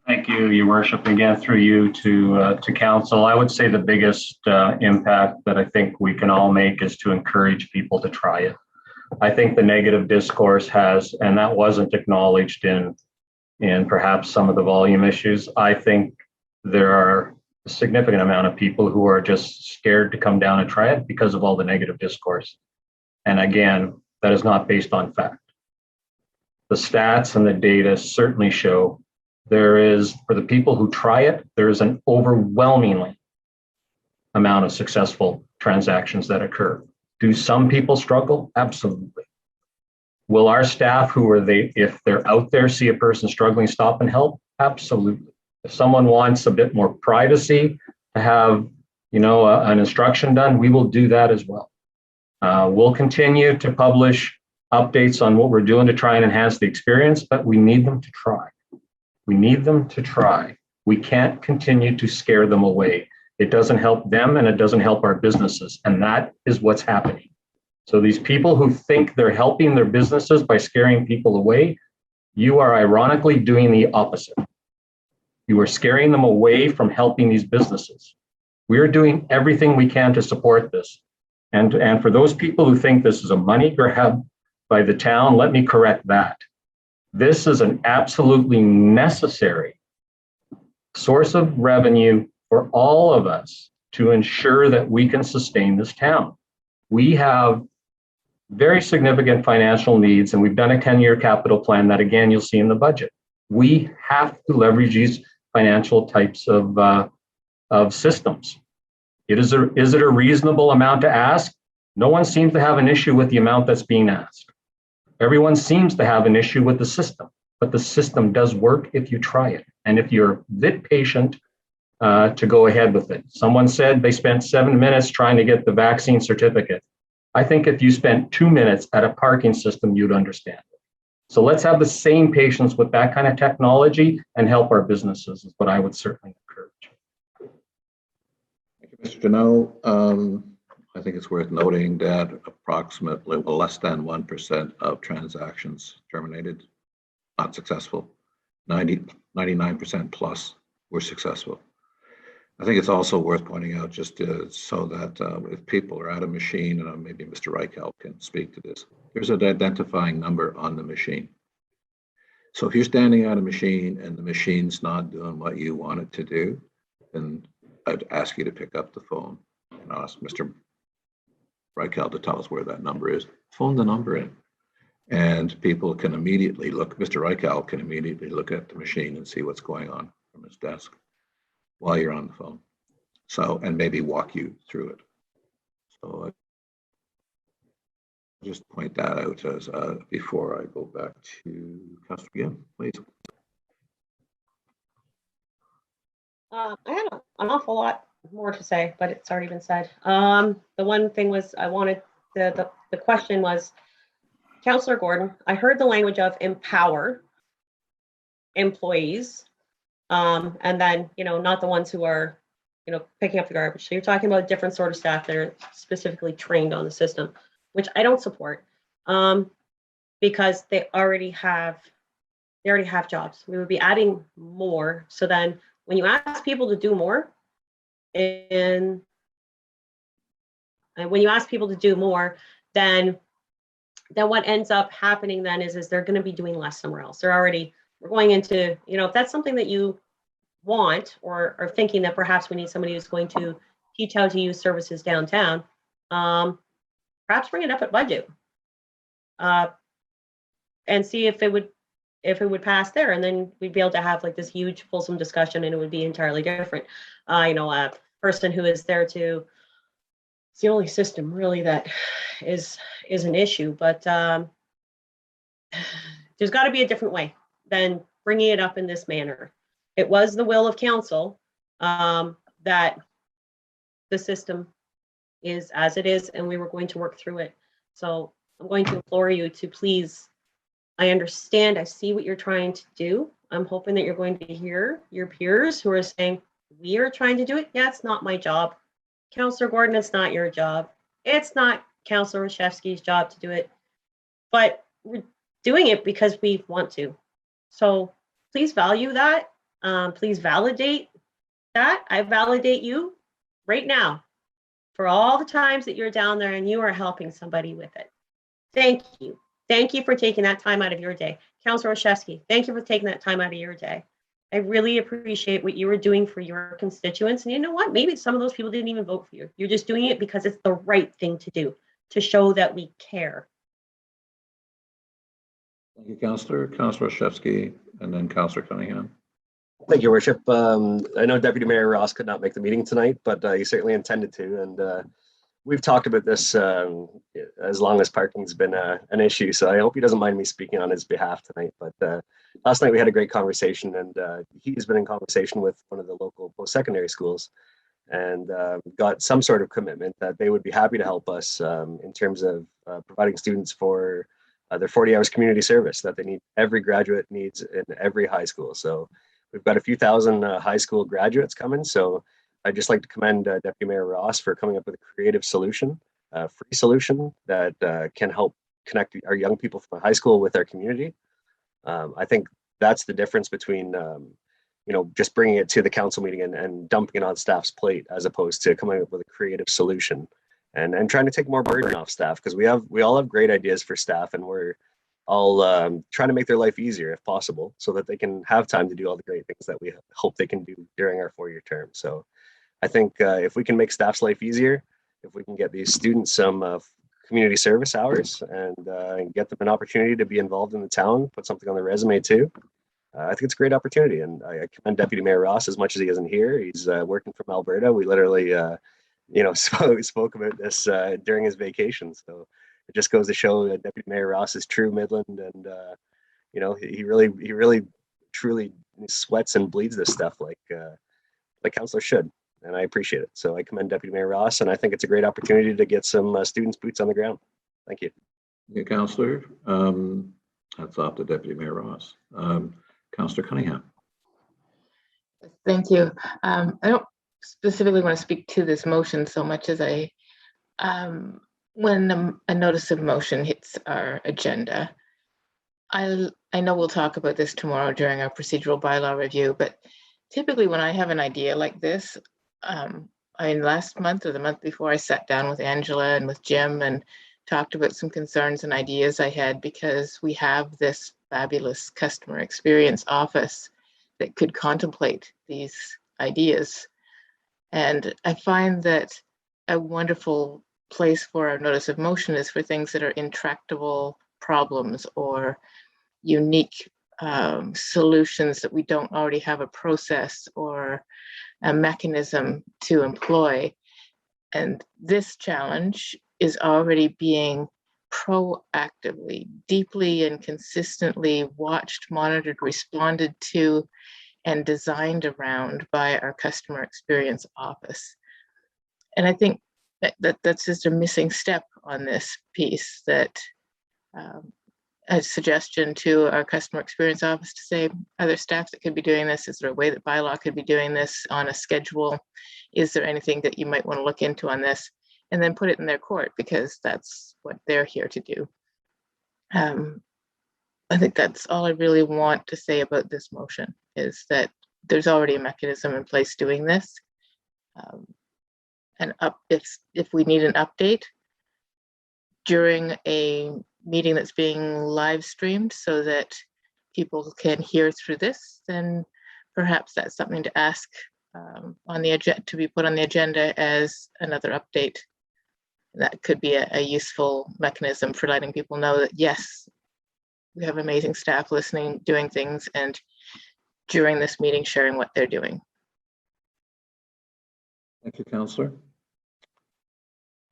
Thank you, Your Worship. Again, through you to council, I would say the biggest impact that I think we can all make is to encourage people to try it. I think the negative discourse has, and that wasn't acknowledged in perhaps some of the volume issues. I think there are a significant amount of people who are just scared to come down and try it because of all the negative discourse. And again, that is not based on fact. The stats and the data certainly show there is, for the people who try it, there is an overwhelmingly amount of successful transactions that occur. Do some people struggle? Absolutely. Will our staff who are if they're out there, see a person struggling, stop and help? Absolutely. If someone wants a bit more privacy to have, an instruction done, we will do that as well. We'll continue to publish updates on what we're doing to try and enhance the experience, but we need them to try. We need them to try. We can't continue to scare them away. It doesn't help them and it doesn't help our businesses. And that is what's happening. So these people who think they're helping their businesses by scaring people away, you are ironically doing the opposite. You are scaring them away from helping these businesses. We are doing everything we can to support this. And for those people who think this is a money grab by the town, let me correct that. This is an absolutely necessary source of revenue for all of us to ensure that we can sustain this town. We have very significant financial needs, and we've done a 10-year capital plan that, again, you'll see in the budget. We have to leverage these financial types of systems. Is it a reasonable amount to ask? No one seems to have an issue with the amount that's being asked. Everyone seems to have an issue with the system, but the system does work if you try it. And if you're a bit patient to go ahead with it. Someone said they spent 7 minutes trying to get the vaccine certificate. I think if you spent 2 minutes at a parking system, you'd understand it. So let's have the same patience with that kind of technology and help our businesses is what I would certainly encourage. Thank you, Mr. Janot. I think it's worth noting that approximately less than 1% of transactions terminated, not successful. 99% plus were successful. I think it's also worth pointing out just so that if people are at a machine, and maybe Mr. Reichelt can speak to this, there's an identifying number on the machine. So if you're standing at a machine and the machine's not doing what you want it to do, then I'd ask you to pick up the phone and ask Mr. Reichelt to tell us where that number is. Phone the number in. And people can immediately look, Mr. Reichelt can immediately look at the machine and see what's going on from his desk while you're on the phone. So, and maybe walk you through it. So I just point that out as before I go back to Councillor Gibb, please. I had an awful lot more to say, but it's already been said. The one thing was I wanted, the question was, Councillor Gordon, I heard the language of empower employees, and then, not the ones who are, picking up the garbage. So you're talking about a different sort of staff that are specifically trained on the system, which I don't support, because they already have jobs. We would be adding more. So then when you ask people to do more, and when you ask people to do more, then what ends up happening then is they're going to be doing less somewhere else. We're going into, if that's something that you want or are thinking that perhaps we need somebody who's going to teach how to use services downtown, perhaps bring it up at budget and see if it would pass there, and then we'd be able to have like this huge fulsome discussion, and it would be entirely different. A person who is there to, it's the only system really that is an issue, but there's got to be a different way than bringing it up in this manner. It was the will of council that the system is as it is, and we were going to work through it. So I'm going to implore you to please, I understand, I see what you're trying to do. I'm hoping that you're going to hear your peers who are saying, we are trying to do it. Yeah, it's not my job. Councillor Gordon, it's not your job. It's not Councillor Rashevsky's job to do it. But we're doing it because we want to. So please value that Please validate that. I validate you right now for all the times that you're down there and you are helping somebody with it. Thank you. Thank you for taking that time out of your day. Councillor Olszewski, thank you for taking that time out of your day. I really appreciate what you were doing for your constituents. And you know what? Maybe some of those people didn't even vote for you. You're just doing it because it's the right thing to do, to show that we care. Thank you, Councillor. Councillor Olszewski, and then Councillor Cunningham. Thank you, Worship. I know Deputy Mayor Ross could not make the meeting tonight, but he certainly intended to. And we've talked about this as long as parking's been an issue. So I hope he doesn't mind me speaking on his behalf tonight. But last night we had a great conversation, and he's been in conversation with one of the local post-secondary schools and got some sort of commitment that they would be happy to help us in terms of providing students for their 40 hours community service that they need. Every graduate needs in every high school. So we've got a few thousand high school graduates coming. So I'd just like to commend Deputy Mayor Ross for coming up with a creative solution, a free solution that can help connect our young people from high school with our community. I think that's the difference between, just bringing it to the council meeting and dumping it on staff's plate, as opposed to coming up with a creative solution and trying to take more burden off staff, because we all have great ideas for staff, and we're all trying to make their life easier if possible, so that they can have time to do all the great things that we hope they can do during our 4-year term. So I think if we can make staff's life easier, if we can get these students some community service hours and get them an opportunity to be involved in the town, put something on their resume too, I think it's a great opportunity. And I commend Deputy Mayor Ross as much as he isn't here. He's working from Alberta. We literally, spoke about this during his vacation. So it just goes to show that Deputy Mayor Ross is true Midland, and he really truly sweats and bleeds this stuff like councillors should. And I appreciate it. So I commend Deputy Mayor Ross, and I think it's a great opportunity to get some students' boots on the ground. Thank you. Thank you, Councillor. Hats off to Deputy Mayor Ross. Councillor Cunningham. Thank you. I don't specifically want to speak to this motion so much as when a notice of motion hits our agenda. I know we'll talk about this tomorrow during our procedural bylaw review, but typically when I have an idea like this, last month or the month before, I sat down with Angela and with Jim and talked about some concerns and ideas I had, because we have this fabulous customer experience office that could contemplate these ideas. And I find that a wonderful place for our notice of motion is for things that are intractable problems or unique solutions that we don't already have a process or a mechanism to employ. And this challenge is already being proactively, deeply and consistently watched, monitored, responded to, and designed around by our customer experience office. And I think that's just a missing step on this piece, that a suggestion to our customer experience office to say, are there staff that could be doing this? Is there a way that bylaw could be doing this on a schedule? Is there anything that you might want to look into on this? And then put it in their court, because that's what they're here to do. I think that's all I really want to say about this motion, is that there's already a mechanism in place doing this. And if we need an update during a meeting that's being live streamed so that people can hear through this, then perhaps that's something to ask on the agenda, to be put on the agenda as another update. That could be a useful mechanism for letting people know that, yes, we have amazing staff listening, doing things, and during this meeting, sharing what they're doing. Thank you, Councillor.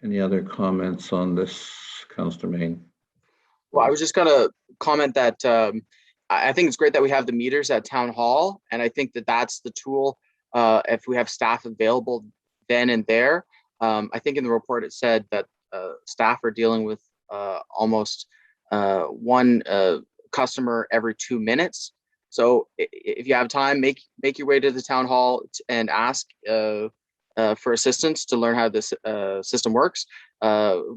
Any other comments on this, Councillor Main? Well, I was just gonna comment that I think it's great that we have the meters at Town Hall, and I think that that's the tool if we have staff available then and there. I think in the report it said that staff are dealing with almost one customer every 2 minutes. So if you have time, make your way to the Town Hall and ask for assistance to learn how this system works.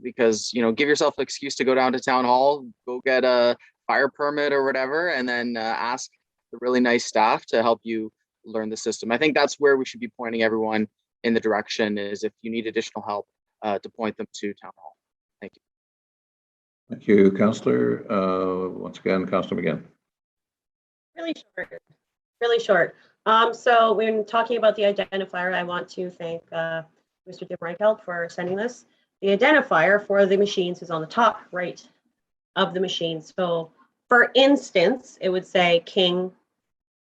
Because give yourself an excuse to go down to Town Hall, go get a fire permit or whatever, and then ask the really nice staff to help you learn the system. I think that's where we should be pointing everyone in the direction, is if you need additional help, to point them to Town Hall. Thank you. Thank you, Councillor. Once again, Councillor McGinn. Really short, really short. So when talking about the identifier, I want to thank Mr. Jim Reichelt for sending this. The identifier for the machines is on the top right of the machine. So for instance, it would say King,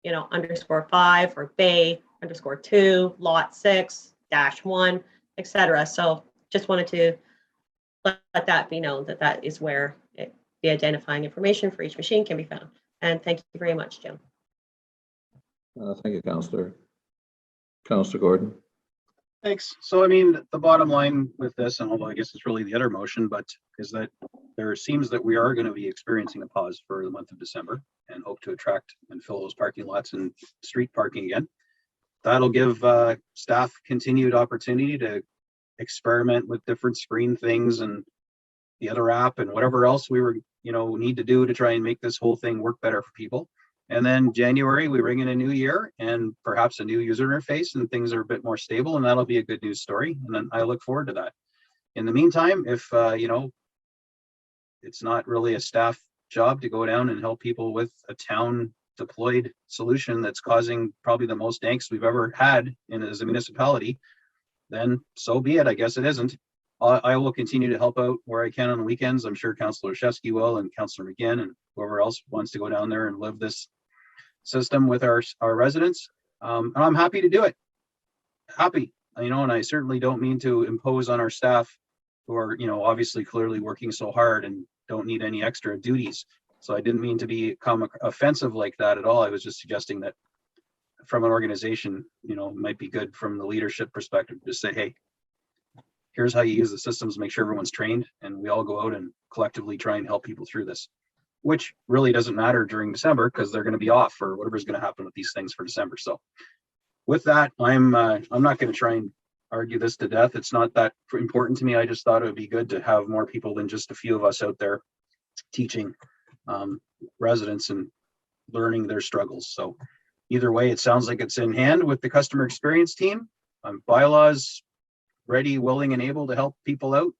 _5 or Bay _2, lot 6-1, etc. So just wanted to let that be known that that is where the identifying information for each machine can be found. And thank you very much, Jim. Thank you, Councillor. Councillor Gordon. Thanks. So, I mean, the bottom line with this, and although I guess it's really the other motion, but is that there seems that we are going to be experiencing a pause for the month of December and hope to attract and fill those parking lots and street parking again. That'll give staff continued opportunity to experiment with different screen things and the other app and whatever else we were, need to do to try and make this whole thing work better for people. And then January, we ring in a new year and perhaps a new user interface, and things are a bit more stable, and that'll be a good news story. And then I look forward to that. In the meantime, if, it's not really a staff job to go down and help people with a town deployed solution that's causing probably the most angst we've ever had as a municipality, then so be it. I guess it isn't. I will continue to help out where I can on the weekends. I'm sure Councillor Shesky will, and Councillor McGinn, and whoever else wants to go down there and live this system with our residents. And I'm happy to do it. Happy, and I certainly don't mean to impose on our staff who are, obviously clearly working so hard and don't need any extra duties. So I didn't mean to become offensive like that at all. I was just suggesting that from an organization, it might be good from the leadership perspective to say, hey, here's how you use the systems, make sure everyone's trained, and we all go out and collectively try and help people through this, which really doesn't matter during December because they're going to be off for whatever's going to happen with these things for December. So with that, I'm not going to try and argue this to death. It's not that important to me. I just thought it would be good to have more people than just a few of us out there teaching residents and learning their struggles. So either way, it sounds like it's in hand with the customer experience team. Bylaws ready, willing, and able to help people out.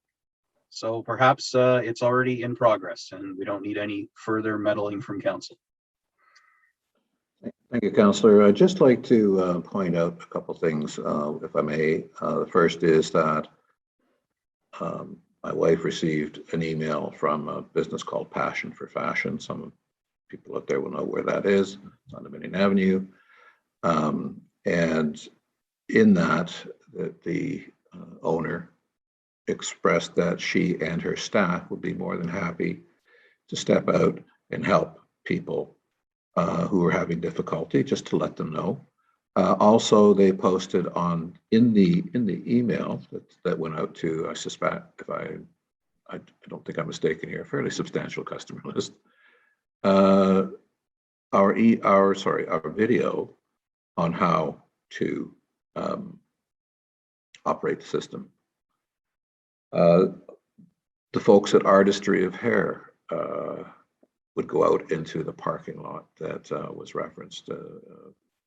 So perhaps it's already in progress and we don't need any further meddling from council. Thank you, Councillor. I'd just like to point out a couple things, if I may. The first is that my wife received an email from a business called Passion for Fashion. Some people out there will know where that is. It's on Dominion Avenue. And in that, the owner expressed that she and her staff would be more than happy to step out and help people who are having difficulty, just to let them know. Also, they posted in the email that went out to, I suspect, if I don't think I'm mistaken here, a fairly substantial customer list. Our video on how to operate the system. The folks at Artistry of Hair would go out into the parking lot that was referenced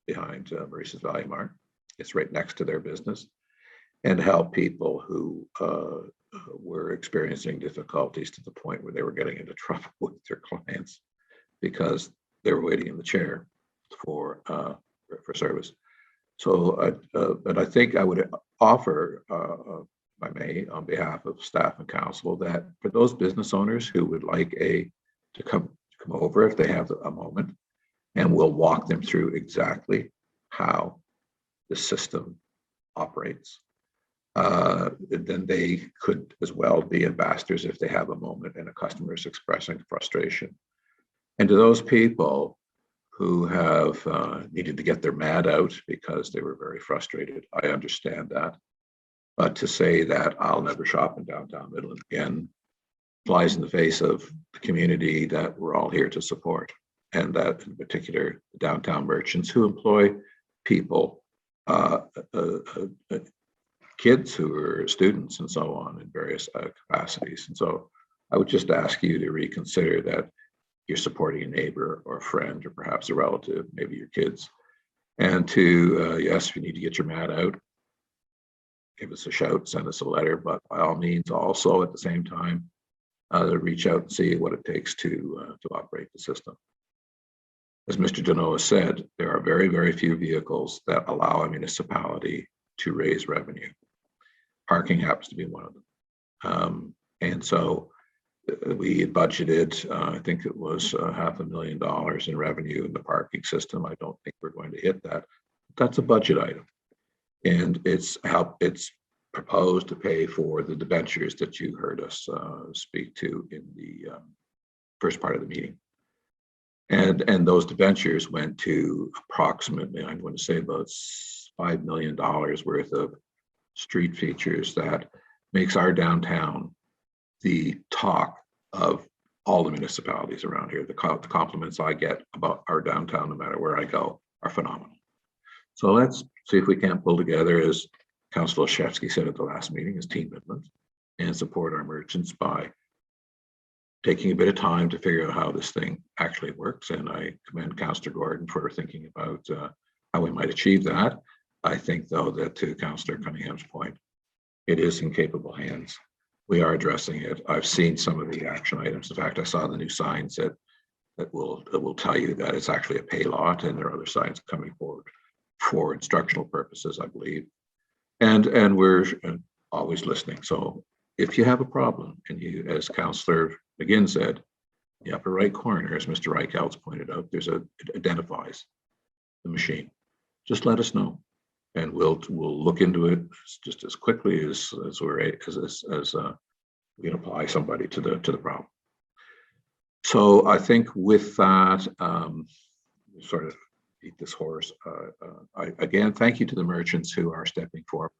behind Maurice's Value Mart. It's right next to their business, and help people who were experiencing difficulties to the point where they were getting into trouble with their clients because they were waiting in the chair for service. So, but I think I would offer, if I may, on behalf of staff and council, that for those business owners who would like to come over if they have a moment, and we'll walk them through exactly how the system operates. Then they could as well be ambassadors if they have a moment and a customer is expressing frustration. And to those people who have needed to get their mad out because they were very frustrated, I understand that. But to say that I'll never shop in downtown Midland again flies in the face of the community that we're all here to support, and that in particular the downtown merchants who employ people, kids who are students and so on in various capacities. And so I would just ask you to reconsider that you're supporting a neighbor or a friend or perhaps a relative, maybe your kids, And to, yes, if you need to get your mat out, give us a shout, send us a letter, but by all means, also at the same time, reach out and see what it takes to operate the system. As Mr. Genoa said, there are very, very few vehicles that allow a municipality to raise revenue. Parking happens to be one of them. And so we had budgeted, I think it was $500,000 in revenue in the parking system. I don't think we're going to hit that. That's a budget item. And it's proposed to pay for the debentures that you heard us speak to in the first part of the meeting. And those debentures went to approximately, I'm going to say about $5 million worth of street features that makes our downtown the talk of all the municipalities around here. The compliments I get about our downtown, no matter where I go, are phenomenal. So let's see if we can't pull together, as Councillor Olszewski said at the last meeting, as Team Midland, and support our merchants by taking a bit of time to figure out how this thing actually works. And I commend Councillor Gordon for thinking about how we might achieve that. I think, though, that to Councillor Cunningham's point, it is in capable hands. We are addressing it. I've seen some of the action items. In fact, I saw the new signs that will tell you that it's actually a pay lot, and there are other signs coming forward for instructional purposes, I believe. And we're always listening. So if you have a problem, and you, as Councillor McGinn said, the upper right corner, as Mr. Reichels pointed out, it identifies the machine. Just let us know, and we'll look into it just as quickly as we can apply somebody to the problem. So I think with that, sort of beat this horse. Again, thank you to the merchants who are stepping forward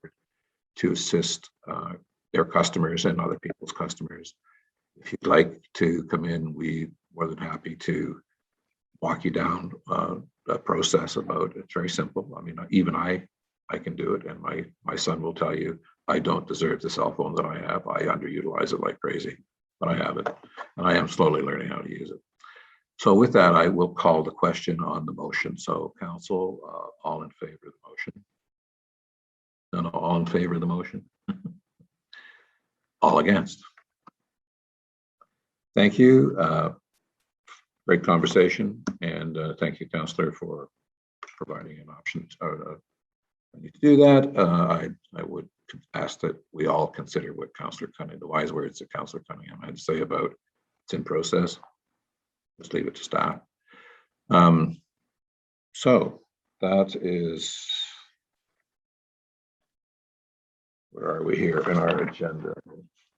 to assist their customers and other people's customers. If you'd like to come in, we're more than happy to walk you down a process about it. It's very simple. I mean, even I can do it, and my son will tell you I don't deserve the cell phone that I have. I underutilize it like crazy, but I have it, and I am slowly learning how to use it. So with that, I will call the question on the motion. So council, all in favor of the motion? No, all in favor of the motion? All against? Thank you. Great conversation, and thank you, Councillor, for providing an option. I need to do that. I would ask that we all consider what Councillor Cunningham, the wise words that Councillor Cunningham had to say about it's in process. Just leave it to staff. So that is, where are we here in our agenda?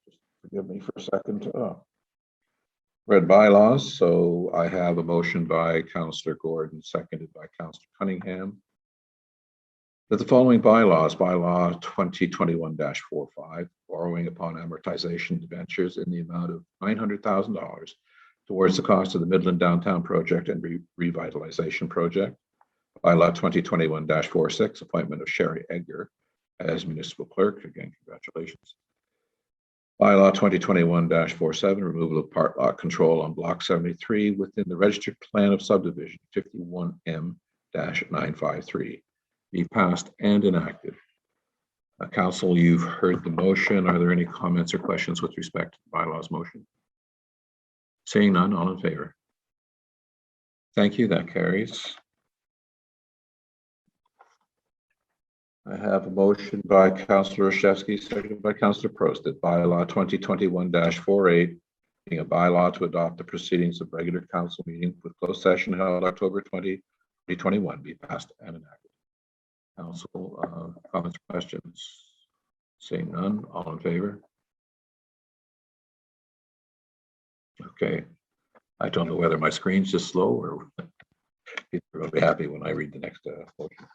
Just forgive me for a second. Read bylaws. So I have a motion by Councillor Gordon, seconded by Councillor Cunningham, that the following bylaws, bylaw 2021-45, borrowing upon amortization debentures in the amount of $900,000 towards the cost of the Midland Downtown Project and Revitalization Project. Bylaw 2021-46, appointment of Sherry Edgar as municipal clerk. Again, congratulations. Bylaw 2021-47, removal of part lot control on block 73 within the registered plan of subdivision 51M-953. Be passed and enacted. Council, you've heard the motion. Are there any comments or questions with respect to the bylaws motion? Seeing none, all in favor? Thank you, that carries. I have a motion by Councillor Olszewski, seconded by Councillor Prost, that bylaw 2021-48, being a bylaw to adopt the proceedings of regular council meeting with closed session held October 20, 2021, be passed and enacted. Council, comments or questions? Seeing none, all in favor? Okay, I don't know whether my screen's just slow or people are going to be happy when I read the next motion.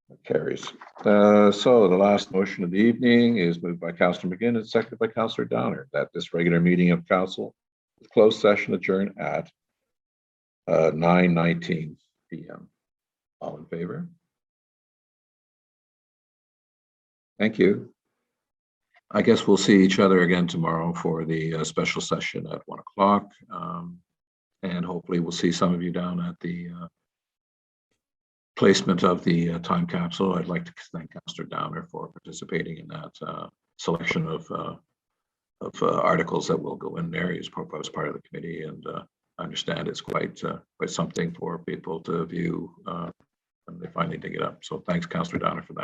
That carries. So the last motion of the evening is moved by Councillor McGinn and seconded by Councillor Downer, that this regular meeting of council with closed session adjourn at 9:19 p.m. All in favor? Thank you. I guess we'll see each other again tomorrow for the special session at 1 o'clock. And hopefully we'll see some of you down at the placement of the time capsule. I'd like to thank Councillor Downer for participating in that selection of articles that will go in there. He's proposed part of the committee, and I understand it's quite something for people to view when they finally dig it up. So thanks, Councillor Downer, for that.